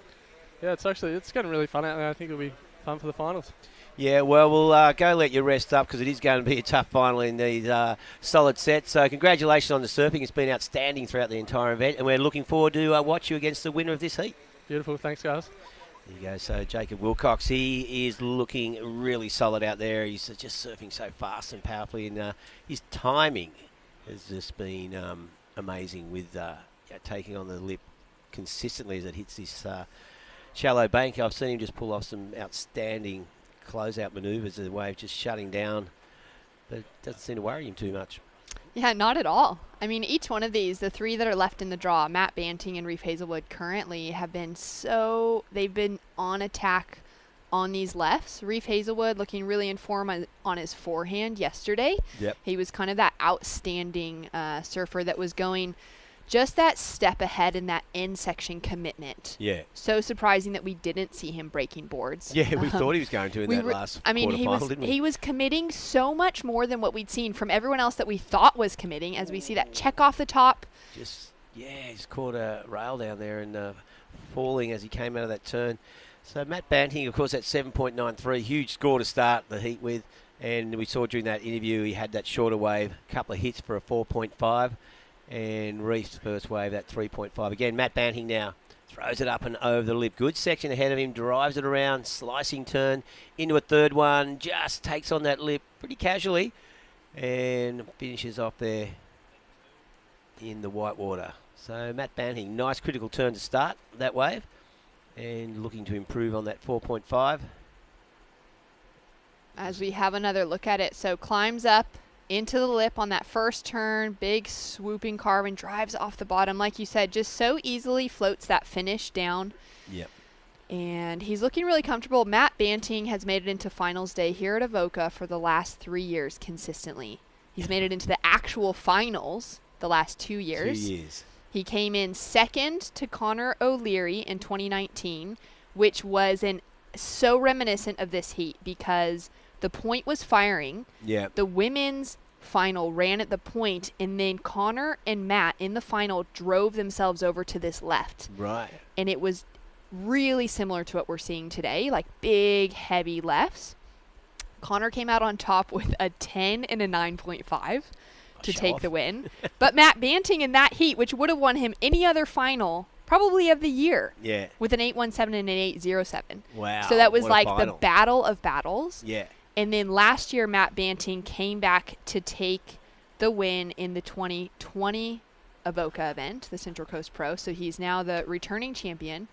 yeah, it's getting really fun out there. I think it'll be fun for the finals. Yeah, well, we'll go let you rest up because it is going to be a tough final in these solid sets. So congratulations on the surfing. It's been outstanding throughout the entire event, and we're looking forward to watch you against the winner of this heat. Beautiful. Thanks, guys. There you go. So Jacob Wilcox, he is looking really solid out there. He's just surfing so fast and powerfully, and his timing has just been amazing with taking on the lip consistently as it hits this shallow bank. I've seen him just pull off some outstanding closeout manoeuvres, the wave just shutting down, but it doesn't seem to worry him too much. Yeah, not at all. I mean, each one of these, the three that are left in the draw, Matt Banting and Reef Hazelwood currently have been they've been on attack on these lefts. Reef Hazelwood looking really in form on his forehand yesterday. Yep. He was kind of that outstanding surfer that was going just that step ahead in that end section commitment. Yeah. So surprising that we didn't see him breaking boards. Yeah, we thought he was going to in that last quarterfinal, didn't we? He was committing so much more than what we'd seen from everyone else that we thought was committing, as we see that check off the top. He's caught a rail down there and falling as he came out of that turn. So Matt Banting, of course, at 7.93, huge score to start the heat with. And we saw during that interview he had that shorter wave, a couple of hits for a 4.5. And Reef's first wave at 3.5. Again, Matt Banting now throws it up and over the lip. Good section ahead of him, drives it around, slicing turn into a third one, just takes on that lip pretty casually and finishes off there in the white water. So Matt Banting, nice critical turn to start that wave and looking to improve on that 4.5. As we have another look at it, so climbs up into the lip on that first turn, big swooping carve and drives off the bottom. Like you said, just so easily floats that finish down. Yep. And he's looking really comfortable. Matt Banting has made it into finals day here at Avoca for the last 3 years consistently. He's made it into the actual finals the last 2 years. 2 years. He came in second to Connor O'Leary in 2019, which was so reminiscent of this heat because the point was firing. Yeah. The women's final ran at the point, and then Connor and Matt in the final drove themselves over to this left. Right. And it was really similar to what we're seeing today, like big, heavy lefts. Connor came out on top with a 10 and a 9.5 to take the win. But Matt Banting in that heat, which would have won him any other final probably of the year. Yeah. With an 8.17 and an 8.07. Wow. So that was what a like final. the battle of battles. Yeah. And then last year, Matt Banting came back to take the win in the 2020 Avoca event, the Central Coast Pro. So he's now the returning champion,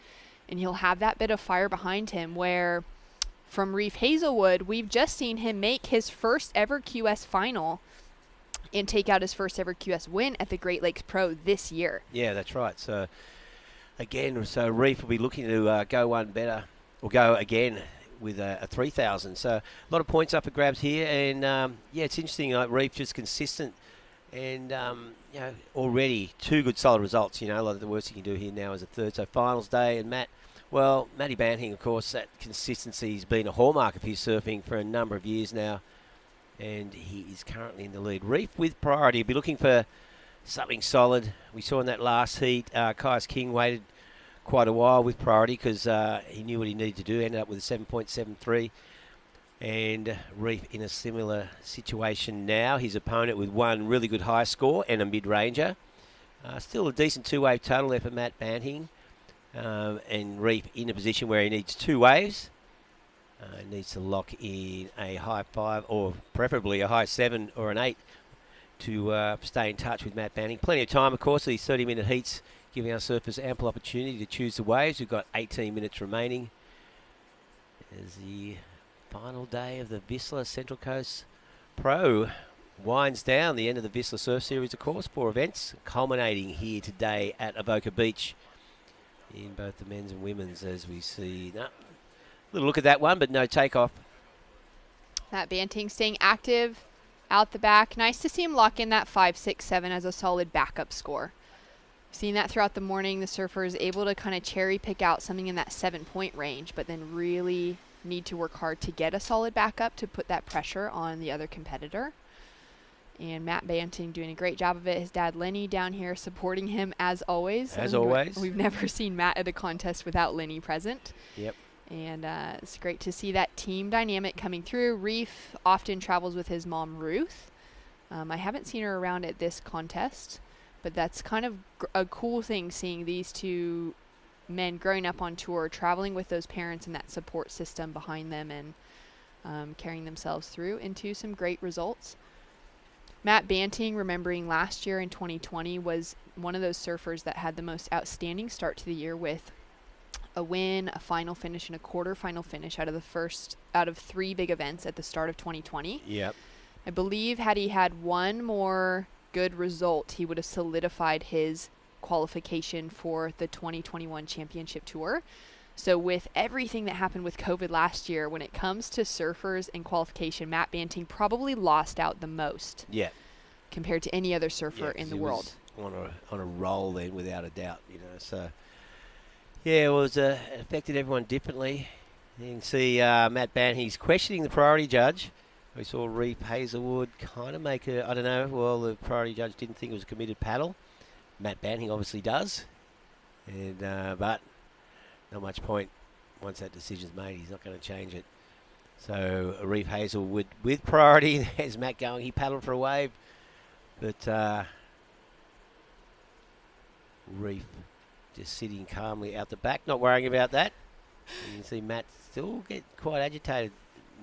and he'll have that bit of fire behind him where from Reef Hazelwood, we've just seen him make his first ever QS final and take out his first ever QS win at the Great Lakes Pro this year. Yeah, that's right. So, again, Reef will be looking to go one better, or go again with a 3,000. So a lot of points up for grabs here, and it's interesting. Reef just consistent, and already two good solid results. A lot of the worst he can do here now is a third. So finals day, and Matty Banting, of course, that consistency has been a hallmark of his surfing for a number of years now, and he is currently in the lead. Reef with priority. He'll be looking for something solid. We saw in that last heat, Kaius King waited quite a while with priority because he knew what he needed to do. Ended up with a 7.73, and Reef in a similar situation now. His opponent with one really good high score and a mid-ranger. Still a decent two-wave total there for Matt Banting, and Reef in a position where he needs two waves. He needs to lock in a high 5 or preferably a high 7 or an 8 to stay in touch with Matt Banting. Plenty of time, of course, these 30-minute heats, giving our surfers ample opportunity to choose the waves. We've got 18 minutes remaining as the final day of the Vissla Central Coast Pro winds down. The end of the Vissla Surf Series, of course, 4 events, culminating here today at Avoca Beach in both the men's and women's, as we see. No, little look at that one, but no takeoff. Matt Banting staying active out the back. Nice to see him lock in that 5, 6, 7 as a solid backup score. Seen that throughout the morning. The surfer is able to kind of cherry pick out something in that 7-point range, but then really need to work hard to get a solid backup to put that pressure on the other competitor. And Matt Banting doing a great job of it. His dad Lenny down here supporting him as always. As always. We've never seen Matt at a contest without Lenny present. Yep. And it's great to see that team dynamic coming through. Reef often travels with his mom, Ruth. I haven't seen her around at this contest, but that's kind of a cool thing, seeing these two men growing up on tour, traveling with those parents and that support system behind them, and carrying themselves through into some great results. Matt Banting, remembering last year in 2020, was one of those surfers that had the most outstanding start to the year with a win, a final finish, and a quarterfinal finish out of 3 big events at the start of 2020. Yep. I believe had he had one more good result, he would have solidified his qualification for the 2021 championship tour. So with everything that happened with COVID last year, when it comes to surfers and qualification, Matt Banting probably lost out the most. Yeah. Compared to any other surfer in the world. On a roll then, without a doubt, So, yeah, it was affected everyone differently. You can see Matt Banting, he's questioning the priority judge. We saw Reef Hazelwood kind of make I don't know, well, the priority judge didn't think it was a committed paddle. Matt Banting obviously does. And but not much point once that decision's made. He's not going to change it. So Reef Hazelwood with priority. There's Matt going. He paddled for a wave. But Reef just sitting calmly out the back, not worrying about that. And you can see Matt still get quite agitated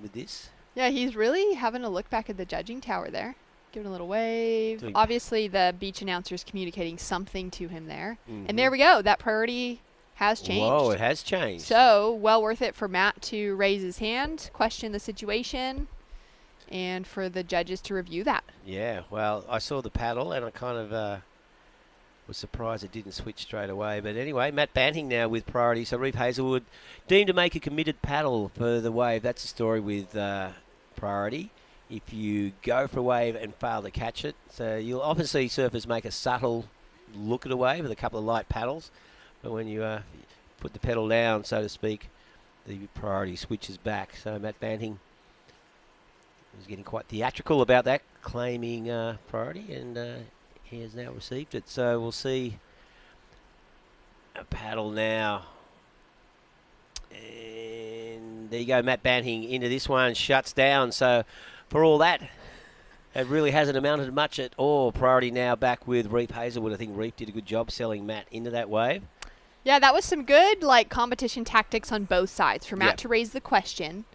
with this. Yeah, he's really having a look back at the judging tower there. Giving a little wave. Obviously, the beach announcer's communicating something to him there. Mm-hmm. And there we go. That priority has changed. Whoa, it has changed. So, well worth it for Matt to raise his hand, question the situation, and for the judges to review that. Yeah, well, I saw the paddle, and I kind of was surprised it didn't switch straight away. But anyway, Matt Banting now with priority. So Reef Hazelwood deemed to make a committed paddle for the wave. That's the story with priority. If you go for a wave and fail to catch it, so you'll often see surfers make a subtle look at a wave with a couple of light paddles. But when you put the pedal down, so to speak, the priority switches back. So Matt Banting was getting quite theatrical about that, claiming priority, and he has now received it. So we'll see a paddle now. And there you go, Matt Banting into this one, shuts down. So for all that, it really hasn't amounted to much at all. Priority now back with Reef Hazelwood. I think Reef did a good job selling Matt into that wave. Yeah, that was some good competition tactics on both sides. For Matt to raise the question,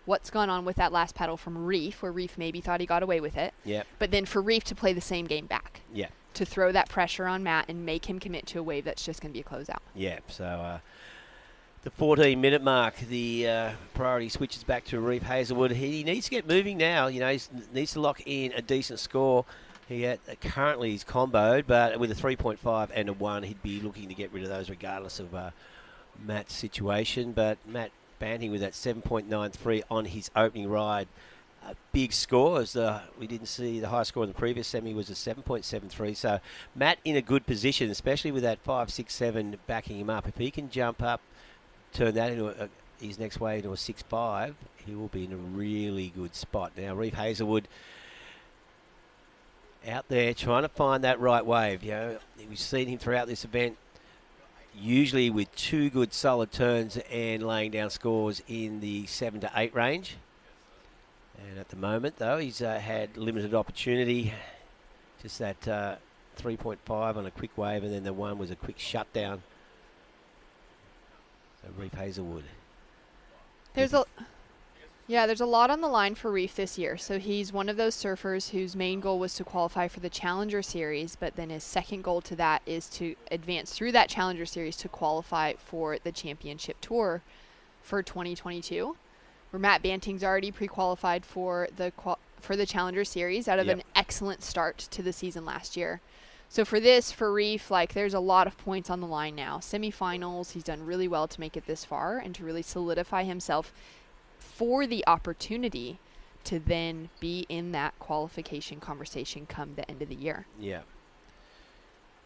what's gone on with that last paddle from Reef, where Reef maybe thought he got away with it. Yep. But then for Reef to play the same game back. Yeah. To throw that pressure on Matt and make him commit to a wave that's just going to be a closeout. Yeah, so the 14-minute mark, the priority switches back to Reef Hazelwood. He needs to get moving now. He needs to lock in a decent score. Currently he's comboed, but with a 3.5 and a 1, he'd be looking to get rid of those regardless of Matt's situation. But Matt Banting with that 7.93 on his opening ride. A big score, as we didn't see the high score in the previous semi was a 7.73. So Matt in a good position, especially with that 5, 6, 7 backing him up. If he can jump up, turn that into his next wave into a 6.5, he will be in a really good spot. Now Reef Hazelwood out there trying to find that right wave. We've seen him throughout this event, usually with 2 good solid turns and laying down scores in the 7 to 8 range. And at the moment, though, he's had limited opportunity. Just that 3.5 on a quick wave, and then the 1 was a quick shutdown. So Reef Hazelwood. There's a lot on the line for Reef this year. So he's one of those surfers whose main goal was to qualify for the Challenger Series, but then his second goal to that is to advance through that Challenger Series to qualify for the Championship Tour for 2022. Where Matt Banting's already pre-qualified for the Challenger Series out of an excellent start to the season last year. So for Reef, like, there's a lot of points on the line now. Semifinals, he's done really well to make it this far and to really solidify himself for the opportunity to then be in that qualification conversation come the end of the year. Yeah.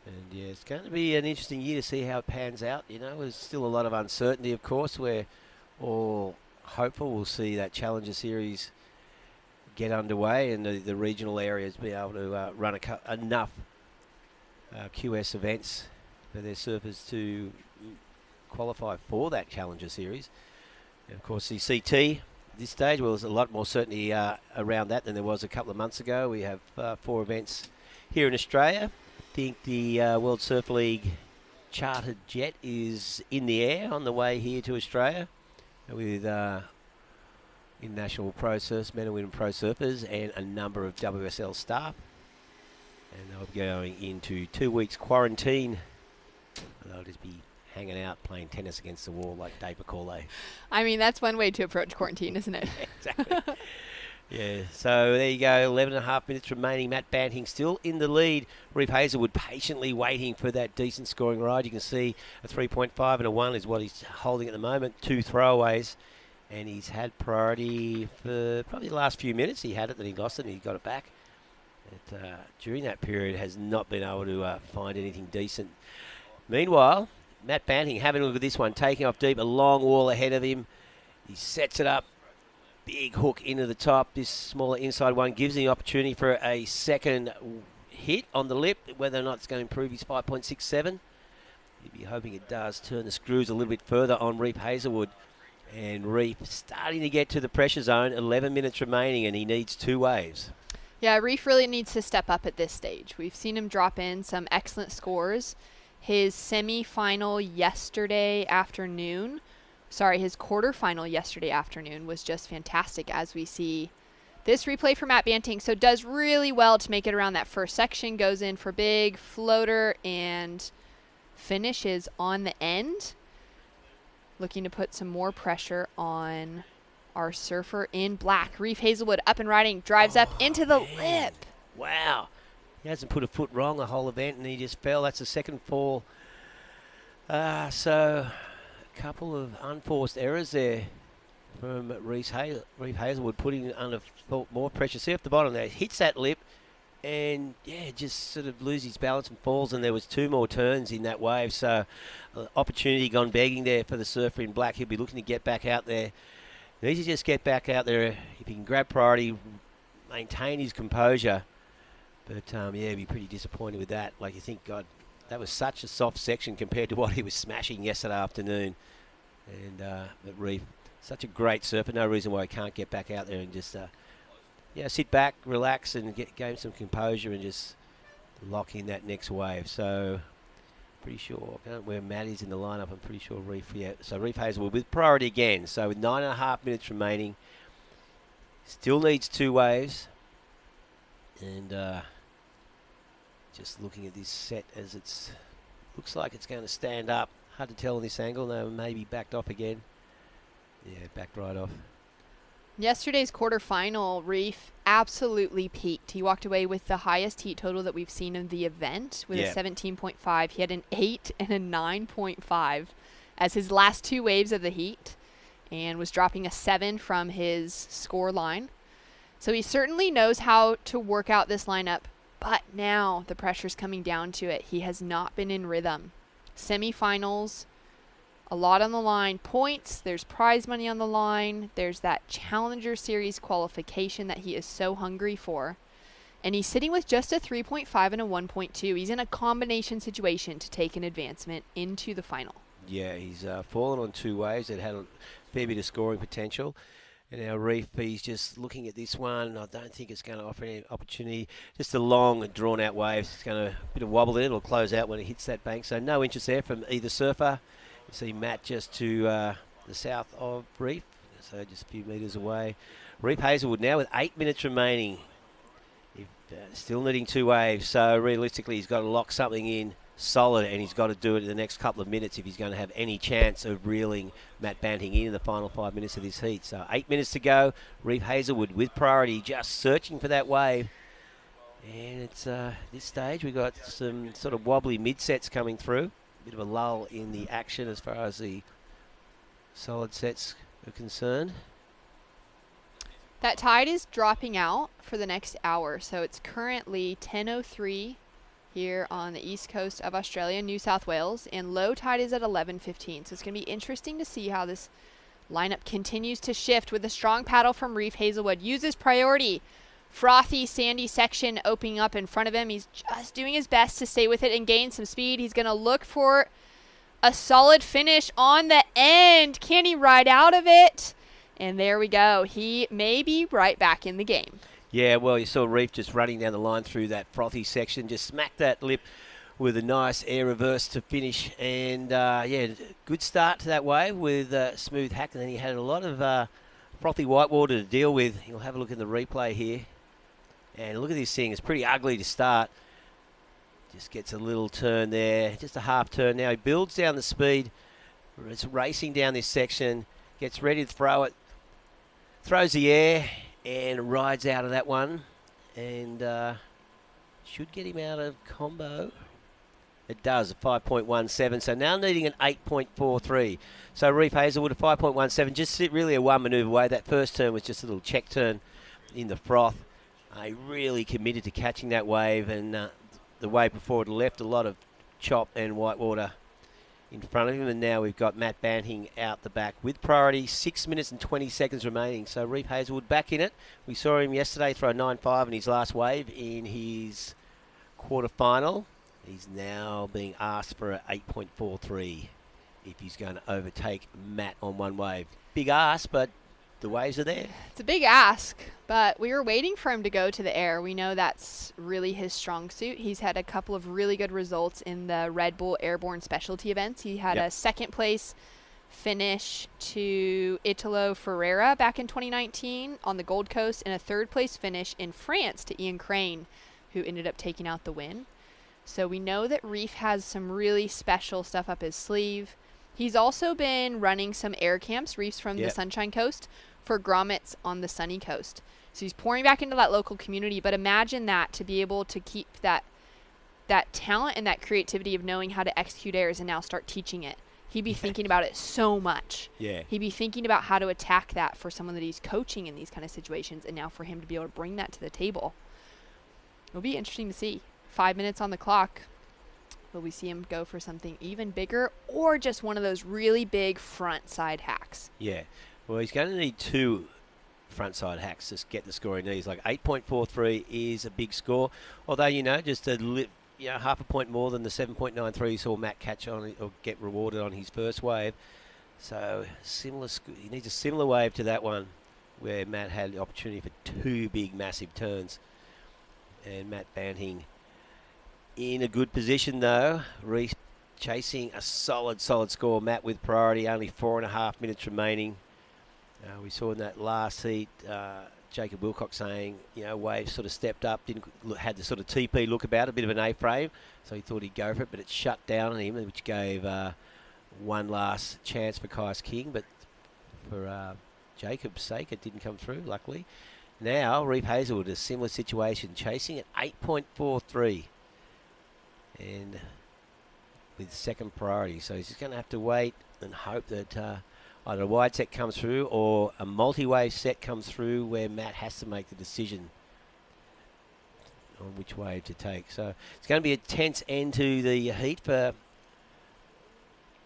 And yeah, it's going to be an interesting year to see how it pans out. You know, there's still a lot of uncertainty, of course. We're all hopeful we'll see that Challenger Series get underway and the regional areas be able to run enough QS events for their surfers to qualify for that Challenger Series. And of course, the CT at this stage, well, there's a lot more certainty around that than there was a couple of months ago. We have 4 events here in Australia. I think the World Surf League chartered jet is in the air on the way here to Australia with international pro surfers, men and women pro surfers, and a number of WSL staff. And they'll be going into 2 weeks quarantine. They'll just be hanging out playing tennis against the wall like Dave McCauley. I mean, that's one way to approach quarantine, isn't it? Exactly. Yeah, so there you go, 11 and a half minutes remaining. Matt Banting still in the lead. Reef Hazelwood patiently waiting for that decent scoring ride. You can see a 3.5 and a 1 is what he's holding at the moment. 2 throwaways. And he's had priority for probably the last few minutes. He had it, then he lost it, and he got it back. But, during that period, has not been able to find anything decent. Meanwhile, Matt Banting having a look at this one, taking off deep, a long wall ahead of him. He sets it up. Big hook into the top. This smaller inside one gives him the opportunity for a second hit on the lip. Whether or not it's going to improve his 5.67. You'd be hoping it does turn the screws a little bit further on Reef Hazelwood. And Reef starting to get to the pressure zone. 11 minutes remaining and he needs 2 waves. Yeah, Reef really needs to step up at this stage. We've seen him drop in some excellent scores. His semi-final yesterday afternoon, his quarterfinal yesterday afternoon was just fantastic, as we see this replay for Matt Banting. So does really well to make it around that first section, goes in for big floater and finishes on the end. Looking to put some more pressure on our surfer in black. Reef Hazelwood up and riding, drives up into the lip. Wow. He hasn't put a foot wrong the whole event and he just fell. That's the second fall. So a couple of unforced errors there from Reef Hazelwood, putting under more pressure. See off the bottom there, hits that lip and yeah, just sort of loses balance and falls, and there was 2 more turns in that wave. So opportunity gone begging there for the surfer in black. He'll be looking to get back out there. Needs to just get back out there. If he can grab priority, maintain his composure. But yeah, be pretty disappointed with that. Like, you think, God, that was such a soft section compared to what he was smashing yesterday afternoon. And but Reef, such a great surfer. No reason why he can't get back out there and just sit back, relax, and gain some composure and just lock in that next wave. So pretty sure, I don't know where Matt is in the lineup. I'm pretty sure Reef, yeah. So Reef Hazelwood with priority again. So with 9.5 minutes remaining, still needs 2 waves. And just looking at this set as it's, looks like it's going to stand up. Hard to tell on this angle. No, maybe backed off again. Yeah, backed right off. Yesterday's quarterfinal, Reef absolutely peaked. He walked away with the highest heat total that we've seen in the event with a 17.5. He had an 8 and a 9.5 as his last 2 waves of the heat and was dropping a 7 from his score line. So he certainly knows how to work out this lineup, but now the pressure's coming down to it. He has not been in rhythm. Semifinals, a lot on the line. Points, there's prize money on the line. There's that Challenger Series qualification that he is so hungry for. And he's sitting with just a 3.5 and a 1.2. He's in a combination situation to take an advancement into the final. Yeah, he's fallen on 2 waves that had a fair bit of scoring potential. And now Reef, he's just looking at this one. I don't think it's going to offer any opportunity. Just a long, drawn-out wave. It's going to a bit of wobble in. It'll close out when it hits that bank. So no interest there from either surfer. You see Matt just to the south of Reef, so just a few metres away. Reef Hazelwood now with 8 minutes remaining. Still needing 2 waves, so realistically he's got to lock something in solid, and he's got to do it in the next couple of minutes if he's going to have any chance of reeling Matt Banting in the final 5 minutes of this heat. So 8 minutes to go. Reef Hazelwood with priority, just searching for that wave. And it's this stage we've got some sort of wobbly mid-sets coming through. Bit of a lull in the action as far as the solid sets are concerned. That tide is dropping out for the next hour, so it's currently 10:03 here on the east coast of Australia, New South Wales, and low tide is at 11:15. So it's going to be interesting to see how this lineup continues to shift with a strong paddle from Reef Hazelwood. Uses priority. Frothy, sandy section opening up in front of him. He's just doing his best to stay with it and gain some speed. He's going to look for a solid finish on the end. Can he ride out of it? And there we go. He may be right back in the game. Yeah, well, you saw Reef just running down the line through that frothy section, just smacked that lip with a nice air reverse to finish. And, yeah, good start to that wave with smooth hack. And then he had a lot of frothy whitewater to deal with. You'll have a look in the replay here. And look at this thing. It's pretty ugly to start. Just gets a little turn there. Just a half turn. Now he builds down the speed. It's racing down this section. Gets ready to throw it. Throws the air and rides out of that one. And should get him out of combo. It does, a 5.17. So now needing an 8.43. So Reef Hazelwood, a 5.17. Just really a one manoeuvre away. That first turn was just a little check turn in the froth. He really committed to catching that wave, and the wave before it left a lot of chop and whitewater in front of him. And now we've got Matt Banting out the back with priority. 6 minutes and 20 seconds remaining. So Reef Hazelwood back in it. We saw him yesterday throw a 9.5 in his last wave in his quarter-final. He's now being asked for an 8.43 if he's going to overtake Matt on one wave. Big ask, but the waves are there. It's a big ask, but we were waiting for him to go to the air. We know that's really his strong suit. He's had a couple of really good results in the Red Bull Airborne specialty events. He had a second place finish to Italo Ferreira back in 2019 on the Gold Coast, and a third place finish in France to Ian Crane, who ended up taking out the win. So we know that Reef has some really special stuff up his sleeve. He's also been running some air camps, Reef's from the Sunshine Coast, for grommets on the sunny coast. So he's pouring back into that local community. But imagine that, to be able to keep that talent and that creativity of knowing how to execute airs and now start teaching it. He'd be thinking about it so much. Yeah. He'd be thinking about how to attack that for someone that he's coaching in these kind of situations, and now for him to be able to bring that to the table. It'll be interesting to see. 5 minutes on the clock. Will we see him go for something even bigger, or just one of those really big front side hacks? Yeah. Well, he's going to need two front side hacks to get the score he needs. Like 8.43 is a big score. Although, just half a point more than the 7.93 you saw Matt catch on or get rewarded on his first wave. So he needs a similar wave to that one where Matt had the opportunity for two big, massive turns. And Matt Banting in a good position, though. Reef chasing a solid score. Matt with priority, only 4.5 minutes remaining. We saw in that last heat, Jacob Wilcox saying, Wave sort of stepped up, had the sort of TP look about, a bit of an A-frame, so he thought he'd go for it, but it shut down on him, which gave one last chance for Kais King, but for Jacob's sake, it didn't come through, luckily. Now, Reef Hazelwood, a similar situation, chasing at 8.43, and with second priority, so he's just going to have to wait and hope that either a wide set comes through or a multi-wave set comes through where Matt has to make the decision on which wave to take. So it's going to be a tense end to the heat for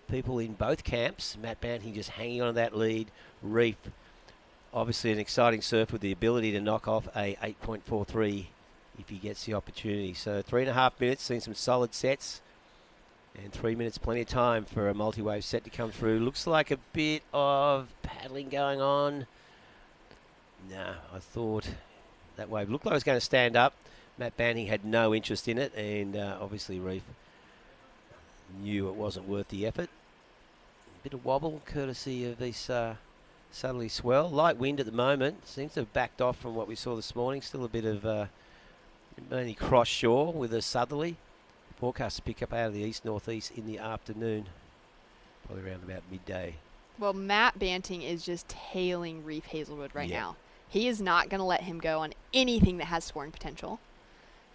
people in both camps. Matt Banting just hanging on to that lead. Reef, obviously an exciting surf with the ability to knock off a 8.43 if he gets the opportunity. So 3.5 minutes, seen some solid sets. And 3 minutes, plenty of time for a multi-wave set to come through. Looks like a bit of paddling going on. No, I thought that wave looked like it was going to stand up. Matt Banting had no interest in it, and obviously Reef knew it wasn't worth the effort. A bit of wobble, courtesy of this southerly swell. Light wind at the moment. Seems to have backed off from what we saw this morning. Still a bit of mainly cross shore with a southerly. Forecast to pick up out of the east-northeast in the afternoon, probably around about midday. Well, Matt Banting is just tailing Reef Hazelwood right now. He is not going to let him go on anything that has scoring potential.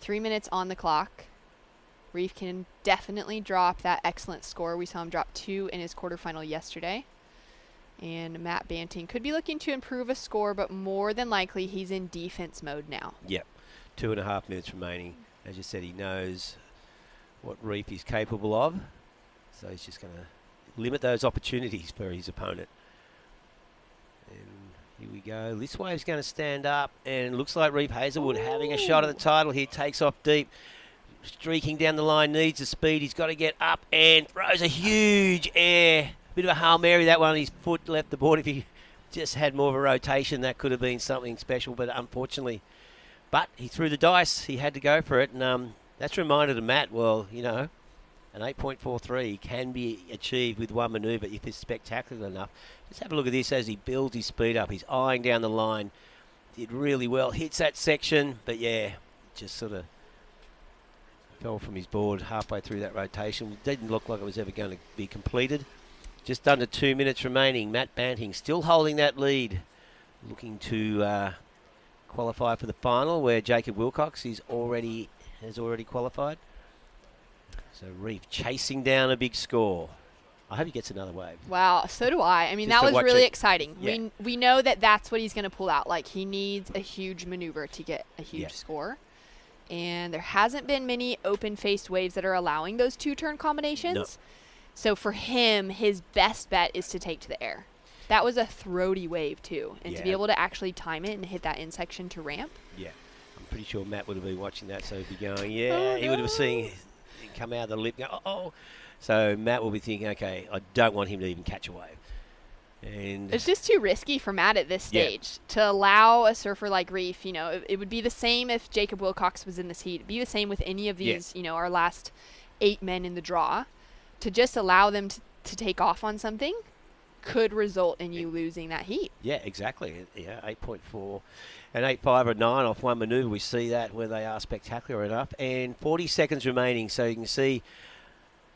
3 minutes on the clock. Reef can definitely drop that excellent score. We saw him drop 2 in his quarterfinal yesterday. And Matt Banting could be looking to improve a score, but more than likely he's in defense mode now. Yep. 2.5 minutes remaining. As you said, he knows what Reef is capable of. So he's just going to limit those opportunities for his opponent. And here we go. This wave's going to stand up, and it looks like Reef Hazelwood having a shot at the title here. Takes off deep. Streaking down the line, needs the speed. He's got to get up and throws a huge air. Bit of a Hail Mary, that one. His foot left the board. If he just had more of a rotation, that could have been something special, but unfortunately. But he threw the dice. He had to go for it, and that's a reminder to Matt, well, you know, an 8.43 can be achieved with one manoeuvre if it's spectacular enough. Just have a look at this as he builds his speed up. He's eyeing down the line. Did really well. Hits that section, but yeah, just sort of fell from his board halfway through that rotation. Didn't look like it was ever going to be completed. Just under 2 minutes remaining. Matt Banting still holding that lead, looking to qualify for the final, where Jacob Wilcox has already qualified. So Reef chasing down a big score. I hope he gets another wave. Wow, so do I. I mean, Just that to was watch really it. exciting. Yeah. We know that that's what he's going to pull out. Like, he needs a huge maneuver to get a huge score. And there hasn't been many open-faced waves that are allowing those two-turn combinations. No. So for him, his best bet is to take to the air. That was a throaty wave, too. And to be able to actually time it and hit that in section to ramp. Yeah. I'm pretty sure Matt would have been watching that, so he'd be going, he would have seen it come out of the lip, go, oh. So Matt will be thinking, okay, I don't want him to even catch a wave. And it's just too risky for Matt at this stage to allow a surfer like Reef. You know, it would be the same if Jacob Wilcox was in this heat. It'd be the same with any of these, you know, our last 8 men in the draw. To just allow them to take off on something could result in you losing that heat. Yeah, exactly. Yeah, 8.4 and 8.5 or 9 off one manoeuvre. We see that where they are spectacular enough. And 40 seconds remaining, so you can see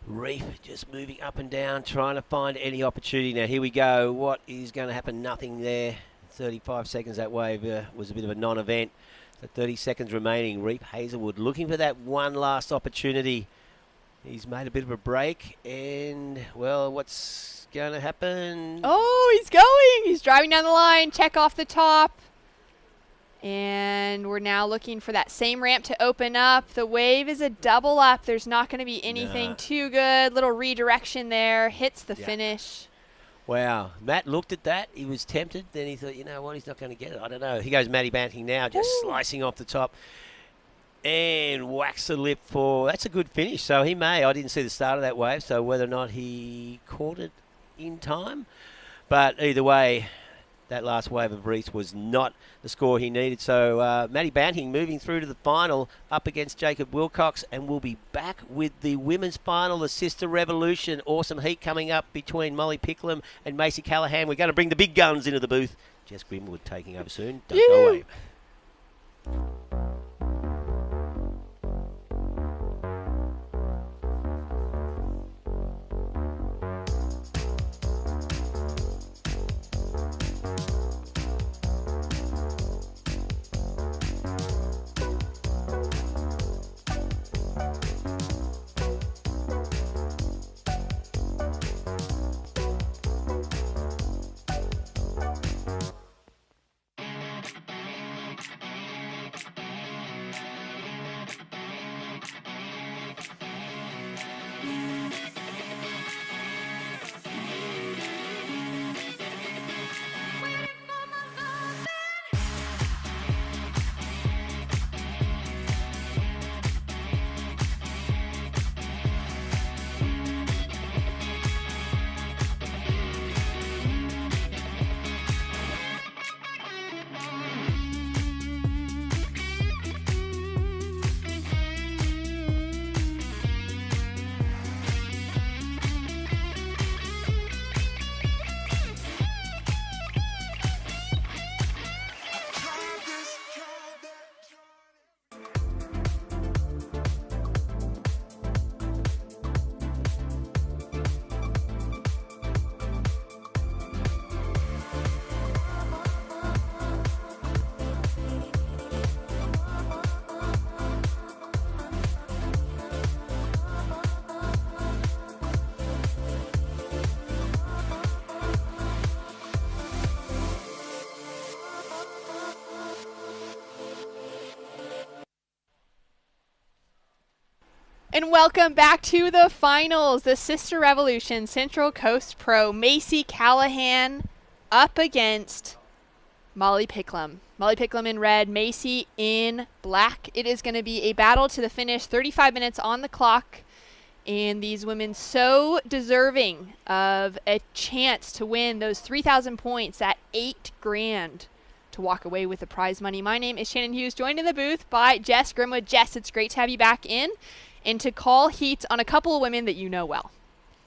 Reef just moving up and down, trying to find any opportunity. Now, here we go. What is going to happen? Nothing there. 35 seconds, that wave was a bit of a non-event. So 30 seconds remaining. Reef Hazelwood looking for that one last opportunity. He's made a bit of a break, and, well, what's going to happen? Oh, he's going. He's driving down the line. Check off the top. And we're now looking for that same ramp to open up. The wave is a double up. There's not going to be anything too good. Little redirection there. Hits the finish. Wow. Matt looked at that. He was tempted. Then he thought, you know what, he's not going to get it. I don't know. Here goes Matty Banting now, just slicing off the top. And whacks the lip for... That's a good finish. So he may... I didn't see the start of that wave, so whether or not he caught it in time. But either way, that last wave of Reese was not the score he needed. So Matty Banting moving through to the final up against Jacob Wilcox, and we'll be back with the women's final, the Sisstrevolution. Awesome heat coming up between Molly Picclem and Macy Callahan. We're going to bring the big guns into the booth. Jess Grimwood taking over soon. Don't go away. And welcome back to the finals. The Sisstrevolution Central Coast Pro. Macy Callahan up against Molly Picklem. Molly Picklem in red, Macy in black. It is going to be a battle to the finish. 35 minutes on the clock. And these women so deserving of a chance to win those 3,000 points, that $8,000 to walk away with the prize money. My name is Shannon Hughes, joined in the booth by Jess Grimwood. Jess, it's great to have you back in and to call heat on a couple of women that you know well.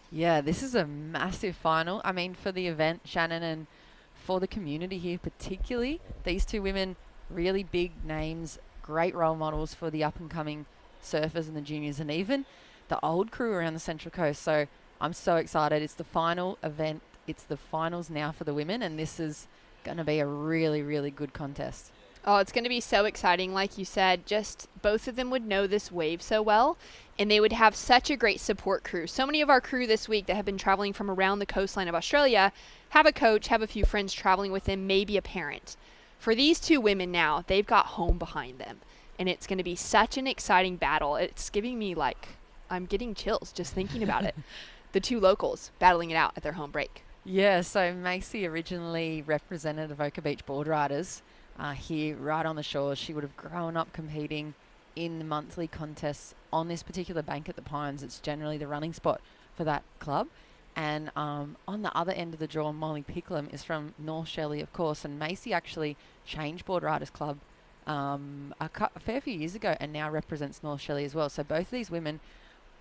Yeah, this is a massive final. I mean, for the event, Shannon, and for the community here particularly, these two women, really big names, great role models for the up-and-coming surfers and the juniors and even the old crew around the Central Coast. So I'm so excited. It's the final event. It's the finals now for the women, and this is going to be a really, really good contest. Oh, it's going to be so exciting. Like you said, just both of them would know this wave so well, and they would have such a great support crew. So many of our crew this week that have been traveling from around the coastline of Australia have a coach, have a few friends traveling with them, maybe a parent. For these two women now, they've got home behind them, and it's going to be such an exciting battle. It's giving me I'm getting chills just thinking about it. The two locals battling it out at their home break. Yeah, so Macy originally represented Avoca Beach board riders here right on the shore. She would have grown up competing in the monthly contests on this particular bank at the Pines. It's generally the running spot for that club. And on the other end of the draw, Molly Picklem is from North Shelley, of course, and Macy actually changed Board Riders Club a fair few years ago and now represents North Shelley as well. So both of these women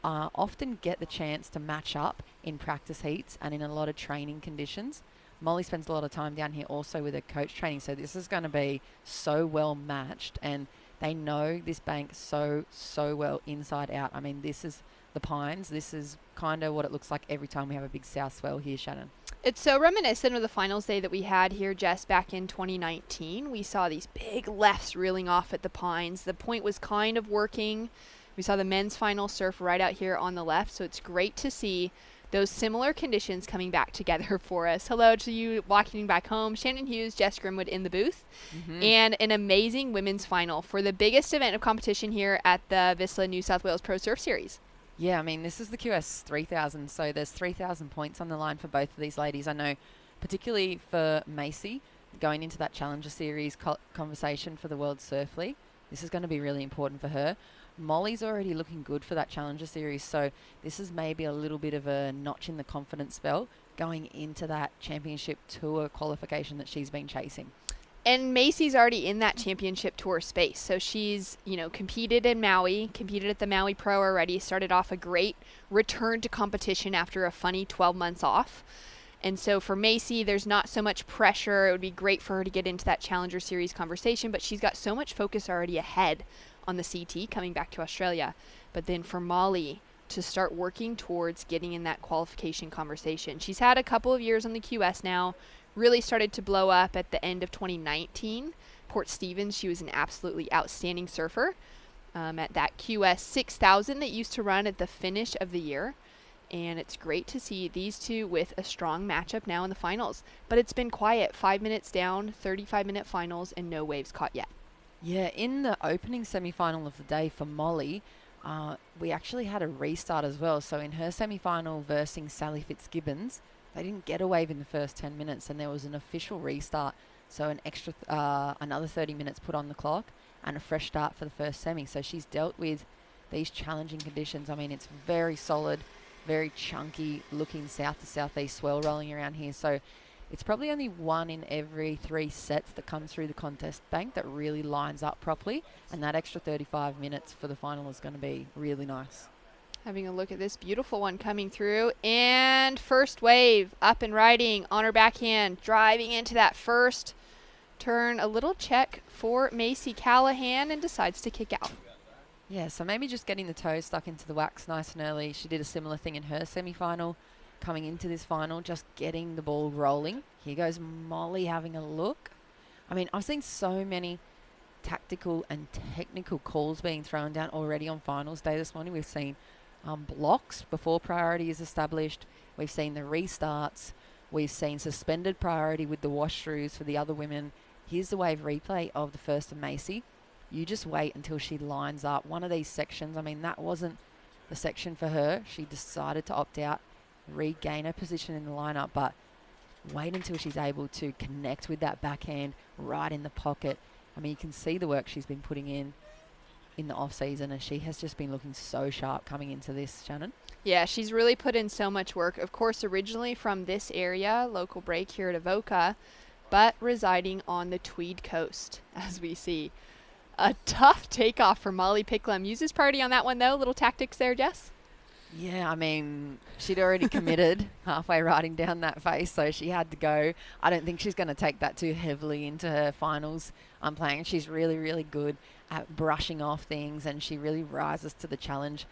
often get the chance to match up in practice heats and in a lot of training conditions. Molly spends a lot of time down here also with her coach training, so this is going to be so well matched, and they know this bank so well inside out. I mean, this is the Pines. This is kind of what it looks like every time we have a big south swell here, Shannon. It's so reminiscent of the finals day that we had here, Jess, back in 2019. We saw these big lefts reeling off at the Pines. The point was kind of working. We saw the men's final surf right out here on the left, so it's great to see those similar conditions coming back together for us. Hello to you walking back home. Shannon Hughes, Jess Grimwood in the booth. And an amazing women's final for the biggest event of competition here at the Vissla New South Wales Pro Surf Series. Yeah, I mean, this is the QS 3000, so there's 3,000 points on the line for both of these ladies. I know, particularly for Macy, going into that Challenger Series conversation for the World Surf League, this is going to be really important for her. Molly's already looking good for that Challenger Series, so this is maybe a little bit of a notch in the confidence spell going into that championship tour qualification that she's been chasing. And Macy's already in that championship tour space, so she's, competed in Maui, competed at the Maui Pro already, started off a great return to competition after a funny 12 months off. And so for Macy, there's not so much pressure. It would be great for her to get into that Challenger Series conversation, but she's got so much focus already ahead on the CT coming back to Australia. But then for Molly to start working towards getting in that qualification conversation. She's had a couple of years on the QS now, really started to blow up at the end of 2019. Port Stevens, she was an absolutely outstanding surfer at that QS 6000 that used to run at the finish of the year. And it's great to see these two with a strong matchup now in the finals. But it's been quiet, 5 minutes down, 35-minute finals, and no waves caught yet. Yeah, in the opening semi-final of the day for Molly, we actually had a restart as well. So in her semi-final versing Sally Fitzgibbons, they didn't get a wave in the first 10 minutes, and there was an official restart. So an extra, another 30 minutes put on the clock, and a fresh start for the first semi. So she's dealt with these challenging conditions. I mean, it's very solid, very chunky looking south to southeast swell rolling around here. So it's probably only one in every 3 sets that comes through the contest bank that really lines up properly, and that extra 35 minutes for the final is going to be really nice. Having a look at this beautiful one coming through, and first wave up and riding on her backhand, driving into that first turn. A little check for Macy Callahan, and decides to kick out. Yeah, so maybe just getting the toes stuck into the wax nice and early. She did a similar thing in her semi-final. Coming into this final, just getting the ball rolling. Here goes Molly having a look. I mean, I've seen so many tactical and technical calls being thrown down already on finals day this morning. We've seen blocks before priority is established. We've seen the restarts. We've seen suspended priority with the wash-throughs for the other women. Here's the wave replay of the first of Macy. You just wait until she lines up. One of these sections, I mean, that wasn't the section for her. She decided to opt out, regain her position in the lineup, but wait until she's able to connect with that backhand right in the pocket. I mean, you can see the work she's been putting in the off-season, and she has just been looking so sharp coming into this, Shannon. Yeah, she's really put in so much work. Of course, originally from this area, local break here at Avoca, but residing on the Tweed coast, as we see. A tough takeoff for Molly Picclum. Uses priority on that one, though. Little tactics there, Jess? Yeah, I mean, she'd already committed halfway riding down that face, so she had to go. I don't think she's going to take that too heavily into her finals playing. She's really, really good at brushing off things, and she really rises to the challenge.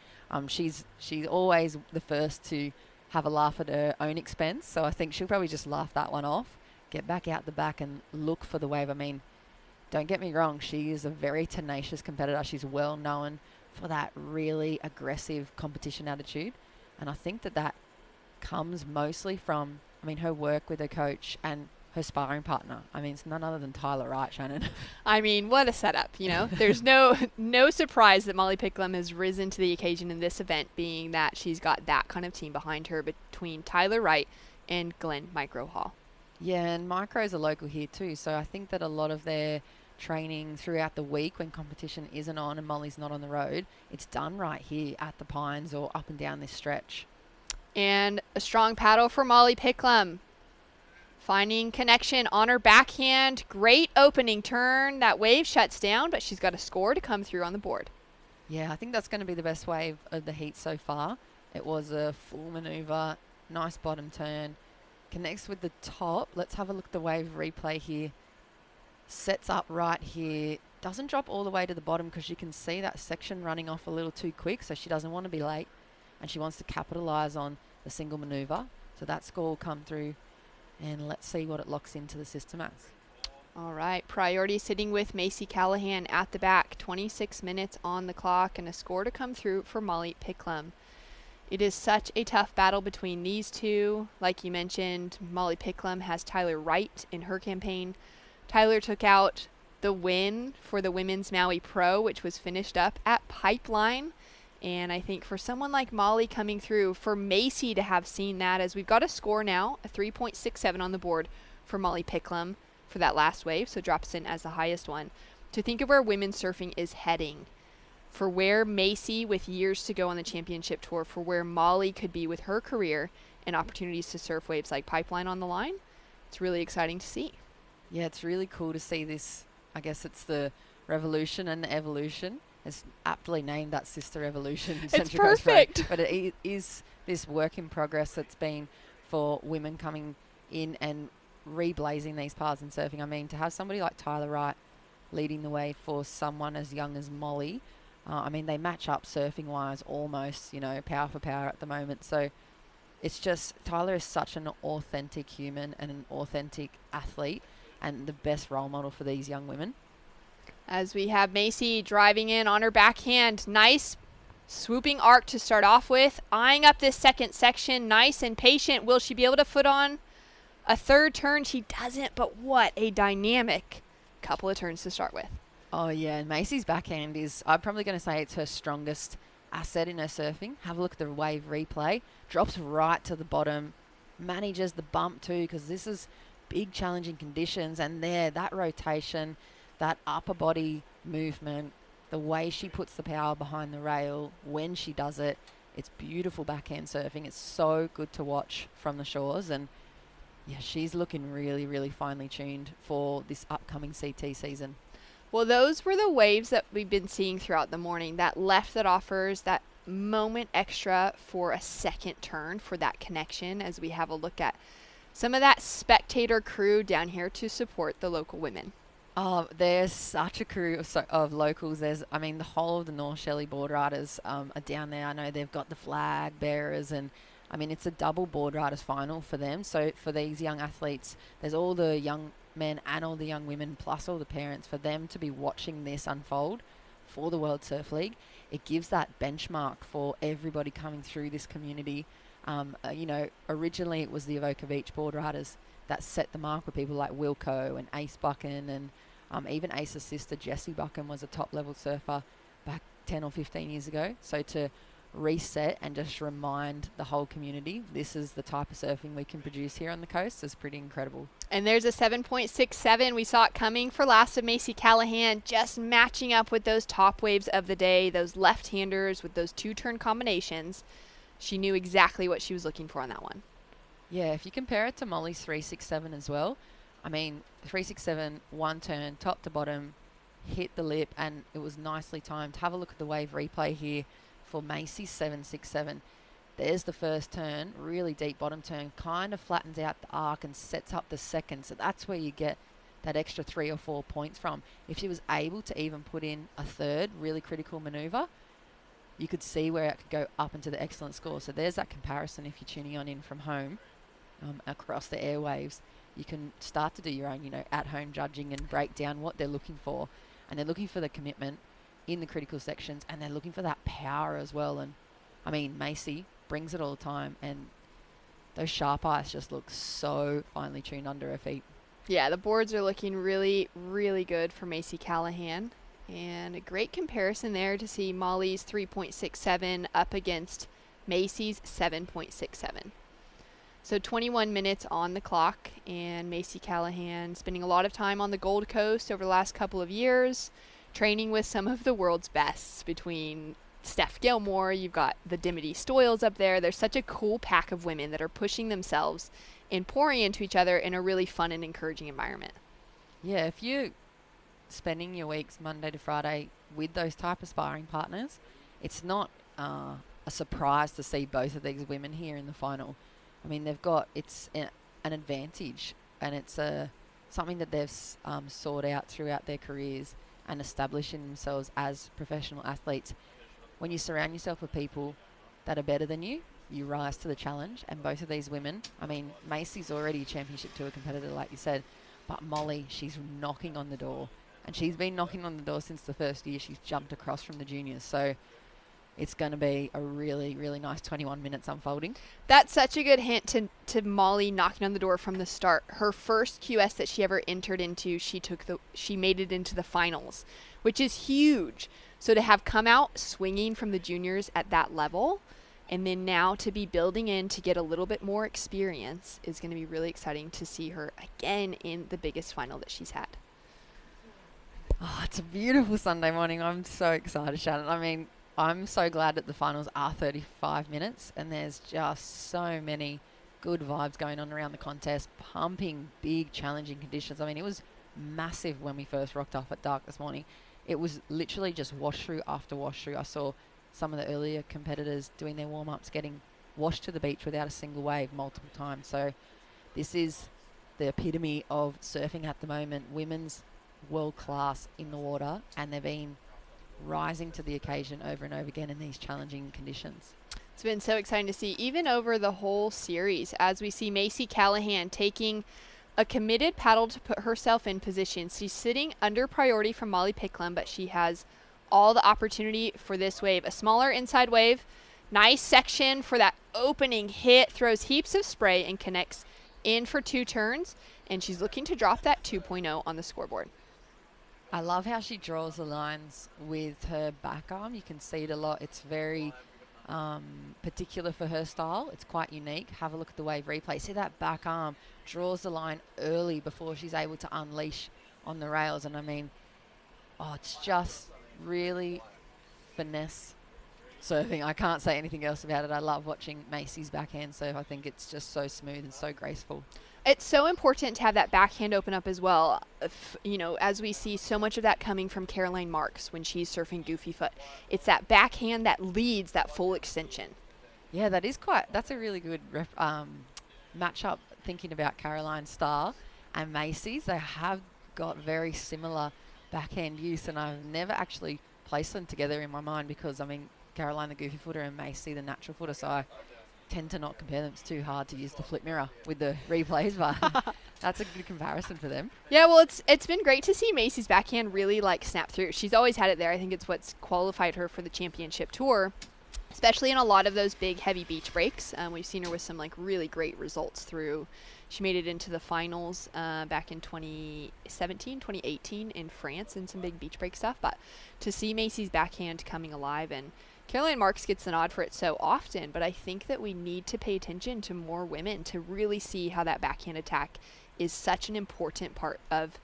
She's always the first to have a laugh at her own expense, so I think she'll probably just laugh that one off, get back out the back and look for the wave. I mean, don't get me wrong, she is a very tenacious competitor. She's well known for that really aggressive competition attitude. And I think that comes mostly from, I mean, her work with her coach and her sparring partner. I mean, it's none other than Tyler Wright, Shannon. I mean, what a setup, you know. There's no surprise that Molly Picklum has risen to the occasion in this event, being that she's got that kind of team behind her between Tyler Wright and Glenn Micro Hall. Yeah, and Micro's a local here too, so I think that a lot of their training throughout the week when competition isn't on and Molly's not on the road, it's done right here at the Pines or up and down this stretch. And a strong paddle for Molly Picklum. Finding connection on her backhand. Great opening turn. That wave shuts down, but she's got a score to come through on the board. Yeah, I think that's going to be the best wave of the heat so far. It was a full maneuver, nice bottom turn. Connects with the top. Let's have a look at the wave replay here. Sets up right here, doesn't drop all the way to the bottom because you can see that section running off a little too quick, so she doesn't want to be late and she wants to capitalize on the single maneuver. So that score will come through, and let's see what it locks into the system as. All right, priority sitting with Macy Callahan at the back. 26 minutes on the clock and a score to come through for Molly Picklum. It is such a tough battle between these two. Like you mentioned, Molly Picklum has Tyler Wright in her campaign. Tyler took out the win for the Women's Maui Pro, which was finished up at Pipeline. And I think for someone like Molly coming through, for Macy to have seen that, as we've got a score now, a 3.67 on the board for Molly Picklum for that last wave, so drops in as the highest one. To think of where women's surfing is heading, for where Macy, with years to go on the championship tour, for where Molly could be with her career and opportunities to surf waves like Pipeline on the line, it's really exciting to see. Yeah, it's really cool to see this. I guess it's the revolution and the evolution. It's aptly named that Sisstrevolution. It's perfect. But it is this work in progress that's been for women coming in and reblazing these paths in surfing. I mean, to have somebody like Tyler Wright leading the way for someone as young as Molly, I mean, they match up surfing-wise almost, you know, power for power at the moment. So it's just, Tyler is such an authentic human and an authentic athlete, and the best role model for these young women. As we have Macy driving in on her backhand. Nice swooping arc to start off with. Eyeing up this second section. Nice and patient. Will she be able to foot on a third turn? She doesn't, but what a dynamic couple of turns to start with. Oh, yeah. And Macy's backhand is, I'm probably going to say it's her strongest asset in her surfing. Have a look at the wave replay. Drops right to the bottom. Manages the bump too, because this is big challenging conditions, and there, that rotation, that upper body movement, the way she puts the power behind the rail when she does it, it's beautiful backhand surfing. It's so good to watch from the shores, and yeah, she's looking really, really finely tuned for this upcoming CT season. Well, those were the waves that we've been seeing throughout the morning. That left that offers that moment extra for a second turn for that connection, as we have a look at some of that spectator crew down here to support the local women. Oh, there's such a crew of locals. There's, I mean, the whole of the North Shelley board riders are down there. I know they've got the flag bearers, and I mean, it's a double board riders final for them. So for these young athletes, there's all the young men and all the young women, plus all the parents, for them to be watching this unfold for the World Surf League. It gives that benchmark for everybody coming through this community. You know, originally it was the Avoca Beach board riders that set the mark with people like Wilco and Ace Buchan, and even Ace's sister Jessie Buchan was a top level surfer back 10 or 15 years ago. So to reset and just remind the whole community this is the type of surfing we can produce here on the coast is pretty incredible. And there's a 7.67. We saw it coming for last of Macy Callahan, just matching up with those top waves of the day, those left-handers with those two-turn combinations. She knew exactly what she was looking for on that one. Yeah, if you compare it to Molly's 367 as well, I mean, 367, one turn, top to bottom, hit the lip, and it was nicely timed. Have a look at the wave replay here for Macy's 767. There's the first turn, really deep bottom turn, kind of flattens out the arc and sets up the second. So that's where you get that extra 3 or 4 points from. If she was able to even put in a third really critical maneuver, you could see where it could go up into the excellent score. So there's that comparison if you're tuning on in from home across the airwaves. You can start to do your own, at-home judging and break down what they're looking for. And they're looking for the commitment in the critical sections, and they're looking for that power as well. And, I mean, Macy brings it all the time, and those sharp eyes just look so finely tuned under her feet. Yeah, the boards are looking really, really good for Macy Callahan. And a great comparison there to see Molly's 3.67 up against Macy's 7.67. So 21 minutes on the clock, and Macy Callahan spending a lot of time on the Gold Coast over the last couple of years, training with some of the world's best between Steph Gilmore, you've got the Dimity Stoyles up there. There's such a cool pack of women that are pushing themselves and pouring into each other in a really fun and encouraging environment. Yeah, if you're spending your weeks Monday to Friday with those type of sparring partners, it's not a surprise to see both of these women here in the final. I mean, it's an advantage, and it's something that they've sought out throughout their careers and establishing themselves as professional athletes. When you surround yourself with people that are better than you, you rise to the challenge. And both of these women, I mean, Macy's already a championship tour competitor, like you said, but Molly, she's knocking on the door. And she's been knocking on the door since the first year she's jumped across from the juniors. So it's going to be a really, really nice 21 minutes unfolding. That's such a good hint to Molly knocking on the door from the start. Her first QS that she ever entered into, she made it into the finals, which is huge. So to have come out swinging from the juniors at that level, and then now to be building in to get a little bit more experience is going to be really exciting to see her again in the biggest final that she's had. Oh, it's a beautiful Sunday morning. I'm so excited, Shannon. I mean, I'm so glad that the finals are 35 minutes, and there's just so many good vibes going on around the contest, pumping big, challenging conditions. I mean, it was massive when we first rocked off at dark this morning. It was literally just wash through after wash through. I saw some of the earlier competitors doing their warm-ups getting washed to the beach without a single wave multiple times. So this is the epitome of surfing at the moment. Women's world class in the water, and they've been rising to the occasion over and over again in these challenging conditions. It's been so exciting to see, even over the whole series, as we see Macy Callahan taking a committed paddle to put herself in position. She's sitting under priority from Molly Picklem, but she has all the opportunity for this wave. A smaller inside wave, nice section for that opening hit, throws heaps of spray and connects in for 2 turns, and she's looking to drop that 2.0 on the scoreboard. I love how she draws the lines with her back arm. You can see it a lot. It's very particular for her style. It's quite unique. Have a look at the wave replay. See that back arm draws the line early before she's able to unleash on the rails. And I mean, it's just really finesse surfing. I can't say anything else about it. I love watching Macy's backhand surf. I think it's just so smooth and so graceful. It's so important to have that backhand open up as well. As we see so much of that coming from Caroline Marks when she's surfing Goofy Foot. It's that backhand that leads that full extension. Yeah, that's a really good matchup, thinking about Caroline Starr and Macy's. They have got very similar backhand use, and I've never actually placed them together in my mind because, I mean, Caroline the Goofy Footer and Macy the natural footer, so I tend to not compare them. It's too hard to use the flip mirror with the replays, but that's a good comparison for them. Yeah, well, it's been great to see Macy's backhand really snap through. She's always had it there. I think it's what's qualified her for the championship tour, especially in a lot of those big heavy beach breaks. We've seen her with some really great results through. She made it into the finals back in 2017, 2018 in France in some big beach break stuff. But to see Macy's backhand coming alive and Caroline Marks gets the nod for it so often, but I think that we need to pay attention to more women to really see how that backhand attack is such an important part of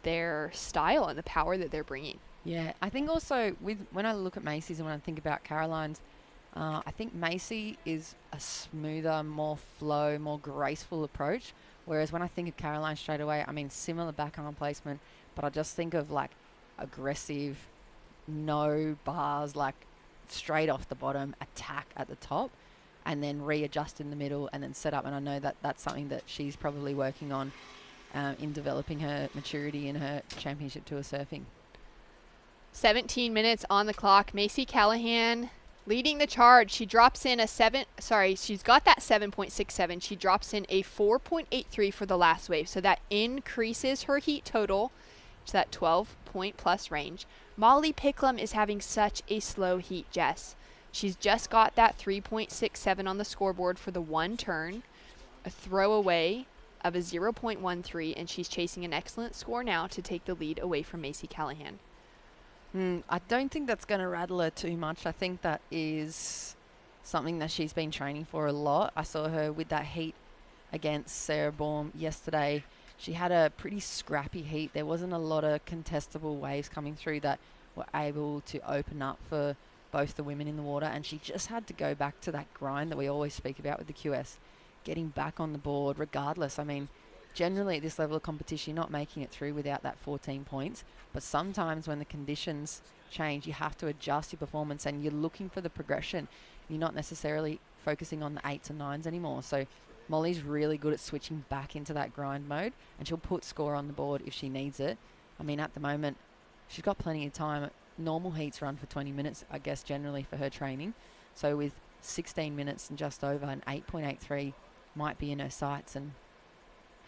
their style and the power that they're bringing. Yeah, I think also when I look at Macy's and when I think about Caroline's, I think Macy is a smoother, more flow, more graceful approach. Whereas when I think of Caroline straight away, I mean similar backhand placement, but I just think of like aggressive, no bars, like straight off the bottom, attack at the top, and then readjust in the middle and then set up. And I know that that's something that she's probably working on in developing her maturity in her championship tour surfing. 17 minutes on the clock. Macy Callahan leading the charge. She drops in she's got that 7.67. She drops in a 4.83 for the last wave. So that increases her heat total to that 12-point plus range. Molly Picklem is having such a slow heat, Jess. She's just got that 3.67 on the scoreboard for the one turn, a throwaway of a 0.13, and she's chasing an excellent score now to take the lead away from Macy Callahan. I don't think that's going to rattle her too much. I think that is something that she's been training for a lot. I saw her with that heat against Sarah Baum yesterday. She had a pretty scrappy heat. There wasn't a lot of contestable waves coming through that were able to open up for both the women in the water, and she just had to go back to that grind that we always speak about with the QS, getting back on the board regardless. I mean, generally at this level of competition, you're not making it through without that 14 points. But sometimes when the conditions change, you have to adjust your performance and you're looking for the progression. You're not necessarily focusing on the 8s and 9s anymore. So Molly's really good at switching back into that grind mode, and she'll put score on the board if she needs it. I mean, at the moment, she's got plenty of time. Normal heats run for 20 minutes, I guess, generally for her training. So with 16 minutes and just over, an 8.83 might be in her sights. And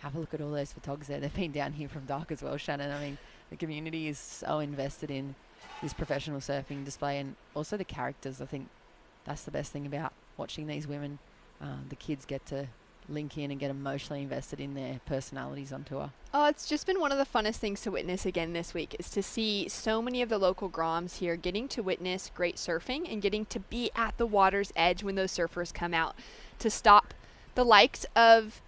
have a look at all those photographers there. They've been down here from dark as well, Shannon. I mean, the community is so invested in this professional surfing display, and also the characters. I think that's the best thing about watching these women. The kids get to link in and get emotionally invested in their personalities on tour. Oh, it's just been one of the funnest things to witness again this week, is to see so many of the local Groms here getting to witness great surfing and getting to be at the water's edge when those surfers come out, to stop the likes of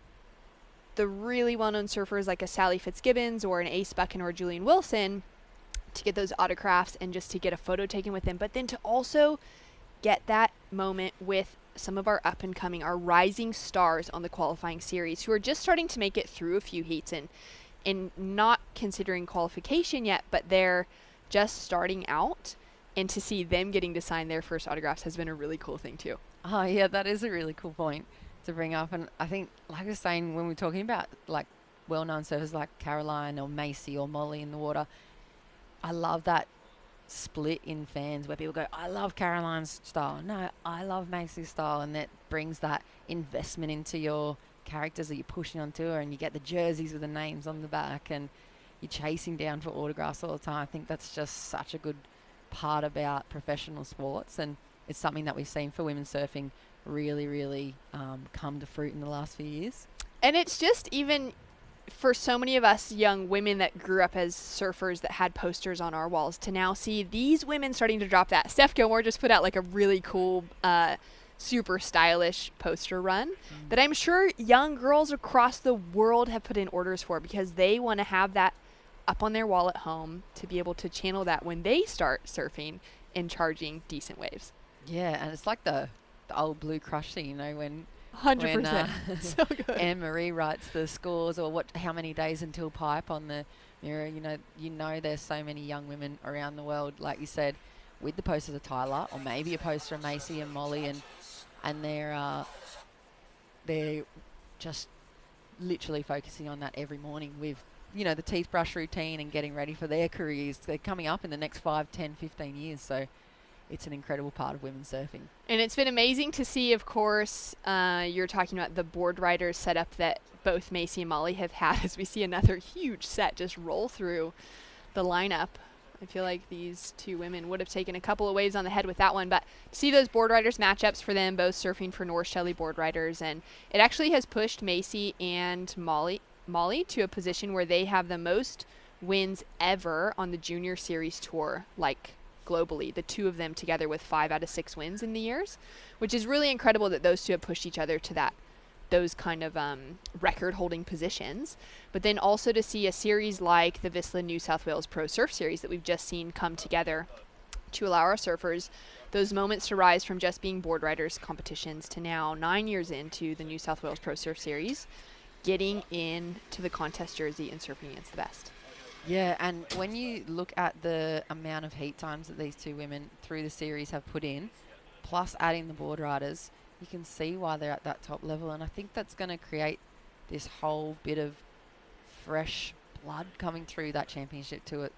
the really well-known surfers like a Sally Fitzgibbons or an Ace Buchan or Julian Wilson, to get those autographs and just to get a photo taken with them, but then to also get that moment with some of our up-and-coming, our rising stars on the qualifying series, who are just starting to make it through a few heats and not considering qualification yet, but they're just starting out, and to see them getting to sign their first autographs has been a really cool thing too. Oh yeah, that is a really cool point to bring up. And I think, like I was saying, when we're talking about like well-known surfers like Caroline or Macy or Molly in the water, I love that split in fans where people go, I love Caroline's style, no, I love Macy's style, and that brings that investment into your characters that you're pushing on tour, and you get the jerseys with the names on the back and you're chasing down for autographs all the time. I think that's just such a good part about professional sports, and it's something that we've seen for women's surfing really come to fruit in the last few years. And it's just even for so many of us young women that grew up as surfers that had posters on our walls, to now see these women starting to drop that. Steph Gilmore just put out like a really cool, super stylish poster run that I'm sure young girls across the world have put in orders for, because they want to have that up on their wall at home to be able to channel that when they start surfing and charging decent waves. Yeah, and it's like the old Blue Crush thing, you know, when 100%. So good. Anne-Marie writes the scores, or how many days until pipe on the mirror. You know there's so many young women around the world, like you said, with the posters of Tyler, or maybe a poster of Macy and Molly, and they're just literally focusing on that every morning with, you know, the teeth brush routine and getting ready for their careers. They're coming up in the next 5, 10, 15 years. So it's an incredible part of women's surfing. And it's been amazing to see, of course, you're talking about the board riders setup that both Macy and Molly have had, as we see another huge set just roll through the lineup. I feel like these two women would have taken a couple of waves on the head with that one, but to see those board riders matchups for them, both surfing for North Shelley board riders, and it actually has pushed Macy and Molly to a position where they have the most wins ever on the junior series tour, like globally, the two of them together with 5 out of 6 wins in the years, which is really incredible that those two have pushed each other to those kind of record-holding positions. But then also to see a series like the Vissla New South Wales Pro Surf Series that we've just seen come together to allow our surfers those moments to rise from just being board riders competitions to now 9 years into the New South Wales Pro Surf Series, getting into the contest jersey and surfing against the best. Yeah, and when you look at the amount of heat times that these two women through the series have put in, plus adding the board riders, you can see why they're at that top level. And I think that's going to create this whole bit of fresh blood coming through that championship tour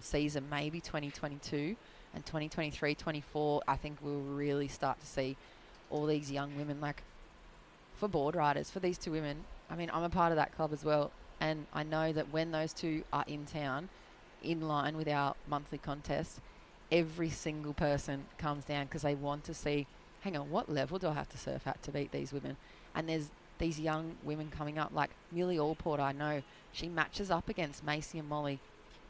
season, maybe 2022 and 2023-24. I think we'll really start to see all these young women, like for board riders, for these two women. I mean, I'm a part of that club as well, and I know that when those two are in town, in line with our monthly contest, every single person comes down because they want to see, hang on, what level do I have to surf at to beat these women? And there's these young women coming up, like Millie Allport. I know she matches up against Macy and Molly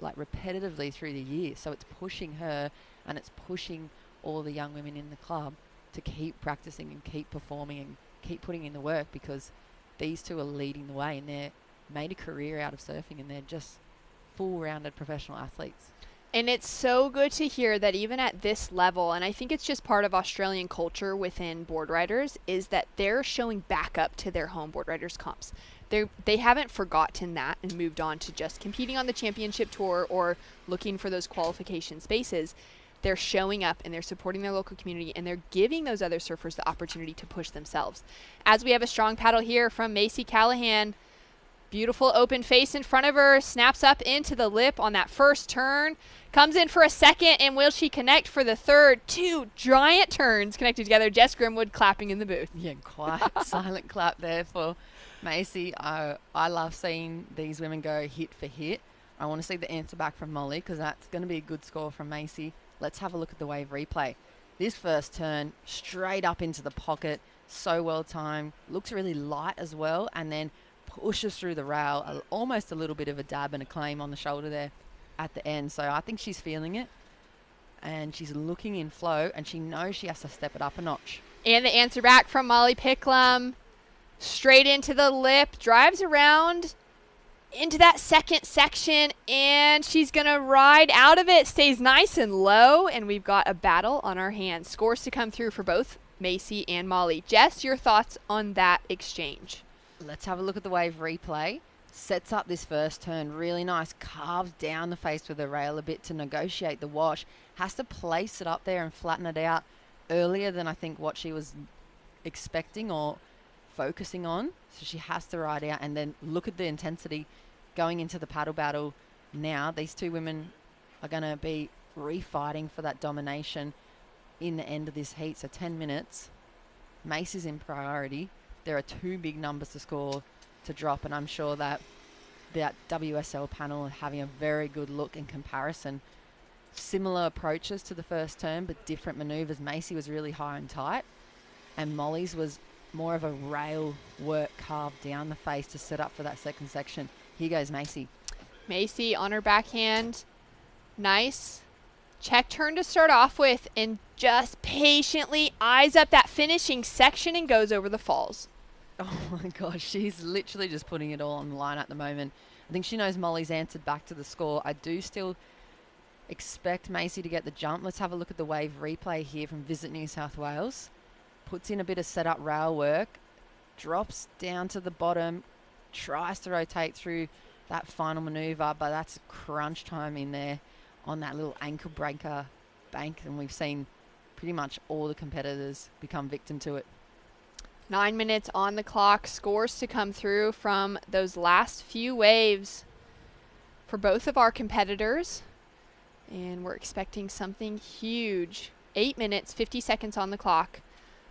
like repetitively through the year, so it's pushing her and it's pushing all the young women in the club to keep practicing and keep performing and keep putting in the work, because these two are leading the way and they're made a career out of surfing and they're just full-rounded professional athletes. And it's so good to hear that even at this level, and I think it's just part of Australian culture within board riders, is that they're showing back up to their home board riders comps. They haven't forgotten that and moved on to just competing on the championship tour or looking for those qualification spaces. They're showing up and they're supporting their local community and they're giving those other surfers the opportunity to push themselves. As we have a strong paddle here from Macy Callahan, beautiful open face in front of her, snaps up into the lip on that first turn, comes in for a second, and will she connect for the third? 2 giant turns connected together. Jess Grimwood clapping in the booth. Yeah, quiet, silent clap there for Macy. I love seeing these women go hit for hit. I want to see the answer back from Molly, because that's going to be a good score from Macy. Let's have a look at the wave replay. This first turn, straight up into the pocket, so well timed, looks really light as well, and then pushes through the rail, almost a little bit of a dab and a claim on the shoulder there at the end. So I think she's feeling it, and she's looking in flow, and she knows she has to step it up a notch. And the answer back from Molly Picclum, straight into the lip, drives around into that second section, and she's going to ride out of it, stays nice and low, and we've got a battle on our hands. Scores to come through for both Macy and Molly. Jess, your thoughts on that exchange? Let's have a look at the wave replay. Sets up this first turn really nice, carves down the face with the rail a bit to negotiate the wash, has to place it up there and flatten it out earlier than I think what she was expecting or focusing on. So she has to ride out, and then look at the intensity going into the paddle battle now. These two women are going to be refighting for that domination in the end of this heat. So 10 minutes, Mace is in priority. There are 2 big numbers to score to drop, and I'm sure that that WSL panel are having a very good look in comparison. Similar approaches to the first turn, but different maneuvers. Macy was really high and tight, and Molly's was more of a rail work carved down the face to set up for that second section. Here goes Macy. Macy on her backhand. Nice check turn to start off with, and just patiently eyes up that finishing section and goes over the falls. Oh my gosh, she's literally just putting it all on the line at the moment. I think she knows Molly's answered back to the score. I do still expect Macy to get the jump. Let's have a look at the wave replay here from Visit New South Wales. Puts in a bit of setup rail work, drops down to the bottom, tries to rotate through that final maneuver, but that's crunch time in there on that little ankle breaker bank, and we've seen pretty much all the competitors become victim to it. 9 minutes on the clock. Scores to come through from those last few waves for both of our competitors, and we're expecting something huge. 8 minutes, 50 seconds on the clock.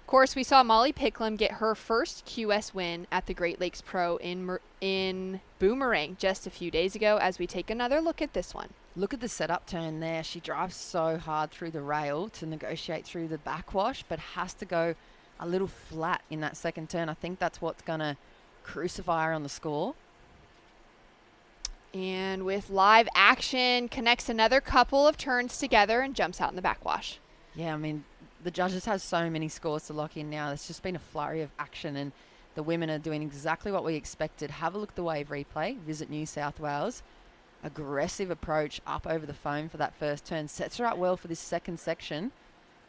Of course, we saw Molly Picclum get her first QS win at the Great Lakes Pro in Boomerang just a few days ago, as we take another look at this one. Look at the setup turn there. She drives so hard through the rail to negotiate through the backwash, but has to go a little flat in that second turn. I think that's what's going to crucify her on the score. And with live action, connects another couple of turns together and jumps out in the backwash. Yeah, I mean, the judges have so many scores to lock in now. There's just been a flurry of action, and the women are doing exactly what we expected. Have a look at the wave replay. Visit New South Wales. Aggressive approach up over the foam for that first turn. Sets her up well for this second section.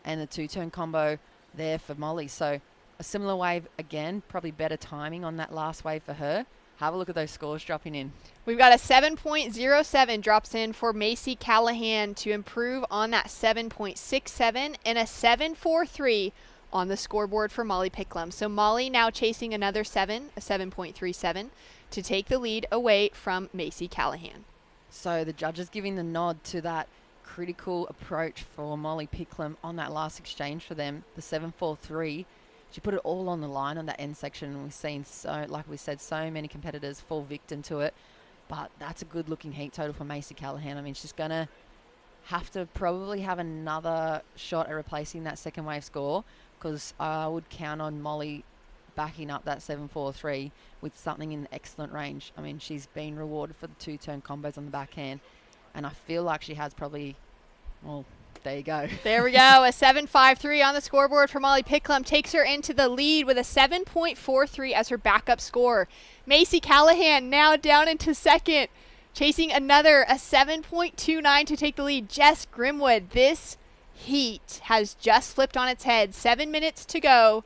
And the two-turn combo there for Molly. So a similar wave again, probably better timing on that last wave for her. Have a look at those scores dropping in. We've got a 7.07 drops in for Macy Callahan to improve on that 7.67 and a 7.43 on the scoreboard for Molly Picklum. So Molly now chasing another 7, a 7.37, to take the lead away from Macy Callahan. So the judges giving the nod to that critical approach for Molly Picklum on that last exchange for them, the 7.43. She put it all on the line on that end section, and we've seen, so, like we said, so many competitors fall victim to it. But that's a good-looking heat total for Macy Callahan. I mean, she's going to have to probably have another shot at replacing that second wave score, because I would count on Molly backing up that 7.43 with something in excellent range. I mean, she's been rewarded for the two-turn combos on the backhand, and I feel like she has probably, well, there you go. There we go. A 7.53 on the scoreboard for Molly Picklum takes her into the lead with a 7.43 as her backup score. Macy Callahan now down into second, chasing another, a 7.29 to take the lead. Jess Grimwood, this heat has just flipped on its head. 7 minutes to go.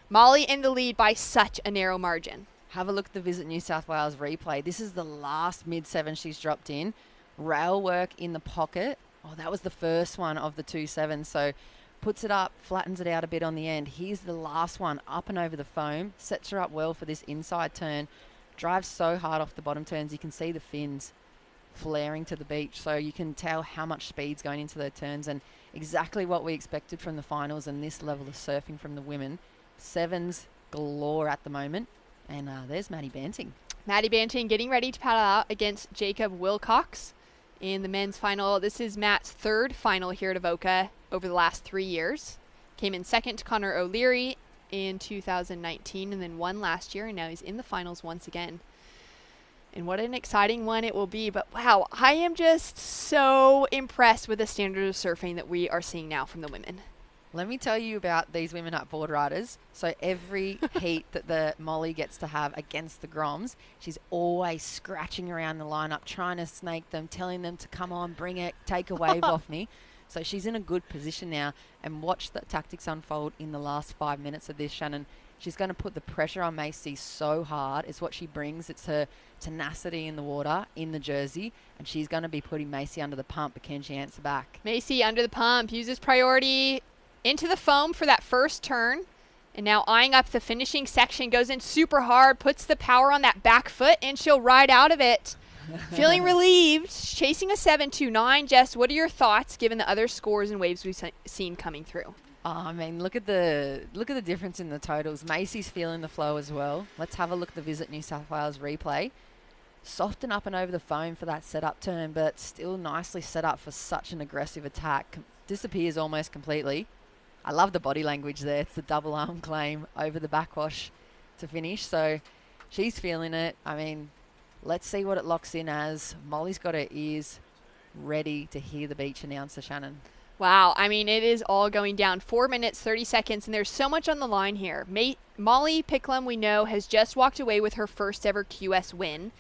Molly in the lead by such a narrow margin. Have a look at the Visit New South Wales replay. This is the last mid-7 she's dropped in. Rail work in the pocket. Oh, that was the first one of the 2-7. So puts it up, flattens it out a bit on the end. Here's the last one, up and over the foam. Sets her up well for this inside turn. Drives so hard off the bottom turns. You can see the fins flaring to the beach. So you can tell how much speed's going into those turns, and exactly what we expected from the finals and this level of surfing from the women. 7s galore at the moment. And there's Maddie Banting. Maddie Banting getting ready to paddle out against Jacob Wilcox in the men's final. This is Matt's third final here at Avoca over the last 3 years. Came in second to Connor O'Leary in 2019 and then won last year, and now he's in the finals once again. And what an exciting one it will be. But wow, I am just so impressed with the standard of surfing that we are seeing now from the women. Let me tell you about these women up board riders. So every heat that the Molly gets to have against the Groms, she's always scratching around the lineup, trying to snake them, telling them to come on, bring it, take a wave off me. So she's in a good position now. And watch the tactics unfold in the last 5 minutes of this, Shannon. She's going to put the pressure on Macy so hard. It's what she brings. It's her tenacity in the water, in the jersey. And she's going to be putting Macy under the pump, but can she answer back? Macy under the pump, uses priority into the foam for that first turn, and now eyeing up the finishing section, goes in super hard, puts the power on that back foot, and she'll ride out of it. Feeling relieved, chasing a 7.29. Jess, what are your thoughts given the other scores and waves we've seen coming through? I mean, look at the difference in the totals. Macy's feeling the flow as well. Let's have a look at the Visit New South Wales replay. Soften up and over the foam for that setup turn, but still nicely set up for such an aggressive attack. Disappears almost completely. I love the body language there. It's the double arm claim over the backwash to finish. So she's feeling it. I mean, let's see what it locks in as. Molly's got her ears ready to hear the beach announcer, Shannon. Wow. I mean, it is all going down. 4 minutes, 30 seconds, and there's so much on the line here. Molly Picklum, we know, has just walked away with her first ever QS win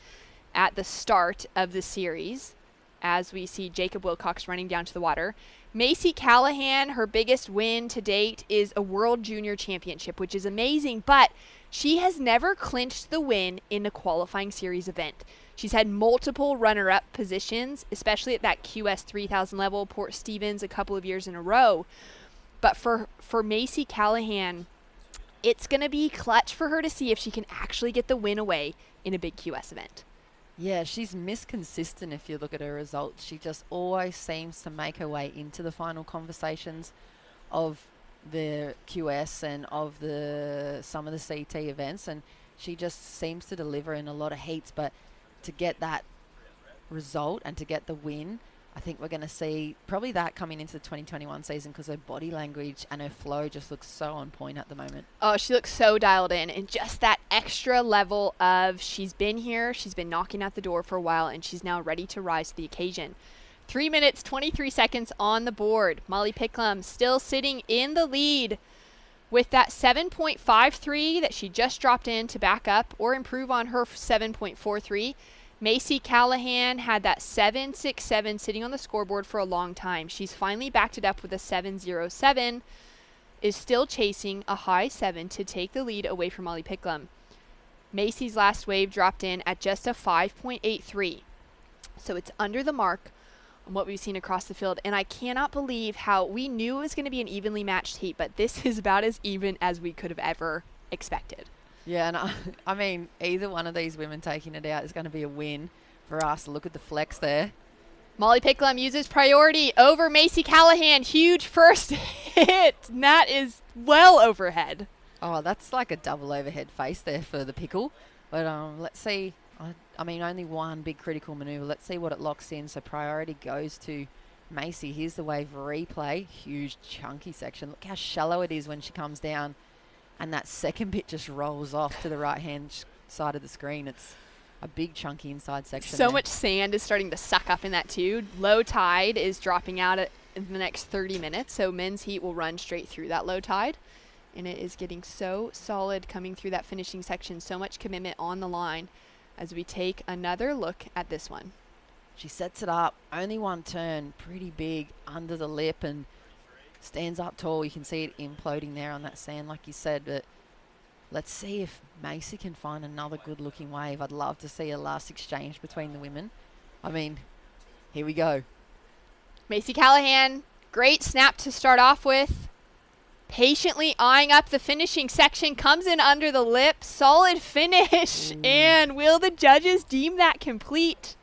at the start of the series, as we see Jacob Wilcox running down to the water. Macy Callahan, her biggest win to date is a World Junior Championship, which is amazing, but she has never clinched the win in a qualifying series event. She's had multiple runner-up positions, especially at that QS 3000 level, Port Stevens a couple of years in a row. But for Macy Callahan, it's going to be clutch for her to see if she can actually get the win away in a big QS event. Yeah, she's inconsistent if you look at her results. She just always seems to make her way into the final conversations of the QS and of some of the CT events, and she just seems to deliver in a lot of heats. But to get that result and to get the win I think we're going to see probably that coming into the 2021 season because her body language and her flow just looks so on point at the moment. Oh, she looks so dialed in, and just that extra level of she's been here, she's been knocking at the door for a while, and she's now ready to rise to the occasion. 3 minutes, 23 seconds on the board. Molly Picclum still sitting in the lead with that 7.53 that she just dropped in to back up or improve on her 7.43. Macy Callahan had that 7.67 sitting on the scoreboard for a long time. She's finally backed it up with a 7.07, is still chasing a high 7 to take the lead away from Molly Picclum. Macy's last wave dropped in at just a 5.83. So it's under the mark on what we've seen across the field. And I cannot believe how we knew it was going to be an evenly matched heat, but this is about as even as we could have ever expected. Yeah, and I mean, either one of these women taking it out is going to be a win for us. Look at the flex there. Molly Picclum uses priority over Macy Callahan. Huge first hit. And that is well overhead. Oh, that's like a double overhead face there for the pickle. But let's see. I mean, only one big critical maneuver. Let's see what it locks in. So priority goes to Macy. Here's the wave replay. Huge chunky section. Look how shallow it is when she comes down. And that second bit just rolls off to the right-hand side of the screen. It's a big chunky inside section. So much sand is starting to suck up in that too. Low tide is dropping out in the next 30 minutes. So men's heat will run straight through that low tide. And it is getting so solid coming through that finishing section. So much commitment on the line as we take another look at this one. She sets it up. Only one turn. Pretty big under the lip and stands up tall. You can see it imploding there on that sand, like you said. But let's see if Macy can find another good-looking wave. I'd love to see a last exchange between the women. I mean, here we go. Macy Callahan, great snap to start off with. Patiently eyeing up the finishing section, comes in under the lip. Solid finish. And will the judges deem that complete?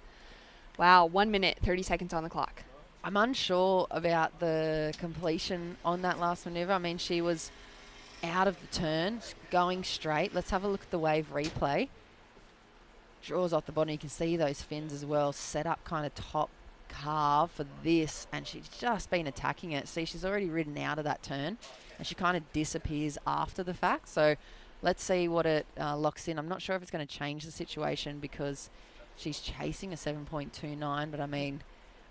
Wow, 1 minute, 30 seconds on the clock. I'm unsure about the completion on that last maneuver. I mean, she was out of the turn, going straight. Let's have a look at the wave replay. Draws off the bottom. You can see those fins as well. Set up kind of top carve for this, and she's just been attacking it. See, she's already ridden out of that turn, and she kind of disappears after the fact. So let's see what it locks in. I'm not sure if it's going to change the situation because she's chasing a 7.29, but I mean,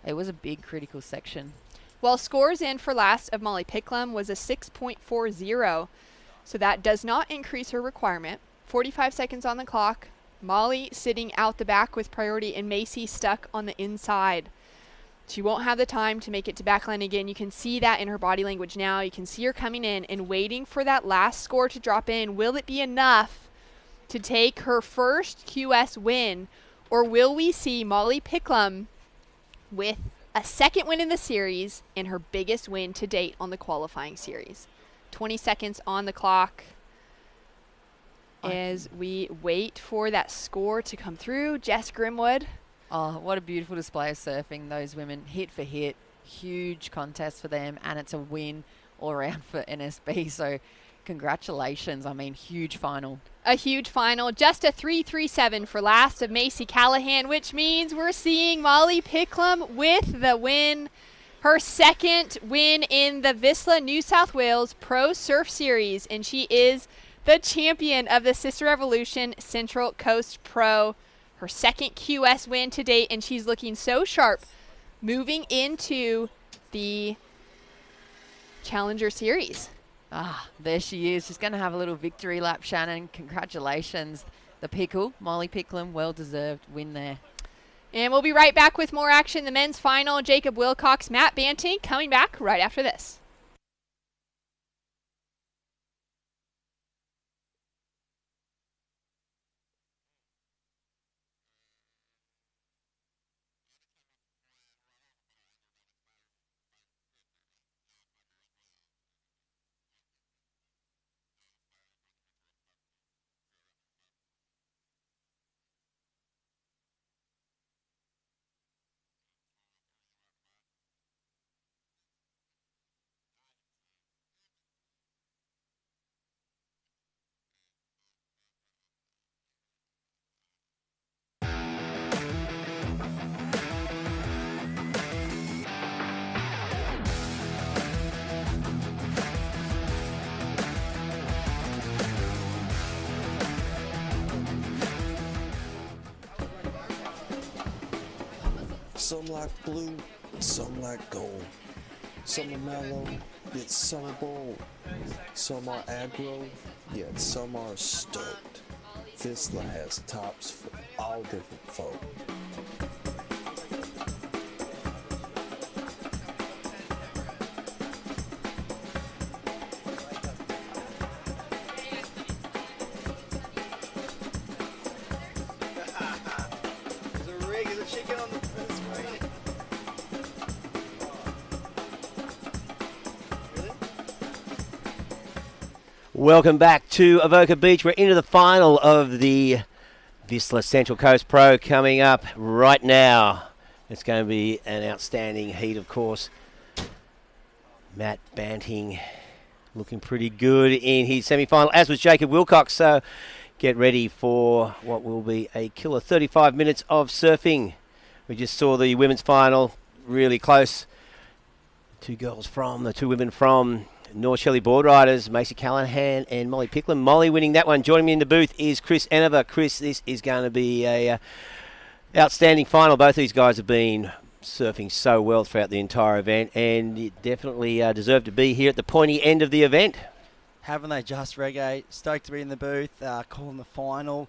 it was a big critical section. Well, scores in for last of Molly Picclum was a 6.40. So that does not increase her requirement. 45 seconds on the clock. Molly sitting out the back with priority and Macy stuck on the inside. She won't have the time to make it to backline again. You can see that in her body language now. You can see her coming in and waiting for that last score to drop in. Will it be enough to take her first QS win? Or will we see Molly Picclum with a second win in the series and her biggest win to date on the qualifying series? 20 seconds on the clock as we wait for that score to come through. Jess Grimwood. Oh, what a beautiful display of surfing. Those women hit for hit. Huge contest for them, and it's a win all around for NSB. So congratulations. I mean, huge final. A huge final. Just a 3.37 for last of Macy Callahan, which means we're seeing Molly Picclum with the win. Her second win in the Vissla New South Wales Pro Surf Series, and she is the champion of the Sisstrevolution Central Coast Pro. Her second QS win to date, and she's looking so sharp moving into the Challenger Series. Ah, there she is. She's going to have a little victory lap, Shannon. Congratulations. The pickle, Molly Picclum, well-deserved win there. And we'll be right back with more action. The men's final, Jacob Wilcox, Matt Banting, coming back right after this. Some like blue, some like gold. Some are mellow, yet some are bold. Some are aggro, yet some are stoked. Vissla has tops for all different folk. Welcome back to Avoca Beach. We're into the final of the Vissla Central Coast Pro coming up right now. It's going to be an outstanding heat, of course. Matt Banting looking pretty good in his semi-final, as was Jacob Wilcox. So get ready for what will be a killer 35 minutes of surfing. We just saw the women's final, really close. The two women from North Shelley Board Riders, Macy Callahan and Molly Picklem. Molly winning that one. Joining me in the booth is Chris Enover. Chris, this is going to be a outstanding final. Both these guys have been surfing so well throughout the entire event, and you definitely deserve to be here at the pointy end of the event. Haven't they just, Reggae? Stoked to be in the booth, calling the final.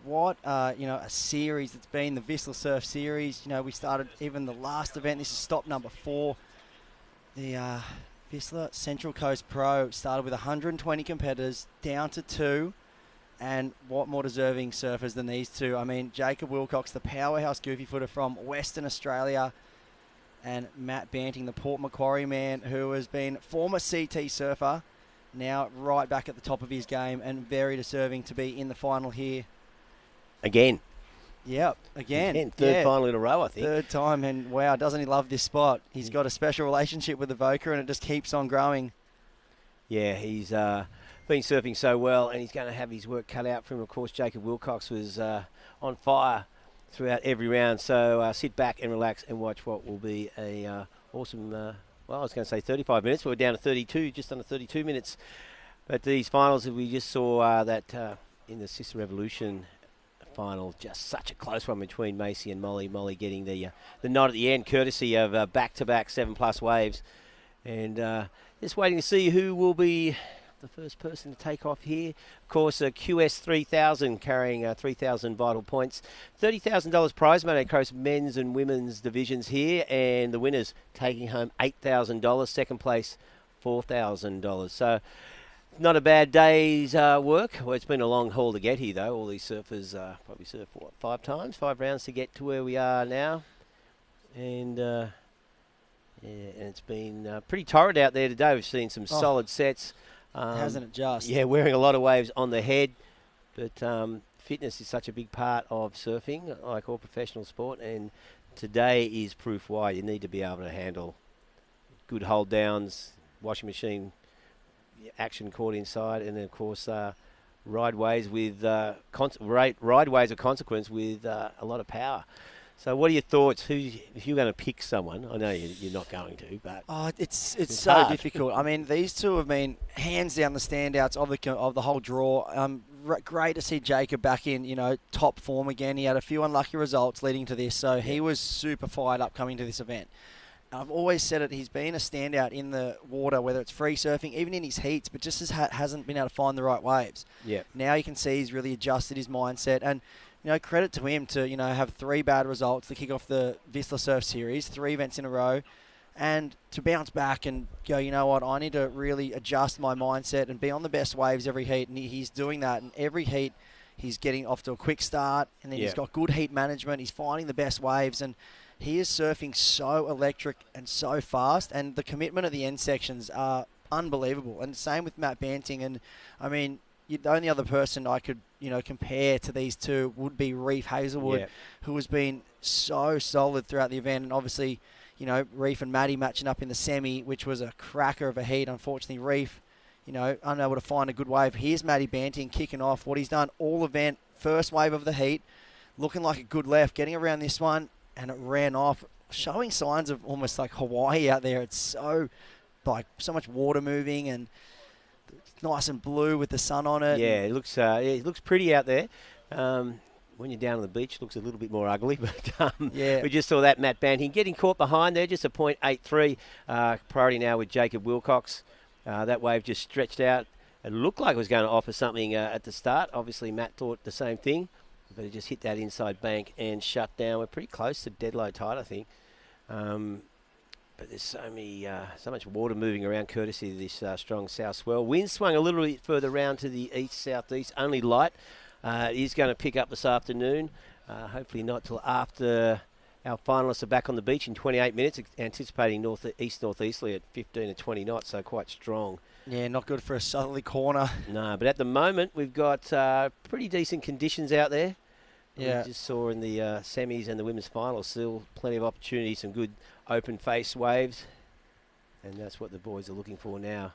What, a series it's been, the Vissla Surf Series. We started even the last event. This is stop number 4. The Vissla Central Coast Pro started with 120 competitors, down to 2. And what more deserving surfers than these two? I mean, Jacob Wilcox, the powerhouse goofy footer from Western Australia, and Matt Banting, the Port Macquarie man, who has been former CT surfer, now right back at the top of his game and very deserving to be in the final here. Again. Yep, again. Third final in a row, I think. Third time, and wow, doesn't he love this spot? He's got a special relationship with Avoca, and it just keeps on growing. Yeah, he's been surfing so well, and he's going to have his work cut out for him. Of course, Jacob Wilcox was on fire throughout every round, so sit back and relax and watch what will be a awesome, well, I was going to say 35 minutes, but we're down to 32, just under 32 minutes. But these finals, we just saw that in the Sisstrevolution final, just such a close one between Macy and Molly. Molly getting the nod at the end, courtesy of back-to-back 7+ waves. And just waiting to see who will be the first person to take off here. Of course, a QS 3000 carrying 3,000 vital points. $30,000 prize money across men's and women's divisions here, and the winners taking home $8,000. Second place, $4,000. So not a bad day's work. Well, it's been a long haul to get here, though. All these surfers probably surfed, 5 rounds to get to where we are now. And yeah, and it's been pretty torrid out there today. We've seen some solid sets. Hasn't it just? Yeah, wearing a lot of waves on the head. But fitness is such a big part of surfing, like all professional sport. And today is proof why. You need to be able to handle good hold downs, washing machine action caught inside, and then of course rideways with rideways of consequence with a lot of power. So what are your thoughts? If you're going to pick someone, I know you're not going to, but it's so hard. difficult. I mean, these two have been hands down the standouts of the whole draw. Great to see Jacob back in top form again. He had a few unlucky results leading to this, so he was super fired up coming to this event. I've always said it, he's been a standout in the water, whether it's free surfing, even in his heats, but just hasn't been able to find the right waves. Yeah. Now you can see he's really adjusted his mindset, and credit to him to have 3 bad results to kick off the Vissla Surf Series, 3 events in a row, and to bounce back and go, you know what, I need to really adjust my mindset and be on the best waves every heat, and he's doing that. And every heat he's getting off to a quick start, and then he's got good heat management, he's finding the best waves, and he is surfing so electric and so fast, and the commitment at the end sections are unbelievable. And same with Matt Banting. And I mean, the only other person I could compare to these two would be Reef Hazelwood, who has been so solid throughout the event. And obviously, Reef and Maddie matching up in the semi, which was a cracker of a heat. Unfortunately, Reef, unable to find a good wave. Here's Maddie Banting kicking off what he's done all event, first wave of the heat, looking like a good left, getting around this one, and it ran off, showing signs of almost like Hawaii out there. It's so much water moving, and it's nice and blue with the sun on it. Yeah, it looks pretty out there. when you're down on the beach, it looks a little bit more ugly. But Yeah. we just saw that Matt Banting getting caught behind there, just a .83. Priority now with Jacob Wilcox. That wave just stretched out. It looked like it was going to offer something at the start. Obviously, Matt thought the same thing, but it just hit that inside bank and shut down. We're pretty close to dead low tide, I think. But there's so much water moving around courtesy of this strong south swell. Wind swung a little bit further round to the east-southeast, only light. It is going to pick up this afternoon. Hopefully not till after our finalists are back on the beach in 28 minutes, anticipating northeasterly at 15 to 20 knots, so quite strong. Yeah, not good for a southerly corner. No, but at the moment we've got pretty decent conditions out there. Yeah. We just saw in the semis and the women's finals still plenty of opportunity, some good open face waves, and that's what the boys are looking for now.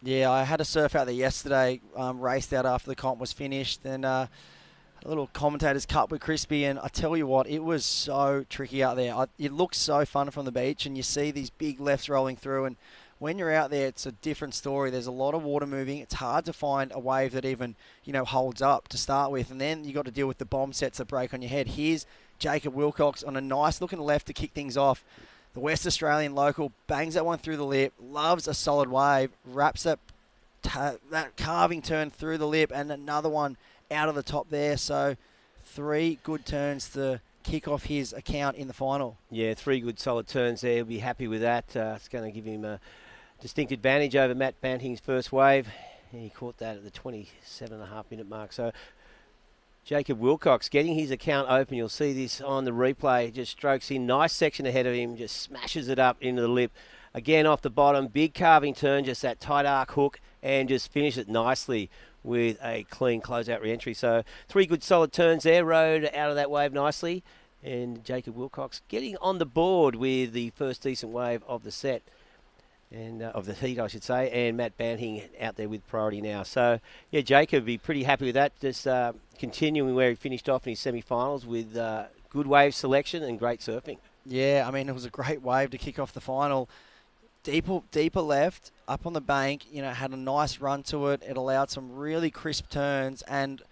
Yeah, I had a surf out there yesterday, raced out after the comp was finished, and a little commentator's cup with Crispy, and I tell you what, it was so tricky out there. It looks so fun from the beach, and you see these big lefts rolling through, and when you're out there, it's a different story. There's a lot of water moving. It's hard to find a wave that even, holds up to start with. And then you got to deal with the bomb sets that break on your head. Here's Jacob Wilcox on a nice looking left to kick things off. The West Australian local bangs that one through the lip, loves a solid wave, wraps that carving turn through the lip, and another one out of the top there. So 3 good turns to kick off his account in the final. Yeah, 3 good solid turns there. He'll be happy with that. It's going to give him a distinct advantage over Matt Banting's first wave. He caught that at the 27.5 minute mark. So Jacob Wilcox getting his account open. You'll see this on the replay. Just strokes in. Nice section ahead of him. Just smashes it up into the lip. Again off the bottom. Big carving turn. Just that tight arc hook. And just finish it nicely with a clean closeout re-entry. So 3 good solid turns there. Rode out of that wave nicely. And Jacob Wilcox getting on the board with the first decent wave of the set. And of the heat, I should say, and Matt Banting out there with priority now. So, yeah, Jacob would be pretty happy with that. Just continuing where he finished off in his semi-finals with good wave selection and great surfing. Yeah, I mean, it was a great wave to kick off the final. Deeper left, up on the bank, had a nice run to it. It allowed some really crisp turns and,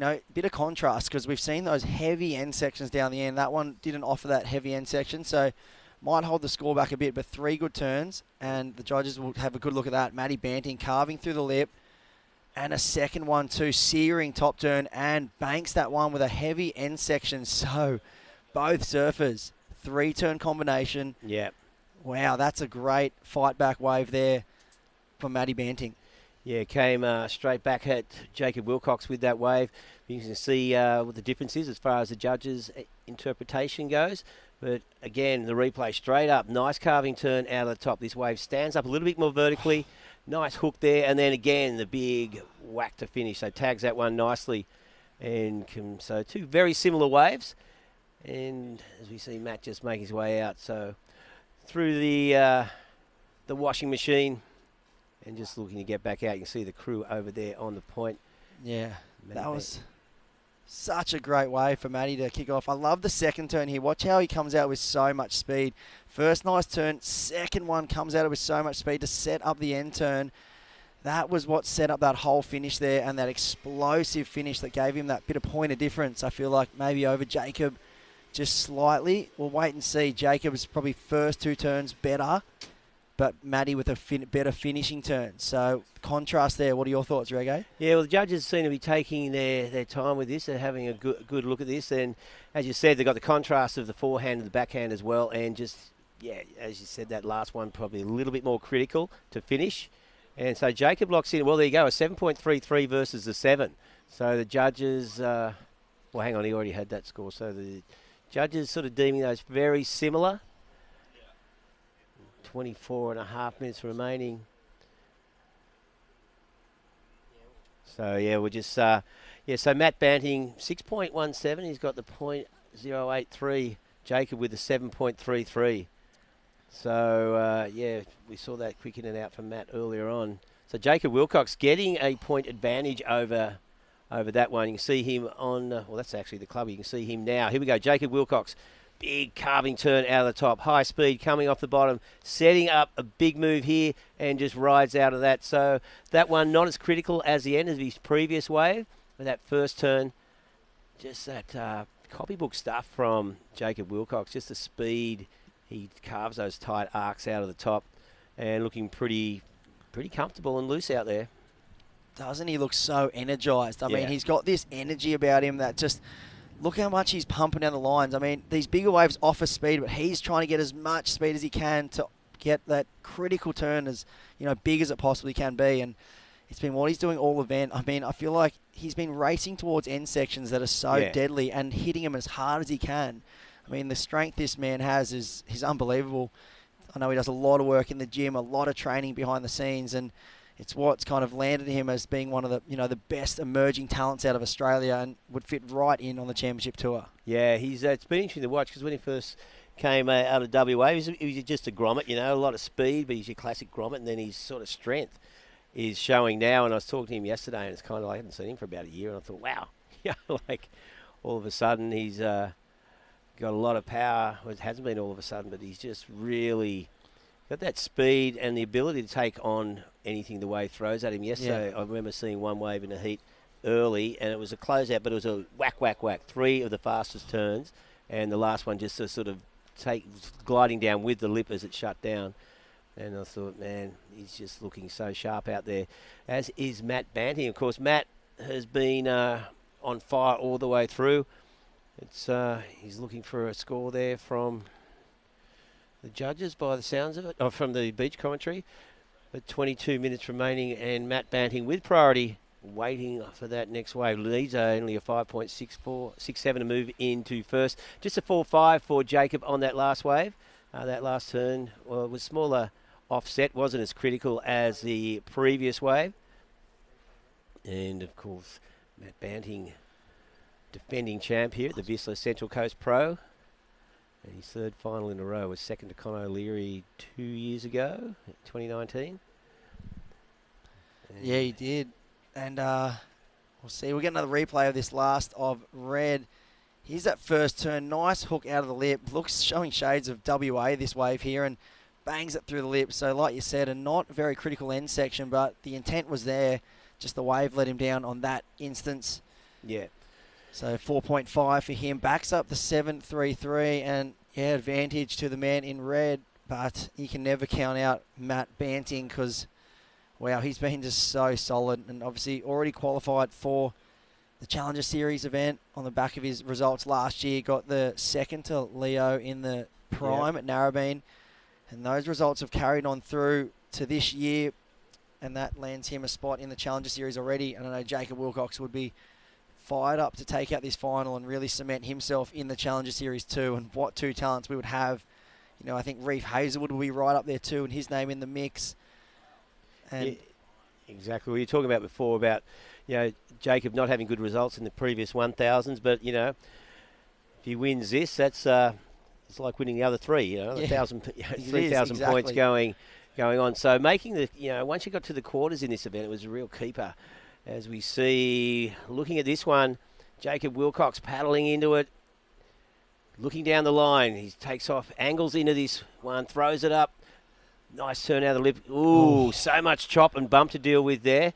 a bit of contrast because we've seen those heavy end sections down the end. That one didn't offer that heavy end section, so might hold the score back a bit, but 3 good turns, and the judges will have a good look at that. Matty Banting carving through the lip, and a second one too, searing top turn, and banks that one with a heavy end section. So both surfers, 3-turn combination. Yeah. Wow, that's a great fight back wave there for Matty Banting. Yeah, came straight back at Jacob Wilcox with that wave. You can see what the difference is as far as the judges' interpretation goes. But again, the replay straight up, nice carving turn out of the top. This wave stands up a little bit more vertically. Nice hook there, and then again the big whack to finish. So tags that one nicely, and so 2 very similar waves. And as we see, Matt just making his way out. So through the washing machine, and just looking to get back out. You can see the crew over there on the point. Yeah, that was such a great way for Matty to kick off. I love the second turn here. Watch how he comes out with so much speed. First nice turn, second one comes out with so much speed to set up the end turn. That was what set up that whole finish there and that explosive finish that gave him that bit of point of difference. I feel like maybe over Jacob just slightly. We'll wait and see. Jacob's probably first 2 turns better, but Matty with a better finishing turn. So contrast there. What are your thoughts, Rege? Yeah, well, the judges seem to be taking their time with this. They're having a good look at this. And as you said, they've got the contrast of the forehand and the backhand as well. And just, yeah, as you said, that last one probably a little bit more critical to finish. And so Jacob locks in. Well, there you go, a 7.33 versus a 7. So the judges, well, hang on, he already had that score. So the judges sort of deeming those very similar. 24.5 minutes remaining. So yeah, we're just so Matt Banting 6.17. He's got the .083. Jacob with the 7.33. So yeah, we saw that quick in and out from Matt earlier on. So Jacob Wilcox getting a point advantage over that one. You can see him on. Well, that's actually the club. You can see him now. Here we go. Jacob Wilcox. Big carving turn out of the top. High speed coming off the bottom. Setting up a big move here and just rides out of that. So that one not as critical as the end of his previous wave. But that first turn just that copybook stuff from Jacob Wilcox, just the speed. He carves those tight arcs out of the top and looking pretty comfortable and loose out there. Doesn't he look so energised? I Yeah. mean, he's got this energy about him that just, look how much he's pumping down the lines. I mean, these bigger waves offer speed, but he's trying to get as much speed as he can to get that critical turn as, big as it possibly can be. And it's been what he's doing all event. I mean, I feel like he's been racing towards end sections that are so deadly and hitting him as hard as he can. I mean, the strength this man has is unbelievable. I know he does a lot of work in the gym, a lot of training behind the scenes, and it's what's kind of landed him as being one of the, the best emerging talents out of Australia and would fit right in on the championship tour. Yeah, it's been interesting to watch because when he first came out of WA, he was just a grommet, a lot of speed, but he's your classic grommet, and then his sort of strength is showing now. And I was talking to him yesterday, and it's kind of like I hadn't seen him for about a year, and I thought, wow, like all of a sudden he's got a lot of power. Well, it hasn't been all of a sudden, but he's just really got that speed and the ability to take on anything the wave throws at him. Yesterday, I remember seeing one wave in the heat early, and it was a closeout, but it was a whack, whack, whack. 3 of the fastest turns, and the last one just to sort of gliding down with the lip as it shut down. And I thought, man, he's just looking so sharp out there, as is Matt Banting. Of course, Matt has been on fire all the way through. He's looking for a score there from the judges by the sounds of it, or from the beach commentary. But 22 minutes remaining, and Matt Banting with priority, waiting for that next wave. Leads only a 5.67 to move into first. Just a 4.5 for Jacob on that last wave. That last turn, well, it was smaller offset, wasn't as critical as the previous wave. And of course, Matt Banting, defending champ here at the Vissla Central Coast Pro. And his third final in a row, was second to Con O'Leary 2 years ago, 2019. Yeah, he did. And we'll see. We'll get another replay of this last of red. Here's that first turn. Nice hook out of the lip. Looks showing shades of WA, this wave here, and bangs it through the lip. So like you said, a not very critical end section, but the intent was there. Just the wave let him down on that instance. Yeah. So 4.5 for him. Backs up the 7.33, and advantage to the man in red. But you can never count out Matt Banting because, wow, he's been just so solid, and obviously already qualified for the Challenger Series event on the back of his results last year. Got the second to Leo in the Prime at Narrabeen, and those results have carried on through to this year, and that lands him a spot in the Challenger Series already. And I know Jacob Wilcox would be fired up to take out this final and really cement himself in the Challenger Series too. And what two talents we would have. I think Reef Hazelwood will be right up there too, and his name in the mix. And yeah, exactly. We were talking about before about, Jacob not having good results in the previous 1000s, but, if he wins this, that's it's like winning the other three, 3,000 points going on. So making the, once you got to the quarters in this event, it was a real keeper. As we see, looking at this one, Jacob Wilcox paddling into it, looking down the line. He takes off, angles into this one, throws it up. Nice turn out of the lip. Ooh, so much chop and bump to deal with there.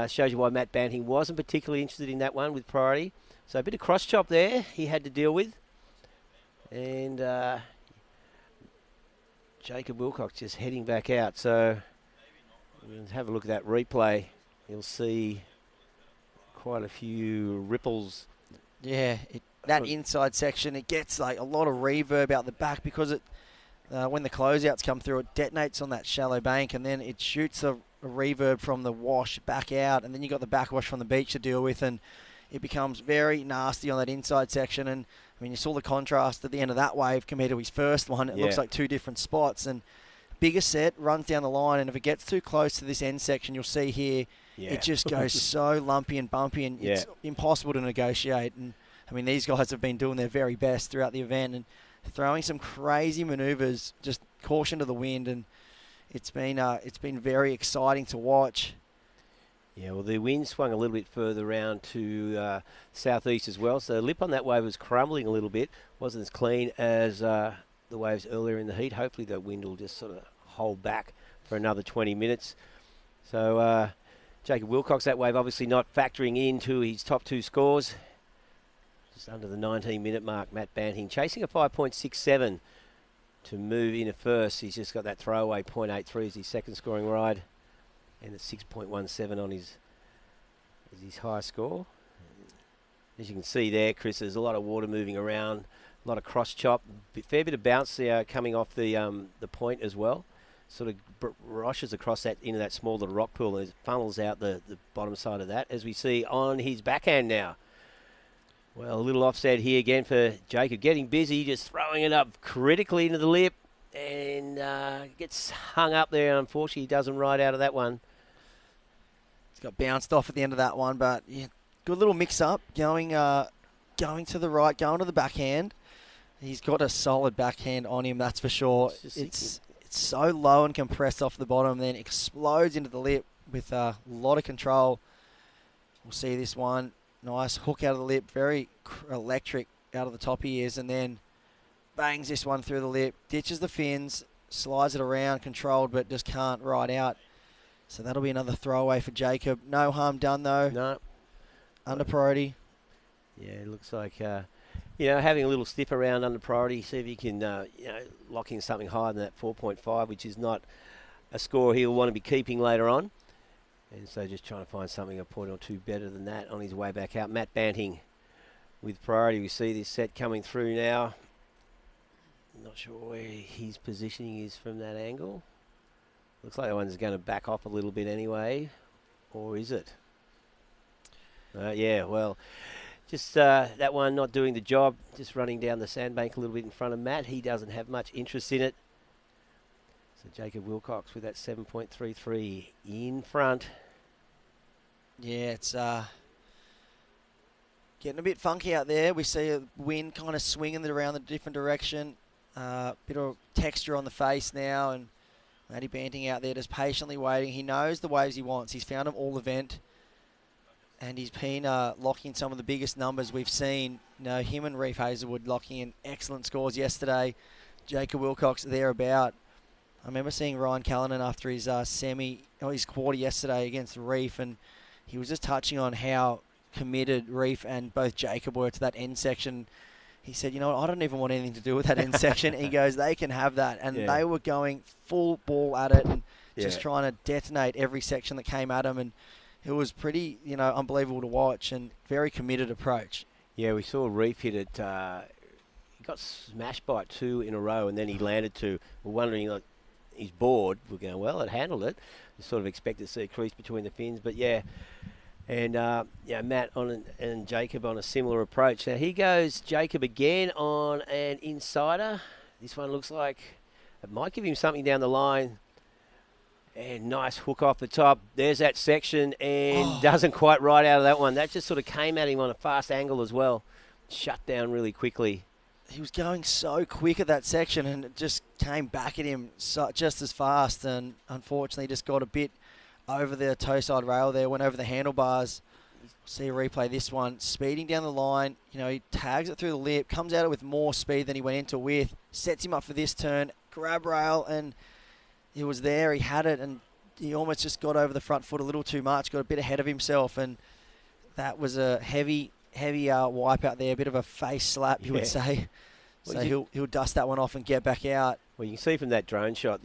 Shows you why Matt Banting wasn't particularly interested in that one with priority. So a bit of cross chop there he had to deal with. And Jacob Wilcox just heading back out. So we'll have a look at that replay. You'll see quite a few ripples. Yeah, that inside section, it gets like a lot of reverb out the back because it, when the closeouts come through, it detonates on that shallow bank, and then it shoots a reverb from the wash back out, and then you got the backwash from the beach to deal with, and it becomes very nasty on that inside section. And I mean, you saw the contrast at the end of that wave compared to his first one. It looks like two different spots, and bigger set runs down the line, and if it gets too close to this end section, you'll see here, it just goes so lumpy and bumpy, and it's impossible to negotiate. And I mean, these guys have been doing their very best throughout the event and throwing some crazy maneuvers, just caution to the wind, and it's been very exciting to watch. Yeah, well, the wind swung a little bit further around to southeast as well, so the lip on that wave was crumbling a little bit. Wasn't as clean as the waves earlier in the heat. Hopefully the wind will just sort of hold back for another 20 minutes. So Jacob Wilcox, that wave obviously not factoring into his top two scores. Just under the 19-minute mark, Matt Banting chasing a 5.67 to move into first. He's just got that throwaway 0.83 as his second scoring ride, and it's 6.17 on his high score. As you can see there, Chris, there's a lot of water moving around, a lot of cross chop, fair bit of bounce coming off the point as well. Sort of rushes across that into that small little rock pool and funnels out the bottom side of that, as we see on his backhand now. Well, a little offset here again for Jacob, getting busy, just throwing it up critically into the lip, and gets hung up there. Unfortunately, he doesn't ride out of that one. He's got bounced off at the end of that one, but yeah, good little mix-up, going to the right, going to the backhand. He's got a solid backhand on him, that's for sure. It's so low and compressed off the bottom, then explodes into the lip with a lot of control. We'll see this one. Nice hook out of the lip, very electric out of the top he is, and then bangs this one through the lip, ditches the fins, slides it around, controlled, but just can't ride out. So that'll be another throwaway for Jacob. No harm done, though. No. Under priority. Yeah, it looks like, having a little sniff around under priority, see if you can, lock in something higher than that 4.5, which is not a score he'll want to be keeping later on. And so just trying to find something a point or two better than that on his way back out. Matt Banting with priority. We see this set coming through now. Not sure where his positioning is from that angle. Looks like that one's going to back off a little bit anyway. Or is it? Yeah, well, just that one not doing the job. Just running down the sandbank a little bit in front of Matt. He doesn't have much interest in it. So Jacob Wilcox with that 7.33 in front. Yeah, it's getting a bit funky out there. We see a wind kind of swinging it around the different direction. Bit of texture on the face now, and Matty Banting out there just patiently waiting. He knows the waves he wants. He's found them all event, and he's been locking some of the biggest numbers we've seen. Him and Reef Hazelwood locking in excellent scores yesterday. Jacob Wilcox thereabout. I remember seeing Ryan Callanan after his his quarter yesterday against Reef, and he was just touching on how committed Reef and both Jacob were to that end section. He said, I don't even want anything to do with that end section. He goes, they can have that. And they were going full ball at it and just trying to detonate every section that came at him. And it was pretty, unbelievable to watch and very committed approach. Yeah, we saw Reef hit it. He got smashed by it 2 in a row, and then he landed 2. We're wondering, he's bored. We're going, well, it handled it. You sort of expect to see a crease between the fins, but yeah. And Matt and Jacob on a similar approach. Now he goes Jacob again on an insider. This one looks like it might give him something down the line. And nice hook off the top. There's that section, and doesn't quite ride out of that one. That just sort of came at him on a fast angle as well. Shut down really quickly. He was going so quick at that section, and it just came back at him just as fast, and unfortunately just got a bit over the toe side rail there, went over the handlebars. See a replay this one, speeding down the line. He tags it through the lip, comes at it with more speed than he went into it with, sets him up for this turn, grab rail, and he was there, he had it, and he almost just got over the front foot a little too much, got a bit ahead of himself, and that was a heavy wipe out there, a bit of a face slap, you would say. So he'll dust that one off and get back out. Well, you can see from that drone shot,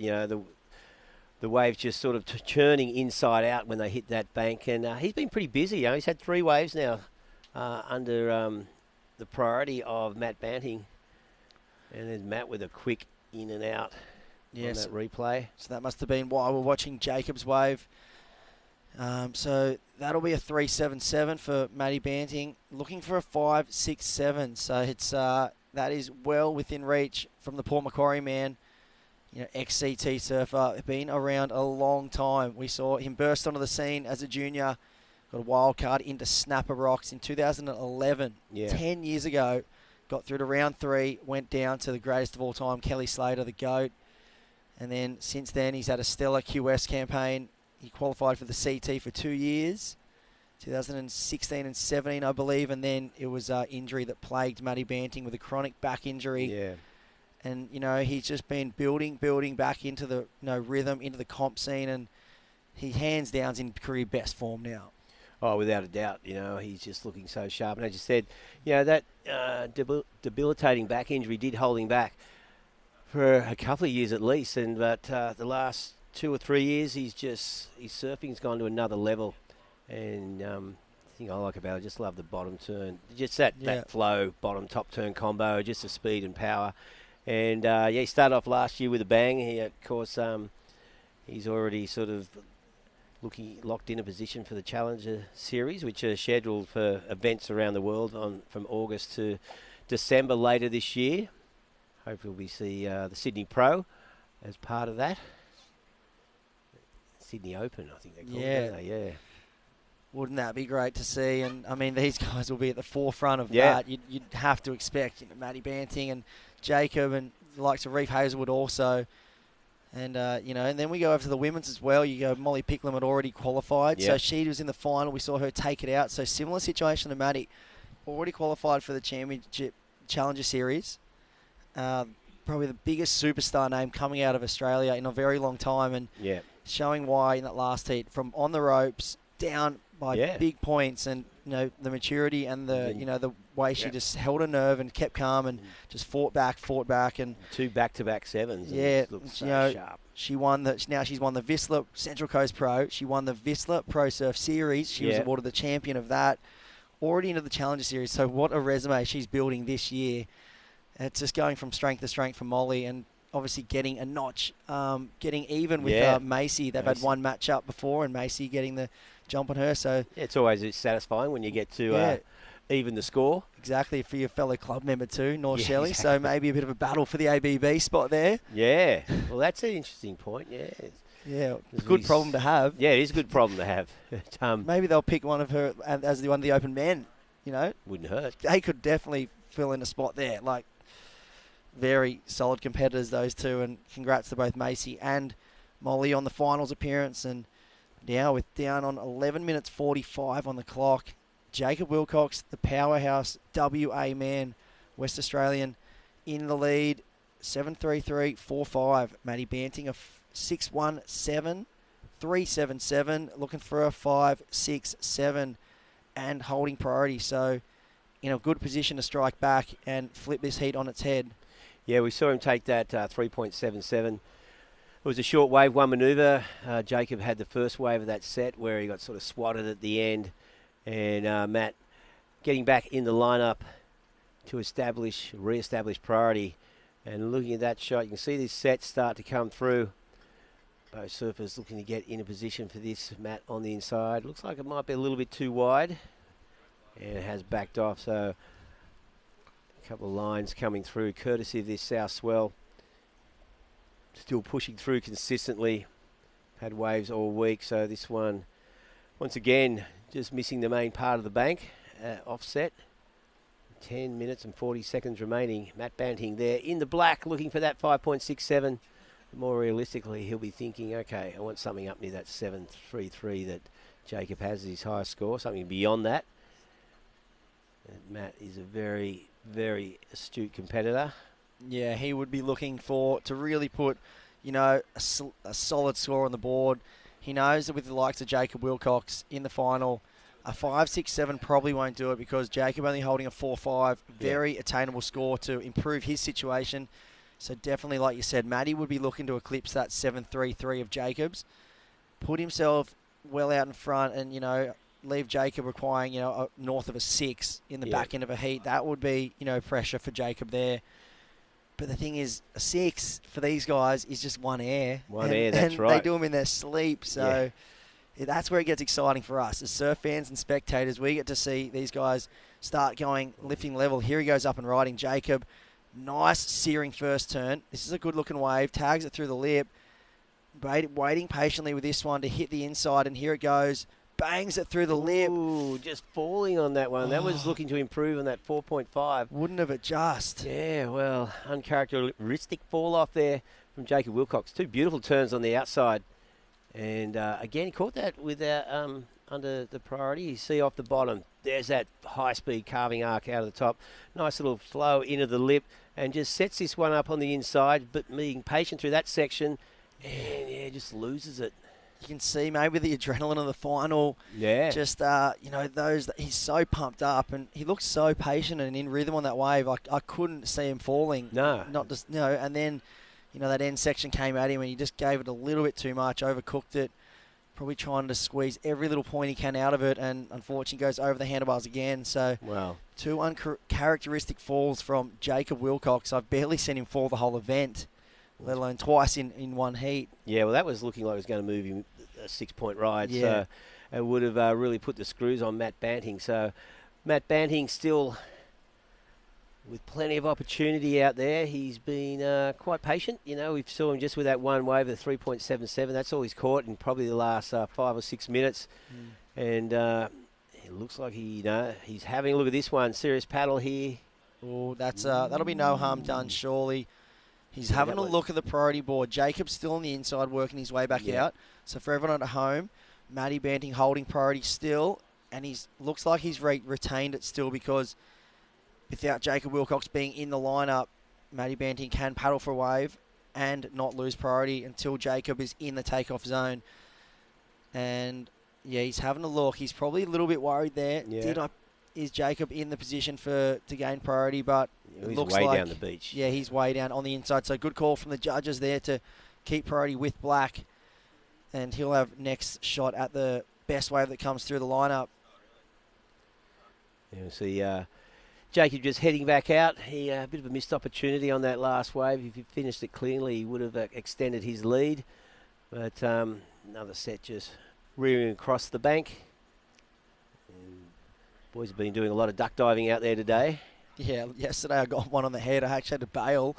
the waves just sort of churning inside out when they hit that bank, and he's been pretty busy. He's had 3 waves now under the priority of Matt Banting, and there's Matt with a quick in and out on that replay. So that must have been while we're watching Jacob's wave. So that'll be a 3.77 for Matty Banting, looking for a 5.67. So it's that is well within reach from the Port Macquarie man. Ex-CT surfer, been around a long time. We saw him burst onto the scene as a junior, got a wild card into Snapper Rocks in 2011, 10 years ago. Got through to round 3, went down to the greatest of all time, Kelly Slater, the GOAT. And then since then, he's had a stellar QS campaign. He qualified for the CT for 2 years, 2016 and 17, I believe. And then it was injury that plagued Matty Banting with a chronic back injury. Yeah. And, he's just been building back into the rhythm, into the comp scene, and he hands down in career best form now. Oh, without a doubt. He's just looking so sharp. And as you said, that debilitating back injury did hold him back for a couple of years at least. But the last 2 or 3 years, his surfing's gone to another level. And the thing I like about it, I just love the bottom turn. Just that flow, bottom, top turn combo, just the speed and power. And, he started off last year with a bang. He, of course, he's already sort of locked in a position for the Challenger Series, which are scheduled for events around the world from August to December later this year. Hopefully we see the Sydney Pro as part of that. Sydney Open, I think they call it, don't they? Yeah. Wouldn't that be great to see? And, I mean, these guys will be at the forefront of that. You'd have to expect Matty Banting and Jacob and the likes of Reef Hazelwood also. And, and then we go over to the women's as well. You go, Molly Picclem had already qualified. So she was in the final. We saw her take it out. So similar situation to Matty. Already qualified for the Championship Challenger Series. Probably the biggest superstar name coming out of Australia in a very long time. And showing why in that last heat from on the ropes down by big points, and the maturity and the way she just held her nerve and kept calm and just fought back, and 2 back-to-back sevens. Yeah, looks so sharp. She's won the Vissla Central Coast Pro. She won the Vissla Pro Surf Series. She was awarded the champion of that. Already into the Challenger Series. So what a resume she's building this year. It's just going from strength to strength for Molly, and obviously getting a notch, getting even with Macy. They've had one match up before, and Macy getting the jump on her. So it's always satisfying when you get to even the score. Exactly, for your fellow club member too, North Shelley. Exactly. So maybe a bit of a battle for the ABB spot there. Yeah, well, that's an interesting point. Yeah, good problem to have. Yeah, it is a good problem to have. Maybe they'll pick one of her as one of the open men. Wouldn't hurt. They could definitely fill in a spot there. Like, very solid competitors, those two, and congrats to both Macy and Molly on the finals appearance. And now with down on 11 minutes 45 on the clock, Jacob Wilcox, the powerhouse WA man, West Australian, in the lead, 7.33.45. Matty Banting a 6.17, 3.77, looking for a 5.67 and holding priority. So in a good position to strike back and flip this heat on its head. Yeah, we saw him take that 3.77. It was a short wave, one manoeuvre. Jacob had the first wave of that set where he got sort of swatted at the end. And Matt getting back in the lineup to re-establish priority. And looking at that shot, you can see this set start to come through. Both surfers looking to get in a position for this. Matt on the inside. Looks like it might be a little bit too wide. And it has backed off, so a couple of lines coming through courtesy of this south swell. Still pushing through consistently. Had waves all week, so this one, once again, just missing the main part of the bank. Offset. 10 minutes and 40 seconds remaining. Matt Banting there in the black, looking for that 5.67. More realistically, he'll be thinking, okay, I want something up near that 7.33 that Jacob has as his highest score, something beyond that. And Matt is a very, very astute competitor. Yeah, he would be looking to really put, a solid score on the board. He knows that with the likes of Jacob Wilcox in the final, a 5.67 probably won't do it, because Jacob only holding a 4.5, very attainable score to improve his situation. So definitely, like you said, Matty would be looking to eclipse that 7.33 of Jacob's, put himself well out in front, and leave Jacob requiring north of a 6 in the back end of a heat. That would be pressure for Jacob there. But the thing is, a 6 for these guys is just one air. That's right. They do them in their sleep, so that's where it gets exciting for us as surf fans and spectators. We get to see these guys start lifting level. Here he goes up and riding. Jacob, nice searing first turn. This is a good looking wave. Tags it through the lip. Waiting patiently with this one to hit the inside, and here it goes. Bangs it through the lip. Ooh, just falling on that one. That was looking to improve on that 4.5. Wouldn't have it just? Yeah, well, uncharacteristic fall off there from Jacob Wilcox. 2 beautiful turns on the outside. And again, caught that with under the priority. You see off the bottom, there's that high-speed carving arc out of the top. Nice little flow into the lip, and just sets this one up on the inside, but being patient through that section, and just loses it. you can see maybe the adrenaline of the final. Yeah. Just, he's so pumped up and he looks so patient and in rhythm on that wave. I couldn't see him falling. No. Not just, and then, that end section came at him and he just gave it a little bit too much, overcooked it. Probably trying to squeeze every little point he can out of it, and unfortunately goes over the handlebars again. So, two uncharacteristic falls from Jacob Wilcox. I've barely seen him fall the whole event, let alone twice in one heat. Yeah, well, that was looking like it was going to move him a 6-point ride. Yeah. So, it would have really put the screws on Matt Banting. So, Matt Banting still with plenty of opportunity out there. He's been quite patient. We saw him just with that one wave of 3.77. That's all he's caught in probably the last 5 or 6 minutes. And it looks like he's having a look at this one. Serious paddle here. Oh, that'll be no harm done, surely. He's having a look at the priority board. Jacob's still on the inside working his way back out. So for everyone at home, Matty Banting holding priority still. And looks like he's retained it still because without Jacob Wilcox being in the lineup, Matty Banting can paddle for a wave and not lose priority until Jacob is in the takeoff zone. And, yeah, he's having a look. He's probably a little bit worried there. Yeah. Is Jacob in the position to gain priority? But it he's looks way like, down the beach. Yeah, he's way down on the inside. So good call from the judges there to keep priority with Black. And he'll have next shot at the best wave that comes through the lineup. You see Jacob just heading back out. He a bit of a missed opportunity on that last wave. If he finished it cleanly, he would have extended his lead. But another set just rearing across the bank. And boys have been doing a lot of duck diving out there today. Yeah, yesterday I got one on the head. I actually had to bail.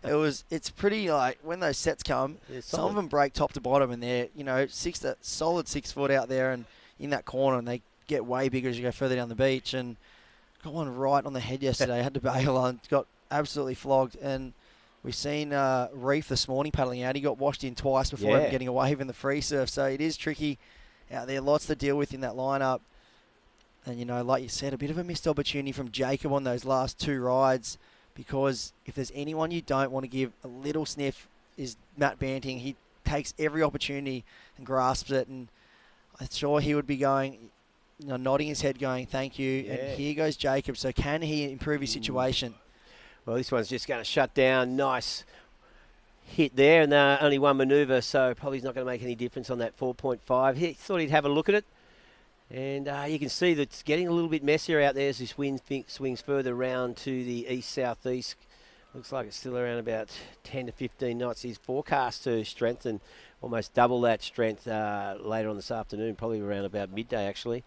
It's pretty like when those sets come, some of them break top to bottom, and they're solid 6 foot out there and in that corner, and they get way bigger as you go further down the beach. And got one right on the head yesterday. I had to bail on. Got absolutely flogged. And we've seen Reef this morning paddling out. He got washed in twice before even getting a wave in the free surf. So it is tricky out there. Lots to deal with in that lineup. And, like you said, a bit of a missed opportunity from Jacob on those last 2 rides, because if there's anyone you don't want to give a little sniff is Matt Banting. He takes every opportunity and grasps it. And I'm sure he would be going, nodding his head going, thank you. Yeah. And here goes Jacob. So can he improve his situation? Well, this one's just going to shut down. Nice hit there, and only one manoeuvre, so probably not going to make any difference on that 4.5. He thought he'd have a look at it. And you can see that it's getting a little bit messier out there as this wind swings further around to the east-southeast. Looks like it's still around about 10 to 15 knots. He's forecast to strengthen, almost double that strength later on this afternoon, probably around about midday actually.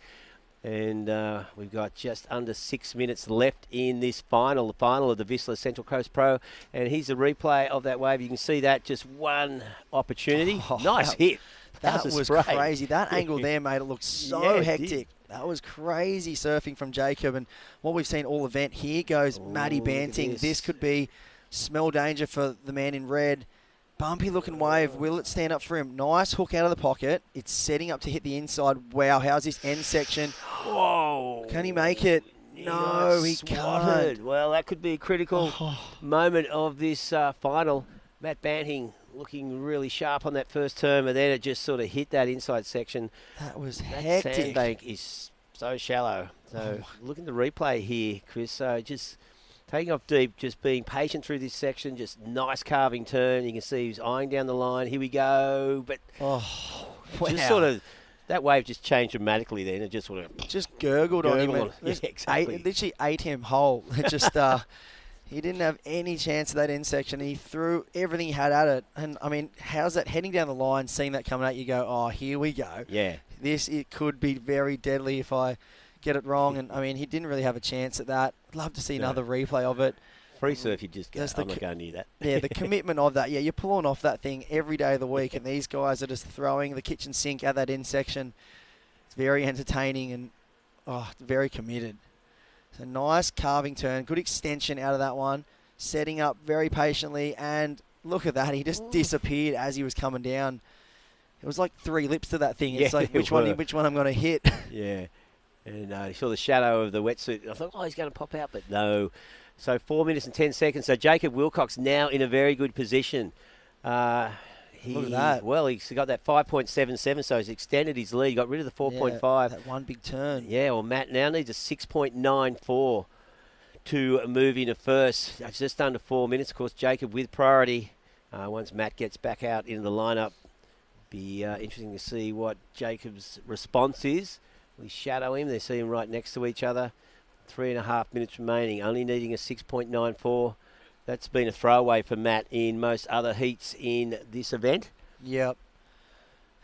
And we've got just under 6 minutes left in this final, the final of the Vissla Central Coast Pro. And here's a replay of that wave. You can see that, just one opportunity. Nice hit. That was crazy. That angle there made it look so hectic. That was crazy surfing from Jacob. And what we've seen all event, here goes Matty Banting. This could be smell danger for the man in red. Bumpy looking wave. Will it stand up for him? Nice hook out of the pocket. It's setting up to hit the inside. Wow, how's this end section? Whoa. Can he make it? No, he can't. Well, that could be a critical moment of this final. Matt Banting looking really sharp on that first term, and then it just sort of hit that inside section. That was hectic. hectic. Sandbank is so shallow. So look at the replay here, Chris. So just taking off deep, just being patient through this section, just nice carving turn. You can see he's eyeing down the line. Here we go. But just sort of, that wave just changed dramatically then. It just sort of just gurgled on him. Yeah, exactly. It literally ate him whole. It just he didn't have any chance of that end section. He threw everything he had at it. And, I mean, how's that heading down the line, seeing that coming at you, go, oh, here we go. Yeah. It could be very deadly if I get it wrong. And, I mean, he didn't really have a chance at that. I'd love to see another replay of it. Free surf, you just go, I'm not going near that. Yeah, the commitment of that. Yeah, you're pulling off that thing every day of the week, and these guys are just throwing the kitchen sink at that end section. It's very entertaining and very committed. So nice carving turn, good extension out of that one, setting up very patiently, and look at that, he just disappeared as he was coming down. It was like 3 lips to that thing. It's like, which one I'm going to hit? Yeah, and you saw the shadow of the wetsuit. I thought, he's going to pop out, but no. So 4 minutes and 10 seconds. So Jacob Wilcox now in a very good position. Look at that. Well, he's got that 5.77, so he's extended his lead. Got rid of the 4.5. That one big turn. Yeah, well, Matt now needs a 6.94 to move into first. It's just under 4 minutes. Of course, Jacob with priority. Once Matt gets back out into the lineup, be interesting to see what Jacob's response is. We shadow him. They see him right next to each other. 3.5 minutes remaining, only needing a 6.94. That's been a throwaway for Matt in most other heats in this event. Yep.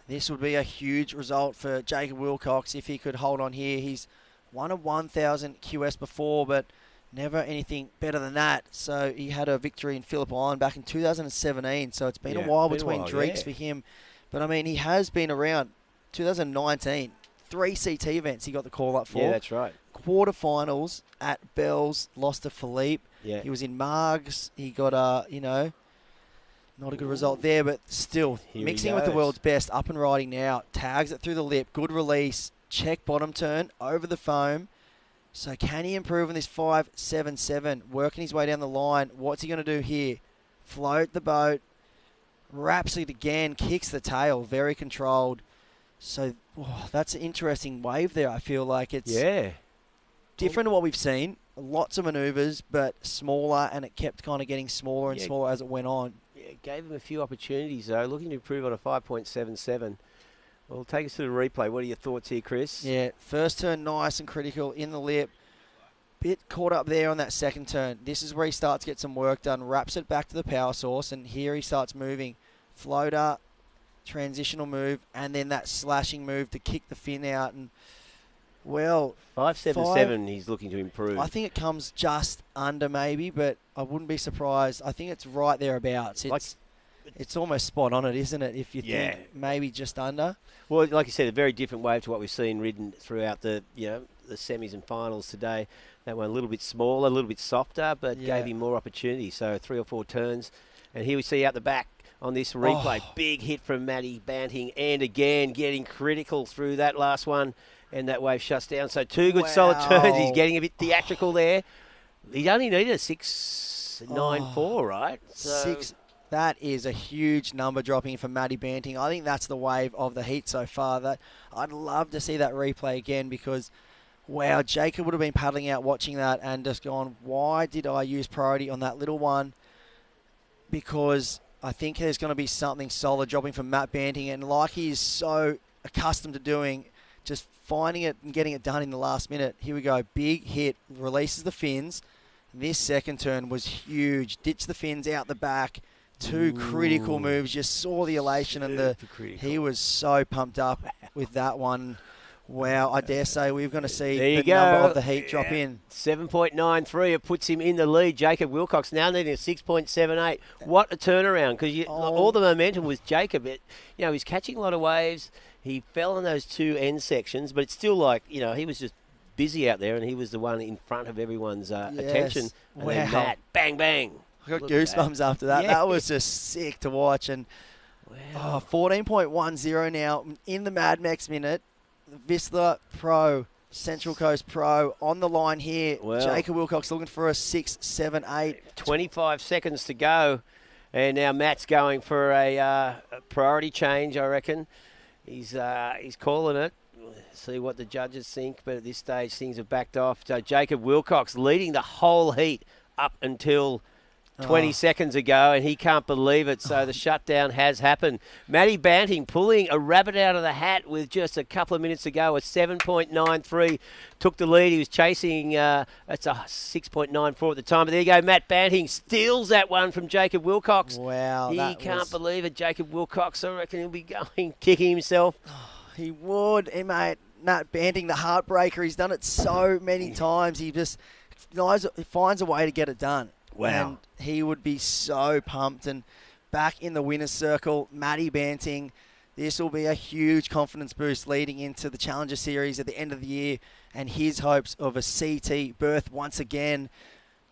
This would be a huge result for Jacob Wilcox if he could hold on here. He's won a 1,000 QS before, but never anything better than that. So he had a victory in Phillip Island back in 2017. So it's been a while between drinks for him. But, I mean, he has been around 2019. 3 CT events he got the call up for. Yeah, that's right. Quarterfinals at Bells, lost to Philippe. Yeah. He was in Margs. He got not a good result there, but still mixing with the world's best, up and riding now. Tags it through the lip, good release, check bottom turn over the foam. So can he improve on this 5.77? Working his way down the line. What's he going to do here? Float the boat, wraps it again, kicks the tail, very controlled. So that's an interesting wave there. I feel like it's different to what we've seen. Lots of manoeuvres, but smaller, and it kept kind of getting smaller and smaller as it went on. Yeah, gave him a few opportunities, though. Looking to improve on a 5.77. Well, take us to the replay. What are your thoughts here, Chris? Yeah, first turn nice and critical in the lip. Bit caught up there on that second turn. This is where he starts to get some work done. Wraps it back to the power source, and here he starts moving. Floater, transitional move, and then that slashing move to kick the fin out. And, well, 5.77 he's looking to improve. I think it comes just under maybe, but I wouldn't be surprised. I think it's right thereabouts. It's almost spot on it, isn't it, if you think maybe just under? Well, like you said, a very different wave to what we've seen ridden throughout the semis and finals today. That one a little bit smaller, a little bit softer, but gave him more opportunity. So 3 or 4 turns. And here we see out the back on this replay. Big hit from Matty Banting, and again getting critical through that last one. And that wave shuts down. So 2 good solid turns. He's getting a bit theatrical there. He only needed a 6.94, right? So that is a huge number dropping for Matty Banting. I think that's the wave of the heat so far. That I'd love to see that replay again because, wow, Jacob would have been paddling out watching that and just gone, why did I use priority on that little one? Because I think there's going to be something solid dropping from Matt Banting, and like he is so accustomed to doing, just finding it and getting it done in the last minute. Here we go. Big hit. Releases the fins. This second turn was huge. Ditched the fins out the back. 2 critical moves. Just saw the elation and he was so pumped up with that one. Wow, I dare say we're going to see the number of the heat drop in. 7.93. It puts him in the lead. Jacob Wilcox now needing a 6.78. What a turnaround, because all the momentum was Jacob. He's catching a lot of waves. He fell in those 2 end sections, but it's still like, he was just busy out there, and he was the one in front of everyone's attention. And then that, bang, bang. I got goosebumps after that. That was just sick to watch. And 14.10 now in the Mad Max minute. Vissla Pro, Central Coast Pro on the line here. Jacob Wilcox looking for a 6.78. 25 seconds to go. And now Matt's going for a priority change, I reckon. He's calling it. See what the judges think, but at this stage things have backed off. So Jacob Wilcox leading the whole heat up until 20 seconds ago, and he can't believe it. So the shutdown has happened. Matty Banting pulling a rabbit out of the hat with just a couple of minutes to go. A 7.93 took the lead. He was chasing. That's a 6.94 at the time. But there you go. Matt Banting steals that one from Jacob Wilcox. Wow, he can't believe it. Jacob Wilcox, I reckon he'll be going kicking himself. He would, mate. Matt Banting, the heartbreaker. He's done it so many times. He just finds a way to get it done. Wow. And he would be so pumped. And back in the winner's circle, Matty Banting. This will be a huge confidence boost leading into the Challenger Series at the end of the year and his hopes of a CT berth once again.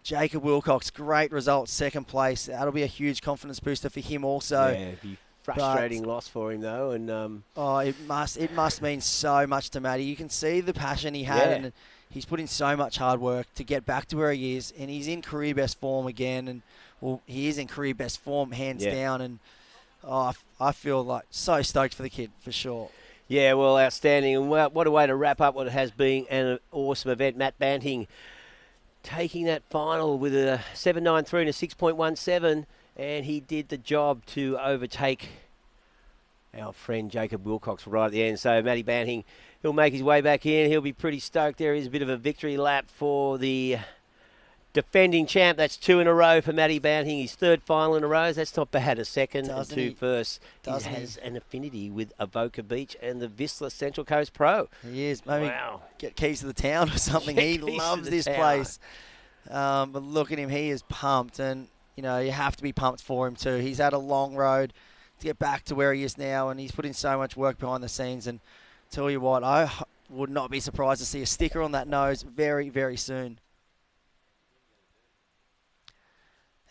Jacob Wilcox, great result, second place. That'll be a huge confidence booster for him also. Yeah, it'd be frustrating loss for him though. And it must mean so much to Matty. You can see the passion he had, and he's put in so much hard work to get back to where he is, and he's in career best form again. And he is in career best form hands down. And I feel like so stoked for the kid, for sure. Yeah, well, outstanding. And what a way to wrap up what has been an awesome event. Matt Banting taking that final with a 7.93 and a 6.17, and he did the job to overtake our friend Jacob Wilcox right at the end. So Matty Banting, he'll make his way back in. He'll be pretty stoked. There is a bit of a victory lap for the defending champ. That's 2 in a row for Matty Banting. His 3rd final in a row. That's not bad. A second Doesn't and 2 he? first. He Doesn't has an affinity with Avoca Beach and the Vissla Central Coast Pro. He is. Maybe Wow. get keys to the town or something. Get He keys to loves the this town. place. But look at him. He is pumped. And, you know, you have to be pumped for him too. He's had a long road to get back to where he is now, and he's put in so much work behind the scenes. And tell you what, I would not be surprised to see a sticker on that nose very, very soon.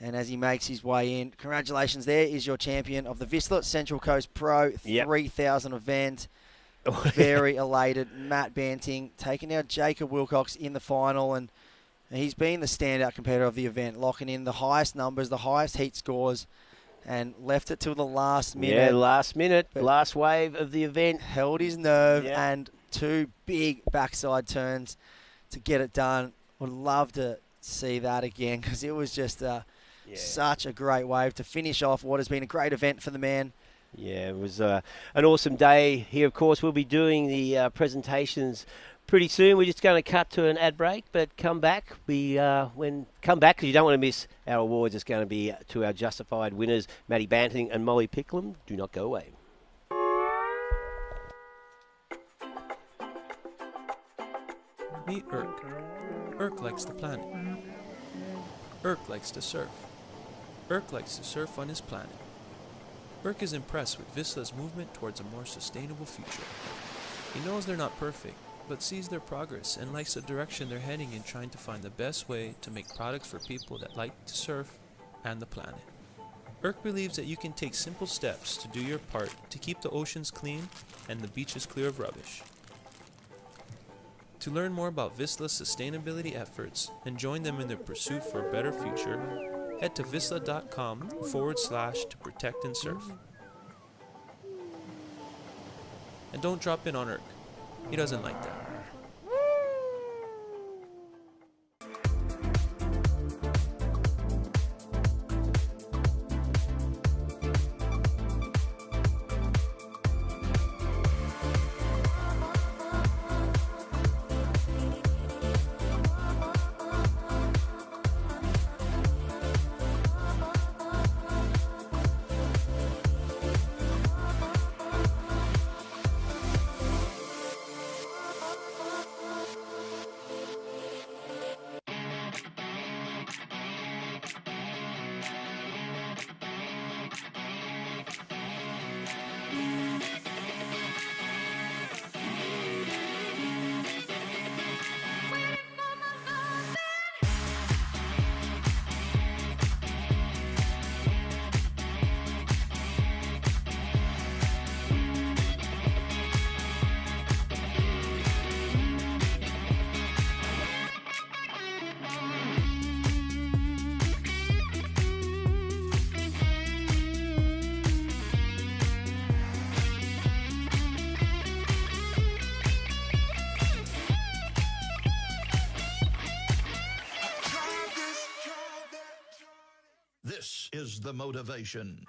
And as he makes his way in, congratulations, there is your champion of the Vissla Central Coast Pro 3000 event. Very elated. Matt Banting taking out Jacob Wilcox in the final, and he's been the standout competitor of the event, locking in the highest numbers, the highest heat scores, and left it till the last minute. Yeah, last minute, last wave of the event. Held his nerve and 2 big backside turns to get it done. Would love to see that again, because it was just such a great wave to finish off what has been a great event for the man. Yeah, it was an awesome day here. Of course, we'll be doing the presentations pretty soon. We're just going to cut to an ad break, but come back. Come back because you don't want to miss our awards. It's going to be to our justified winners, Matty Banting and Molly Picclum. Do not go away. Meet Irk. Irk likes the planet. Irk likes to surf. Irk likes to surf on his planet. Irk is impressed with Vissla's movement towards a more sustainable future. He knows they're not perfect, but sees their progress and likes the direction they're heading in, trying to find the best way to make products for people that like to surf and the planet. Irk believes that you can take simple steps to do your part to keep the oceans clean and the beaches clear of rubbish. To learn more about Vissla's sustainability efforts and join them in their pursuit for a better future, head to vissla.com/to protect and surf. And don't drop in on Irk. He doesn't like that. This is the motivation.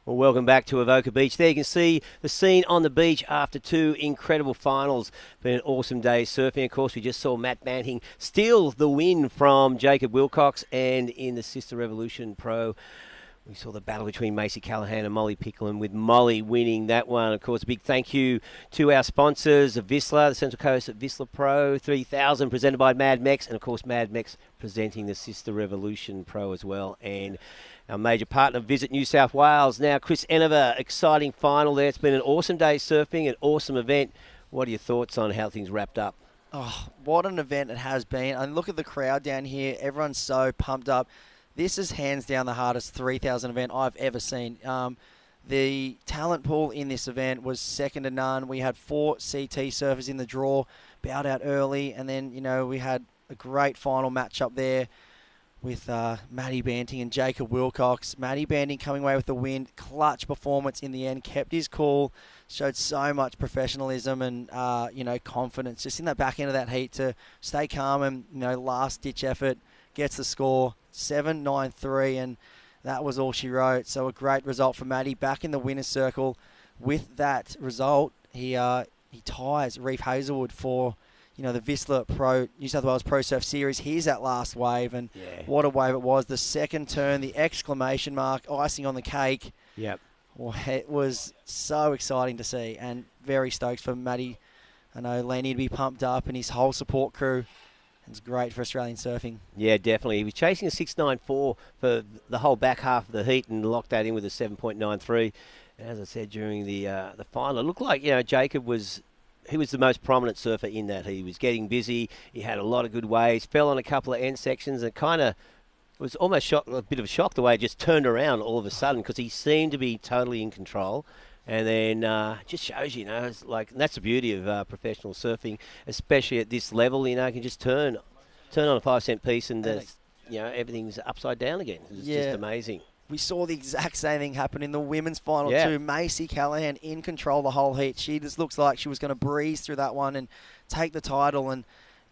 Well, welcome back to Avoca Beach. There you can see the scene on the beach after 2 incredible finals. Been an awesome day surfing. Of course, we just saw Matt Banting steal the win from Jacob Wilcox, and in the Sisstrevolution Pro, we saw the battle between Macy Callahan and Molly Picklem, with Molly winning that one. Of course, a big thank you to our sponsors, Vissla, the Central Coast at Vissla Pro 3000, presented by Mad Mex, and of course Mad Mex presenting the Sisstrevolution Pro as well. And our major partner, Visit New South Wales. Now, Chris Enover, exciting final there. It's been an awesome day surfing, an awesome event. What are your thoughts on how things wrapped up? Oh, what an event it has been. And look at the crowd down here. Everyone's so pumped up. This is hands down the hardest 3,000 event I've ever seen. The talent pool in this event was second to none. We had 4 CT surfers in the draw, bowed out early, and then, you know, we had a great final matchup there with Matty Banting and Jacob Wilcox. Matty Banting coming away with the win. Clutch performance in the end. Kept his cool. Showed so much professionalism and, you know, confidence just in that back end of that heat to stay calm and, you know, last-ditch effort. Gets the score, 7.93, and that was all she wrote. So a great result for Matty. Back in the winner's circle. With that result, he ties Reef Hazelwood for, you know, the Vissla Pro New South Wales Pro Surf Series. Here's that last wave, and what a wave it was. The second turn, the exclamation mark, icing on the cake. Yep. Well, it was so exciting to see, and very stoked for Matty. I know Lenny to be pumped up, and his whole support crew. It's great for Australian surfing. Yeah, definitely. He was chasing a 6.94 for the whole back half of the heat and locked that in with a 7.93. And as I said during the final, it looked like, you know, Jacob was the most prominent surfer in that. He was getting busy. He had a lot of good waves. Fell on a couple of end sections and kind of was almost a bit of a shock the way it just turned around all of a sudden, because he seemed to be totally in control. And then just shows, you know, it's like, and that's the beauty of professional surfing, especially at this level. You know, you can just turn on a 5-cent piece and you know, everything's upside down again. It's just amazing. We saw the exact same thing happen in the women's final too. Macy Callahan in control the whole heat. She just looks like she was going to breeze through that one and take the title. And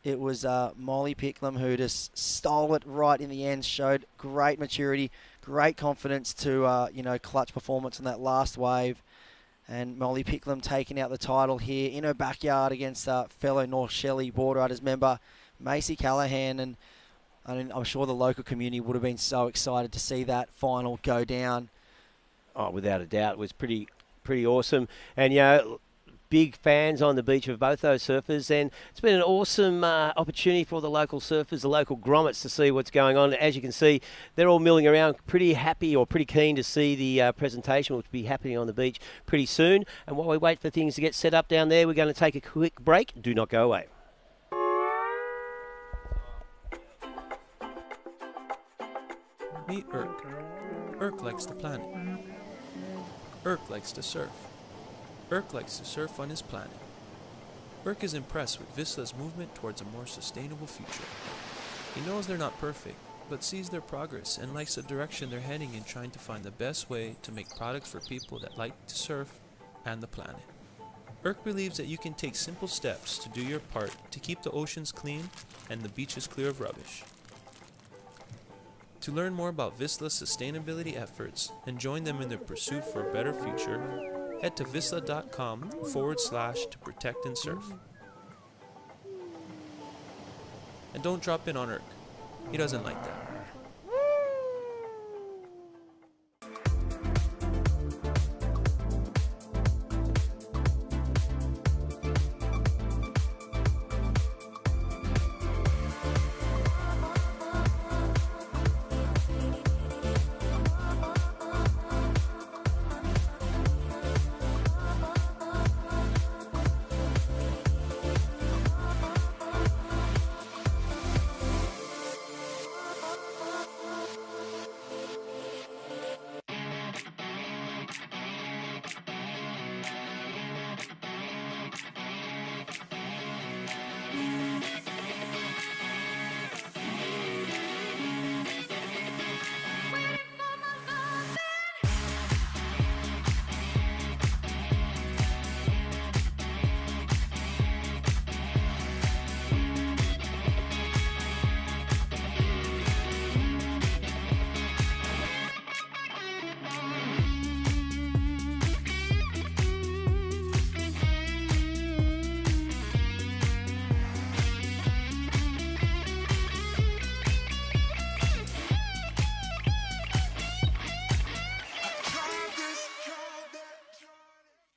it was Molly Picclum who just stole it right in the end. Showed great maturity, great confidence to you know, clutch performance on that last wave. And Molly Picclum taking out the title here in her backyard against fellow North Shelley Board Riders member Macy Callahan. And I mean, I'm sure the local community would have been so excited to see that final go down. Oh, without a doubt. It was pretty awesome. And, you know, big fans on the beach of both those surfers, and it's been an awesome opportunity for the local surfers, the local grommets, to see what's going on. As you can see, they're all milling around, pretty happy or pretty keen to see the presentation, which will be happening on the beach pretty soon. And while we wait for things to get set up down there, we're going to take a quick break. Do not go away. Meet Irk. Irk likes the planet. Irk likes to surf. Irk likes to surf on his planet. Irk is impressed with Vissla's movement towards a more sustainable future. He knows they're not perfect, but sees their progress and likes the direction they're heading in, trying to find the best way to make products for people that like to surf and the planet. Irk believes that you can take simple steps to do your part to keep the oceans clean and the beaches clear of rubbish. To learn more about Vissla's sustainability efforts and join them in their pursuit for a better future, head to vissla.com/to protect and surf. And don't drop in on Irk. He doesn't like that.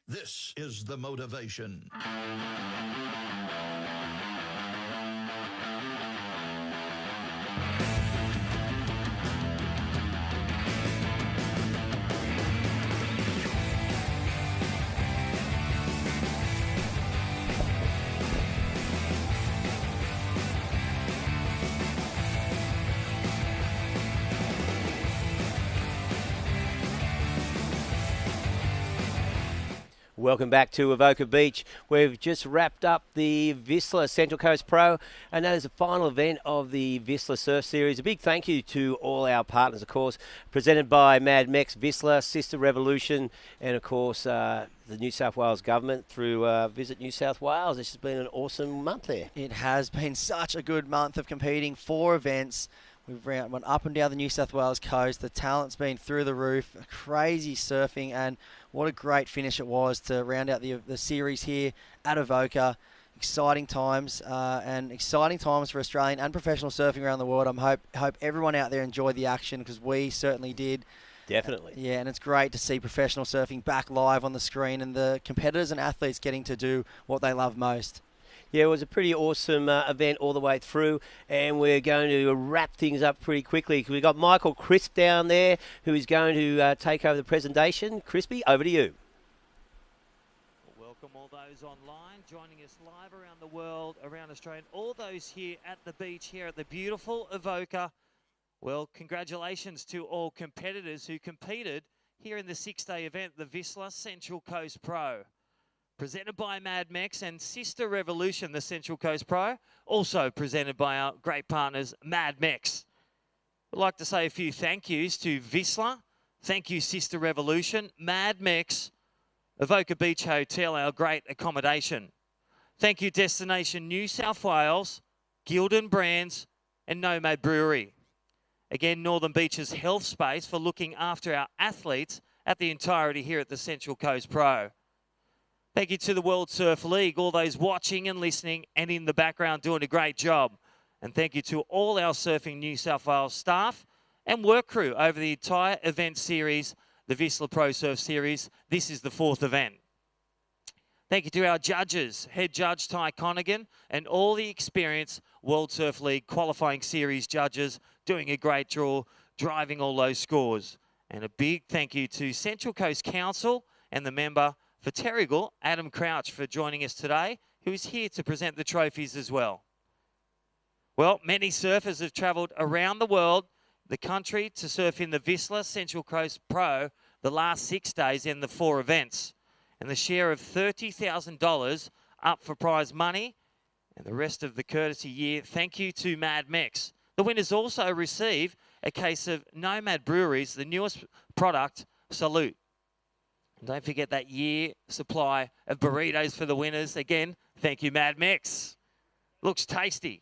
This is the motivation. Welcome back to Avoca Beach. We've just wrapped up the Vissla Central Coast Pro, and that is the final event of the Vissla Surf Series. A big thank you to all our partners, of course, presented by Mad Mex, Vissla, Sisstrevolution, and of course the New South Wales Government through Visit New South Wales. This has been an awesome month there. It has been such a good month of competing. 4 events. We've went up and down the New South Wales coast. The talent's been through the roof. Crazy surfing, and what a great finish it was to round out the series here at Avoca. Exciting times, and exciting times for Australian and professional surfing around the world. I hope everyone out there enjoyed the action, because we certainly did. Definitely. Yeah, and it's great to see professional surfing back live on the screen, and the competitors and athletes getting to do what they love most. Yeah, it was a pretty awesome event all the way through, and we're going to wrap things up pretty quickly because we've got Michael Crisp down there who is going to take over the presentation. Crispy, over to you. Welcome all those online, joining us live around the world, around Australia, and all those here at the beach here at the beautiful Avoca. Well, congratulations to all competitors who competed here in the 6-day event, the Vissla Central Coast Pro. Presented by Mad Mex and Sisstrevolution, the Central Coast Pro. Also presented by our great partners, Mad Mex. I'd like to say a few thank yous to Vissla. Thank you, Sisstrevolution, Mad Mex, Avoca Beach Hotel, our great accommodation. Thank you, Destination New South Wales, Gildan Brands, and Nomad Brewery. Again, Northern Beaches Health Space for looking after our athletes at the entirety here at the Central Coast Pro. Thank you to the World Surf League, all those watching and listening and in the background doing a great job. And thank you to all our Surfing New South Wales staff and work crew over the entire event series, the Vissla Pro Surf Series. This is the 4th event. Thank you to our judges, Head Judge Ty Connigan, and all the experienced World Surf League qualifying series judges doing a great draw, driving all those scores. And a big thank you to Central Coast Council and the member for Terrigal, Adam Crouch, for joining us today, who is here to present the trophies as well. Well, many surfers have travelled around the world, the country, to surf in the Vissla Central Coast Pro the last 6 days in the 4 events. And the share of $30,000 up for prize money and the rest of the courtesy year. Thank you to Mad Mex. The winners also receive a case of Nomad Brewery's, the newest product, Salute. And don't forget that year supply of burritos for the winners. Again, thank you, Mad Mex. Looks tasty.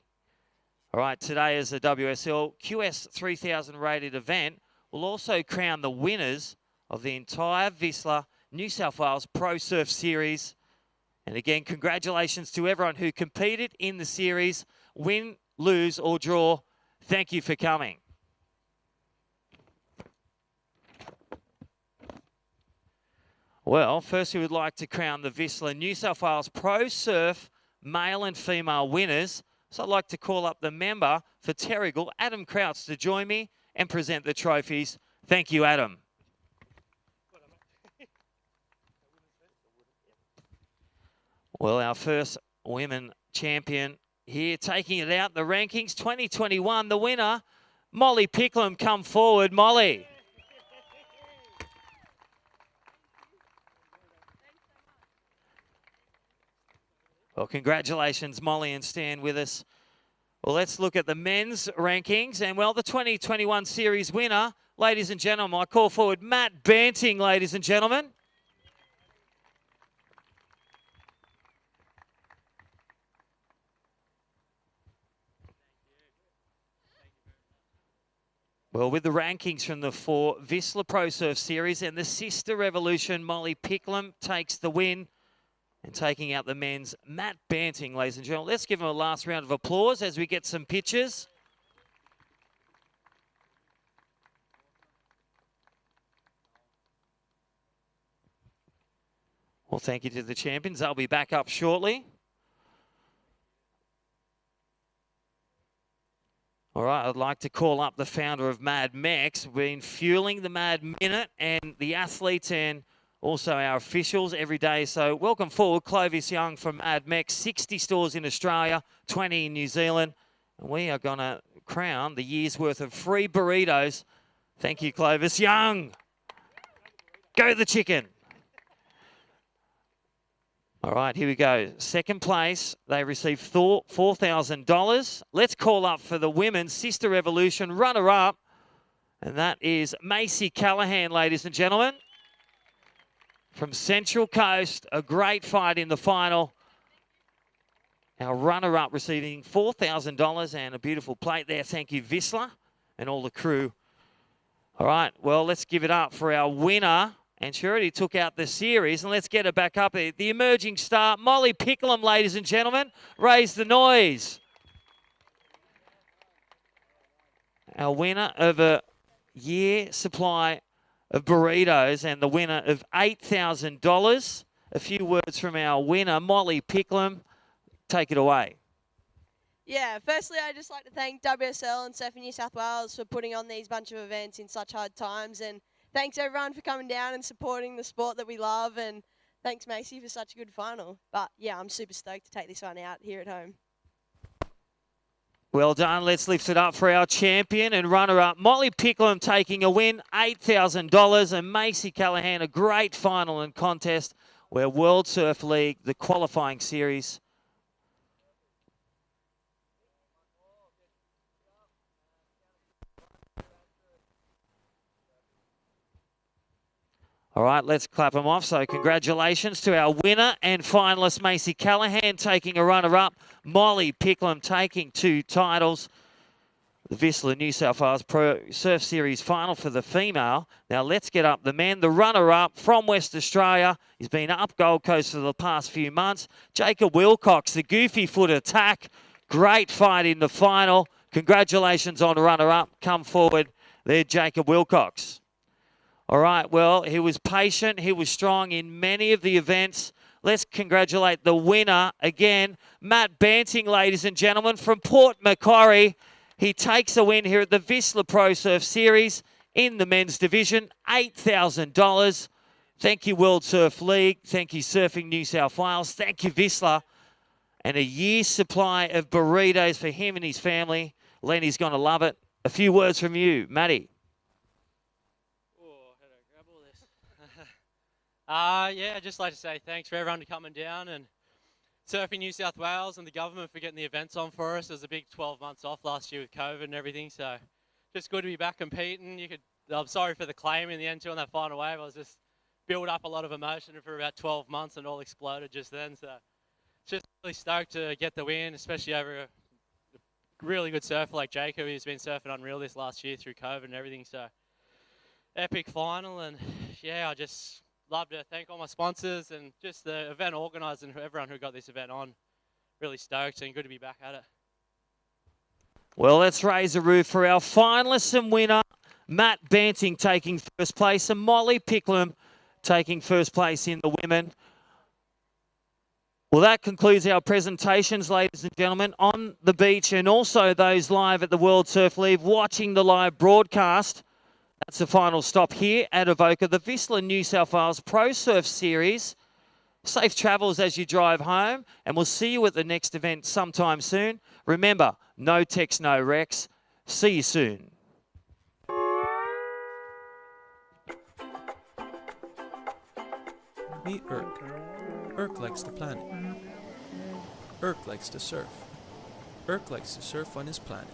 All right, today is a WSL QS 3000 rated event. We'll also crown the winners of the entire Vissla New South Wales Pro Surf Series. And again, congratulations to everyone who competed in the series. Win, lose, or draw, thank you for coming. Well, first we would like to crown the Vissla New South Wales Pro Surf male and female winners. So I'd like to call up the member for Terrigal, Adam Crouch, to join me and present the trophies. Thank you, Adam. Well, our first women champion here, taking it out the rankings, 2021, the winner, Molly Picclum. Come forward, Molly. Well, congratulations, Molly, and stand with us. Well, let's look at the men's rankings. And, well, the 2021 series winner, ladies and gentlemen, I call forward Matt Banting, ladies and gentlemen. Well, with the rankings from the 4 Vissla Pro Surf Series and the Sisstrevolution, Molly Picclem takes the win. And taking out the men's, Matt Banting, ladies and gentlemen. Let's give him a last round of applause as we get some pictures. Well, thank you to the champions. They'll be back up shortly. All right, I'd like to call up the founder of Mad Mex. We've been fueling the Mad Minute and the athletes and also our officials every day. So welcome forward, Clovis Young from Mad Mex. 60 stores in Australia, 20 in New Zealand. And we are going to crown the year's worth of free burritos. Thank you, Clovis Young. Go the chicken. All right, here we go. Second place, they received $4,000. Let's call up for the women's Sisstrevolution runner-up. And that is Macy Callahan, ladies and gentlemen. From Central Coast, a great fight in the final. Our runner-up receiving $4,000 and a beautiful plate there. Thank you, Vissla, and all the crew. All right, well, let's give it up for our winner. And she already took out the series. And let's get her back up there. The emerging star, Molly Picclem, ladies and gentlemen. Raise the noise. Our winner of a year supply of burritos and the winner of $8,000. A few words from our winner, Molly Picclem. Take it away. Yeah, firstly, I'd just like to thank WSL and Surfing New South Wales for putting on these bunch of events in such hard times. And thanks, everyone, for coming down and supporting the sport that we love. And thanks, Macy, for such a good final. But, yeah, I'm super stoked to take this one out here at home. Well done. Let's lift it up for our champion and runner-up. Molly Picclem taking a win, $8,000. And Macy Callahan, a great final and contest where World Surf League, the qualifying series. All right, let's clap them off. So congratulations to our winner and finalist, Macy Callahan, taking a runner-up. Molly Picclem taking 2 titles. The Vissla New South Wales Pro Surf Series final for the female. Now let's get up the men. The runner-up from West Australia. He's been up Gold Coast for the past few months. Jacob Wilcox, the goofy foot attack. Great fight in the final. Congratulations on runner-up. Come forward there, Jacob Wilcox. All right, well, he was patient. He was strong in many of the events. Let's congratulate the winner again, Matt Banting, ladies and gentlemen, from Port Macquarie. He takes a win here at the Vissla Pro Surf Series in the men's division, $8,000. Thank you, World Surf League. Thank you, Surfing New South Wales. Thank you, Vissla. And a year's supply of burritos for him and his family. Lenny's going to love it. A few words from you, Matty. Yeah, I'd just like to say thanks for everyone coming down and Surfing New South Wales and the government for getting the events on for us. It was a big 12 months off last year with COVID and everything, so just good to be back competing. I'm sorry for the claim in the end too on that final wave. I was just built up a lot of emotion for about 12 months and all exploded just then. So just really stoked to get the win, especially over a really good surfer like Jacob, who's been surfing unreal this last year through COVID and everything. So epic final, and yeah, I just love to thank all my sponsors and just the event organisers and everyone who got this event on. Really stoked and good to be back at it. Well, let's raise a roof for our finalists and winner, Matt Banting taking first place and Molly Picclem taking first place in the women. Well, that concludes our presentations, ladies and gentlemen, on the beach and also those live at the World Surf League watching the live broadcast. That's the final stop here at Avoca, the Vissla New South Wales Pro Surf Series. Safe travels as you drive home, and we'll see you at the next event sometime soon. Remember, no text, no wrecks. See you soon. Meet Irk. Irk likes the planet. Irk likes to surf. Irk likes to surf on his planet.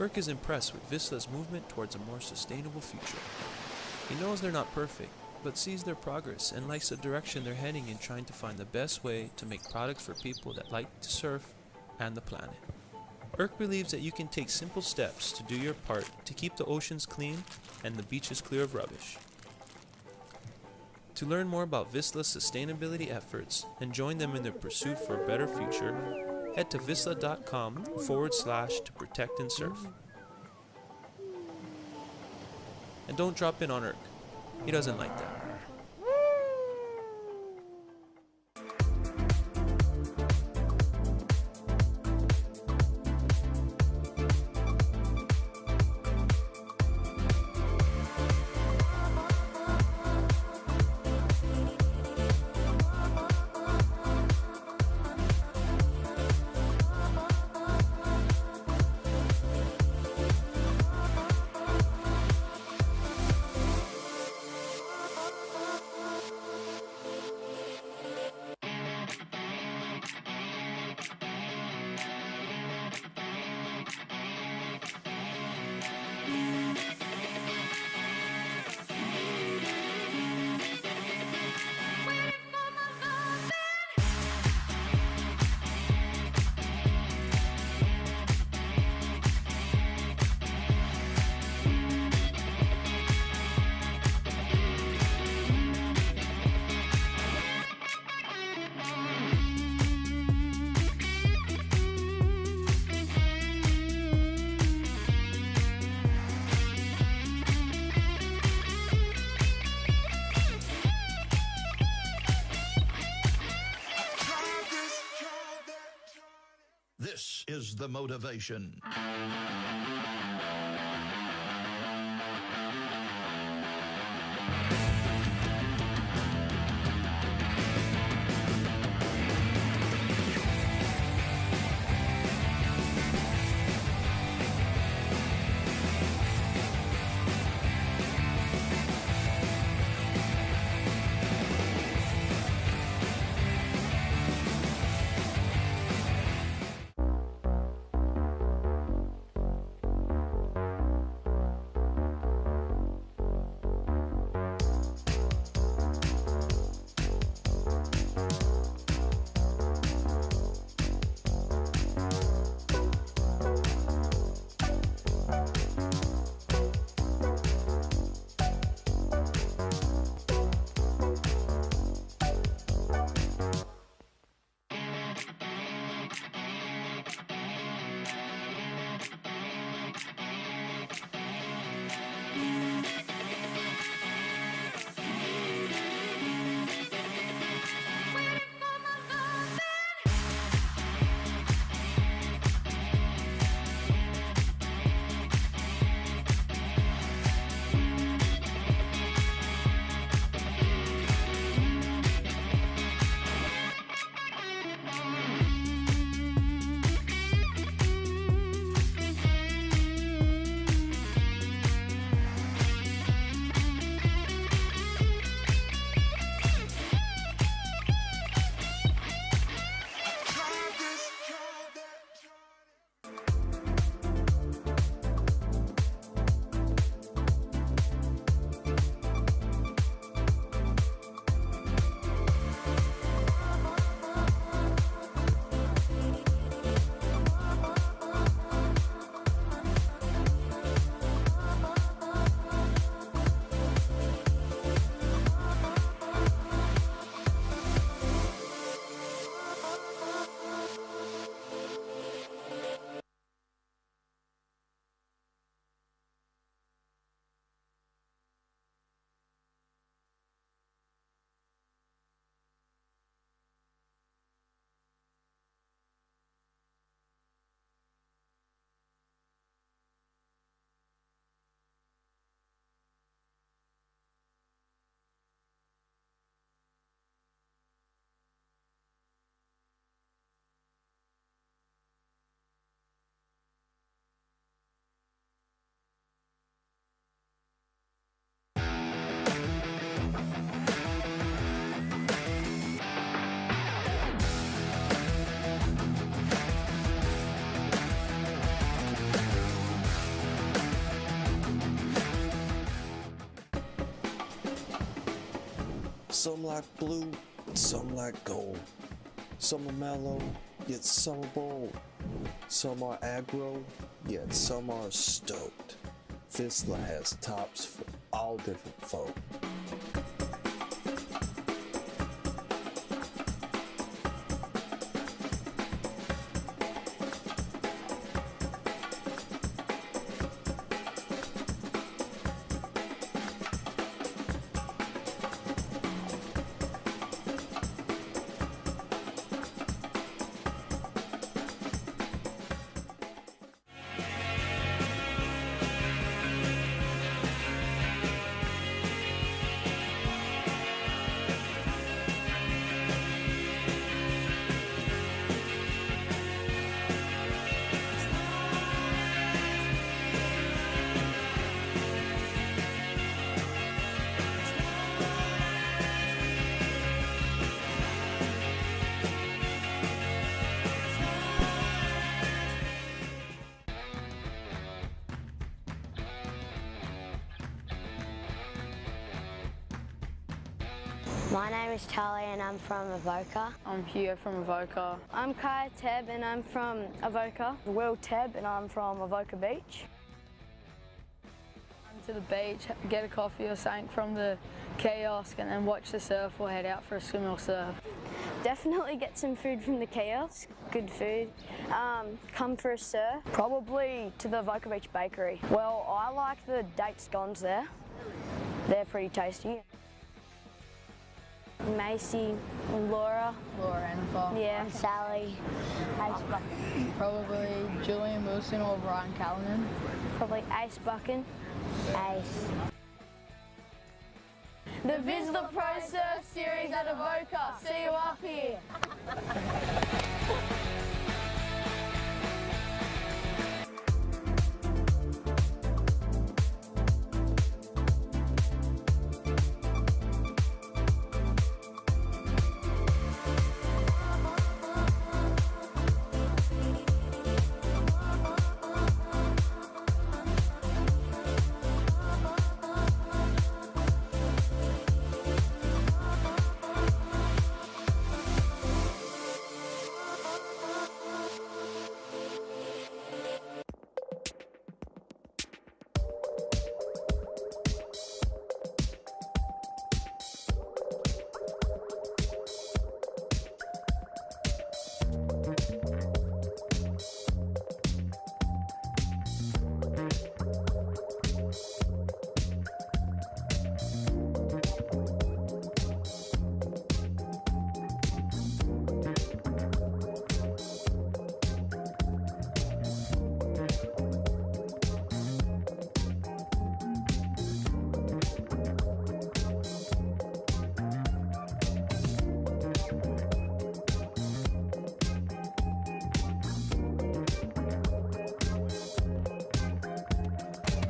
Irk is impressed with Vissla's movement towards a more sustainable future. He knows they're not perfect, but sees their progress and likes the direction they're heading in, trying to find the best way to make products for people that like to surf and the planet. Irk believes that you can take simple steps to do your part to keep the oceans clean and the beaches clear of rubbish. To learn more about Vissla's sustainability efforts and join them in their pursuit for a better future, head to vissla.com/to protect and surf. And don't drop in on Irk. He doesn't like that. the motivation. Some like blue, some like gold. Some are mellow, yet some are bold. Some are aggro, yet some are stoked. Vissla has tops for all different folk. My name is Charlie and I'm from Avoca. I'm Hugo from Avoca. I'm Kaya Teb and I'm from Avoca. Will Teb and I'm from Avoca Beach. Come to the beach, get a coffee or something from the kiosk and then watch the surf or head out for a swim or surf. Definitely get some food from the kiosk, good food. Come for a surf. Probably to the Avoca Beach Bakery. Well, I like the date scones there. They're pretty tasty. Macy and Laura. Laura Enfer. Yeah. Sally. Probably Julian Wilson or Ryan Callanan. Probably Ace Buchan. Ace. The Vissla Pro Surf Series at Avoca. See you up here.